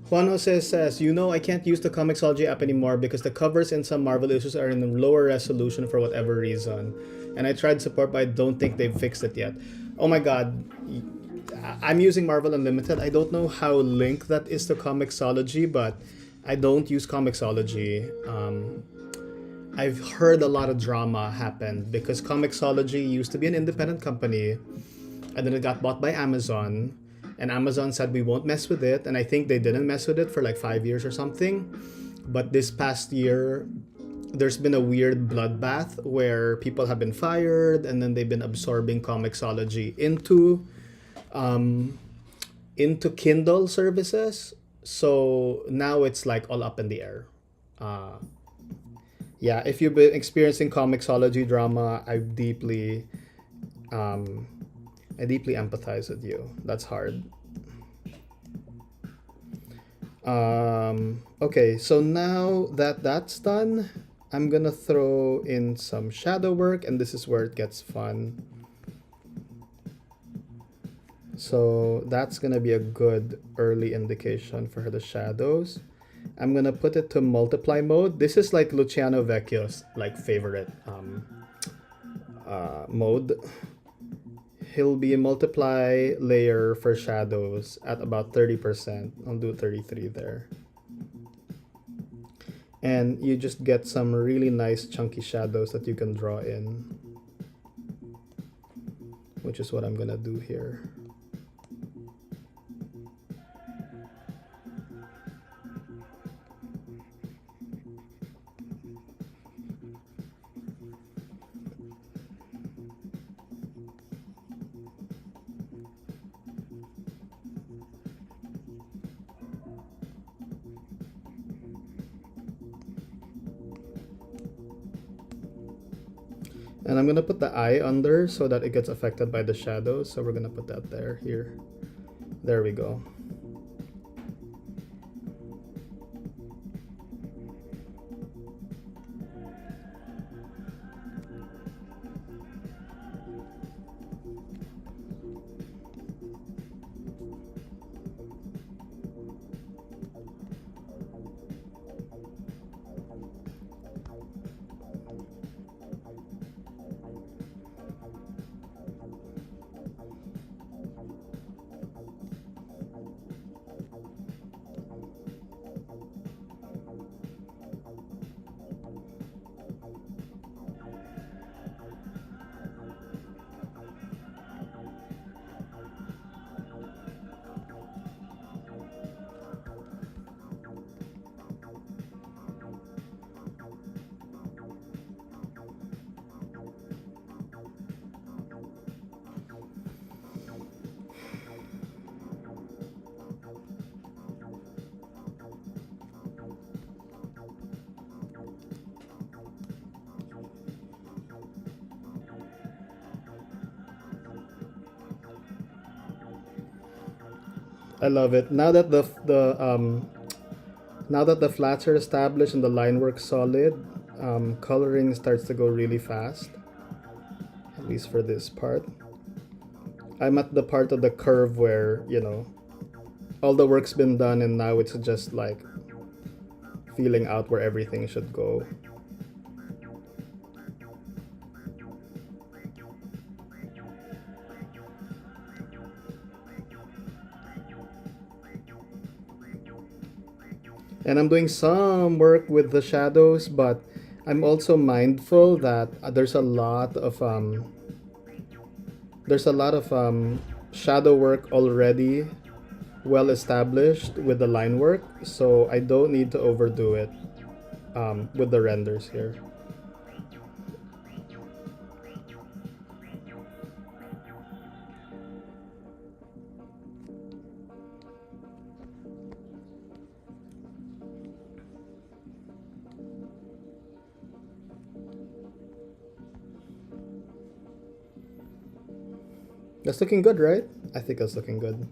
Juan Jose says, you know, I can't use the Comixology app anymore because the covers in some Marvel issues are in a lower resolution for whatever reason. And I tried support, but I don't think they've fixed it yet. Oh my god. I'm using Marvel Unlimited. I don't know how linked that is to Comixology, but I don't use Comixology. I've heard a lot of drama happened because Comixology used to be an independent company, and then it got bought by Amazon. And Amazon said we won't mess with it, and I think they didn't mess with it for like 5 years or something. But this past year, there's been a weird bloodbath where people have been fired and then they've been absorbing Comixology um, into Kindle services. So now it's like all up in the air. Uh, yeah, if you've been experiencing Comixology drama, um, I deeply empathize with you. That's hard. Okay, so now that that's done, I'm gonna throw in some shadow work, and this is where it gets fun. So that's gonna be a good early indication for the shadows. I'm gonna put it to multiply mode. This is like Luciano Vecchio's like favorite mode. He'll be a multiply layer for shadows at about 30%. I'll do 33 there. And you just get some really nice chunky shadows that you can draw in, which is what I'm gonna do here. And I'm gonna put the eye under so that it gets affected by the shadows. So we're gonna put that there, here. There we go. I love it. Now that the flats are established and the line work solid, coloring starts to go really fast. At least for this part. I'm at the part of the curve where, you know, all the work's been done and now it's just like feeling out where everything should go. And I'm doing some work with the shadows, but I'm also mindful that there's a lot of shadow work already well established with the line work, so I don't need to overdo it with the renders here. That's looking good, right? I think that's looking good.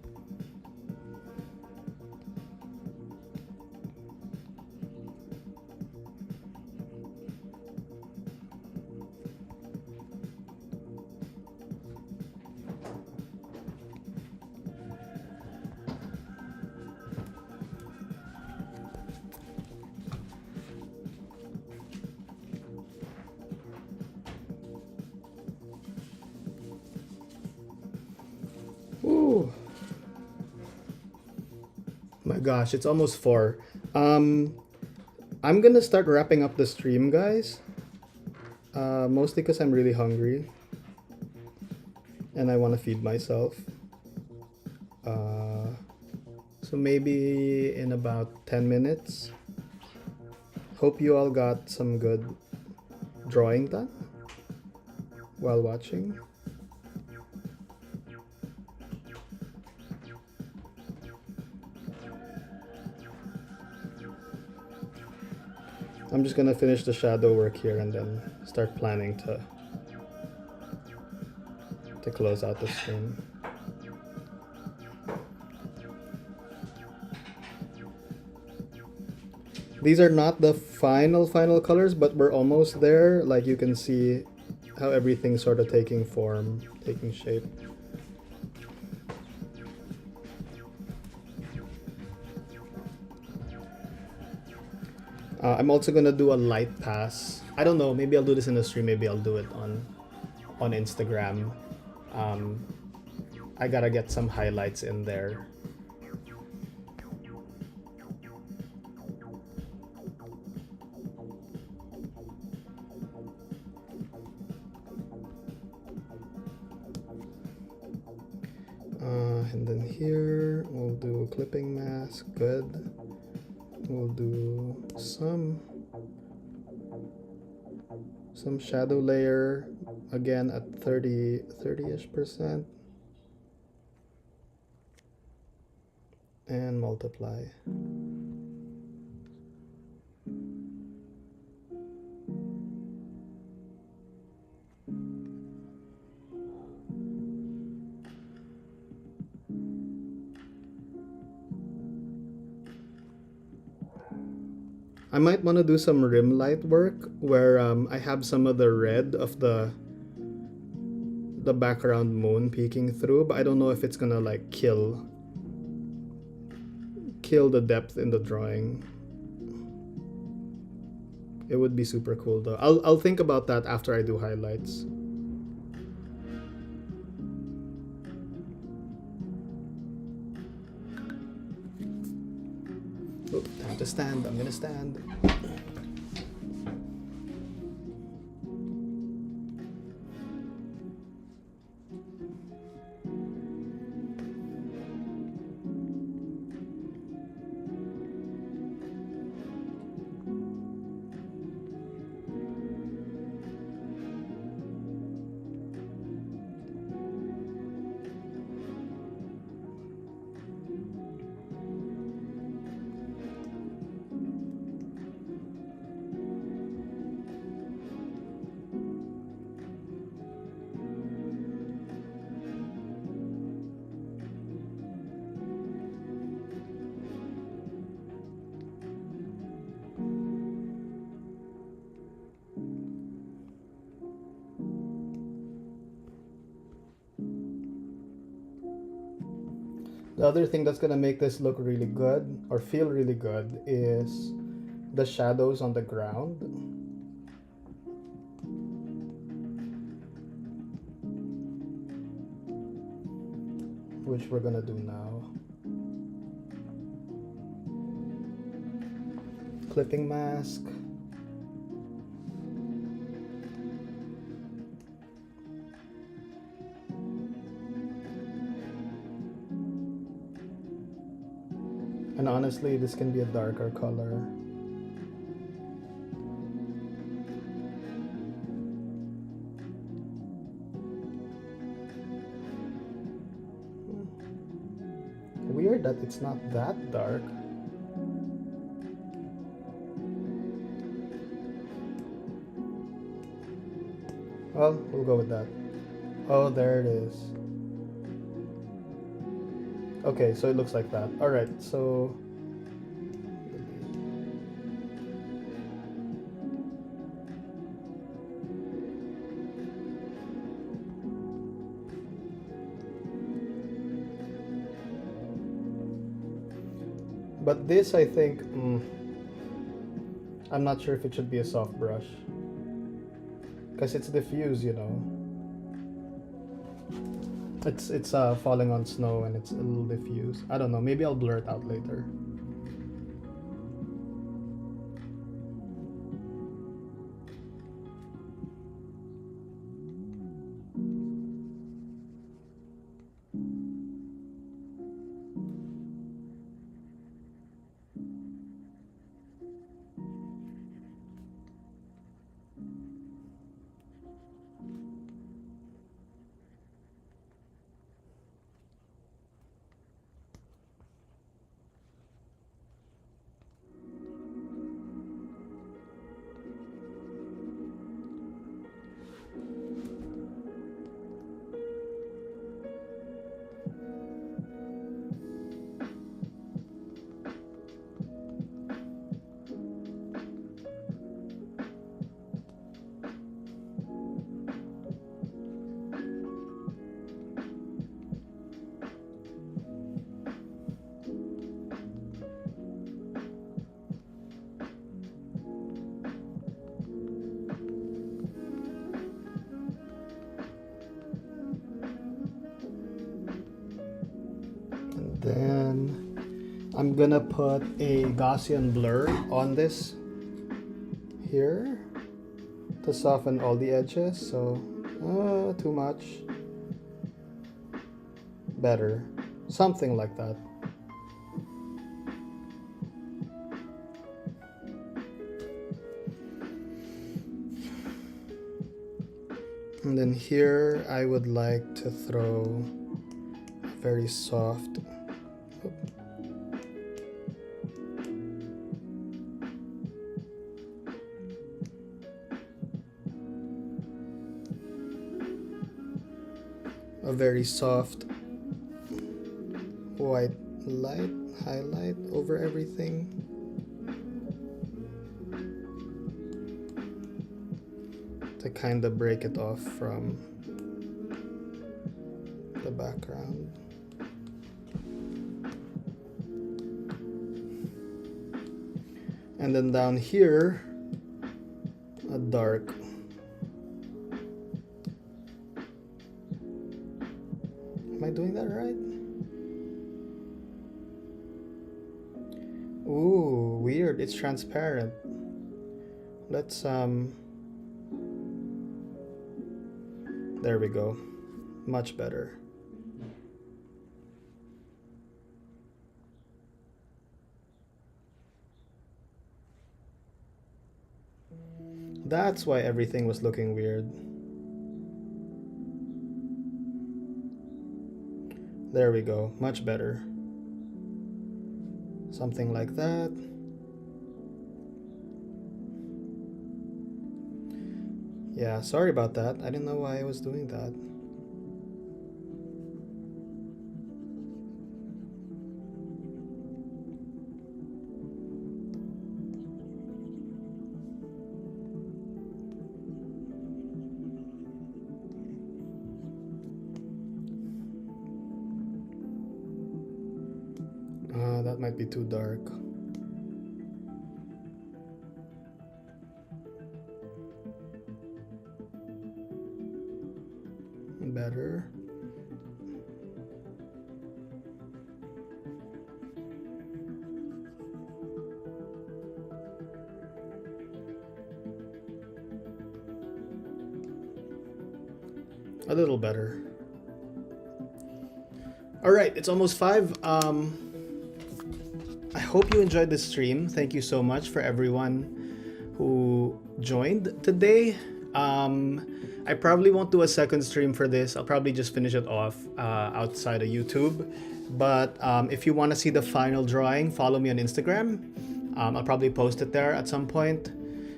Ooh. My gosh, it's almost 4. I'm gonna start wrapping up the stream, guys. Mostly because I'm really hungry. And I want to feed myself. So maybe in about 10 minutes, Hope you all got some good drawing done while watching. I'm just gonna finish the shadow work here and then start planning to close out the stream. These are not the final colors, but we're almost there. Like you can see how everything's sort of taking form, taking shape. I'm also gonna do a light pass. I don't know, maybe I'll do this in the stream, maybe I'll do it on Instagram. I gotta get some highlights in there. And then here we'll do a clipping mask, good. We'll do some shadow layer, again at 30-ish%. And multiply. I might want to do some rim light work where I have some of the red of the background moon peeking through, but I don't know if it's gonna like kill the depth in the drawing. It would be super cool though. I'll think about that after I do highlights. Oh, time to stand. I'm gonna stand. The other thing that's gonna make this look really good or feel really good is the shadows on the ground. Which we're gonna do now. Clipping mask. And honestly, this can be a darker color. Weird that it's not that dark. Well, we'll go with that. Oh, there it is. Okay, so it looks like that. Alright, so... But this, I think... I'm not sure if it should be a soft brush. Because it's diffuse, you know. It's falling on snow and it's a little diffuse. I don't know, maybe I'll blur it out later. Then I'm gonna put a Gaussian blur on this here to soften all the edges. So too much, better, something like that. And then here I would like to throw a very soft, white light highlight over everything. To kind of break it off from the background. And then down here, a dark. Am I doing that right? Ooh, weird, it's transparent. Let's there we go. Much better. That's why everything was looking weird. There we go. Much better. Something like that. Yeah, sorry about that. I didn't know why I was doing that. That might be too dark. Better. A little better. All right, it's almost 5. I hope you enjoyed this stream. Thank you so much for everyone who joined today. I probably won't do a second stream for this. I'll probably just finish it off outside of YouTube. But if you want to see the final drawing, follow me on Instagram. I'll probably post it there at some point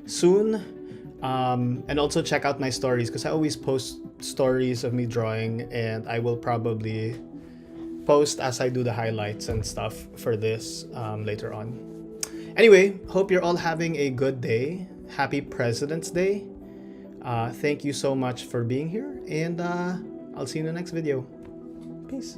soon. And also check out my stories, because I always post stories of me drawing, and I will probably post as I do the highlights and stuff for this later on. Anyway, hope you're all having a good day. Happy President's Day. Thank you so much for being here, and I'll see you in the next video. Peace.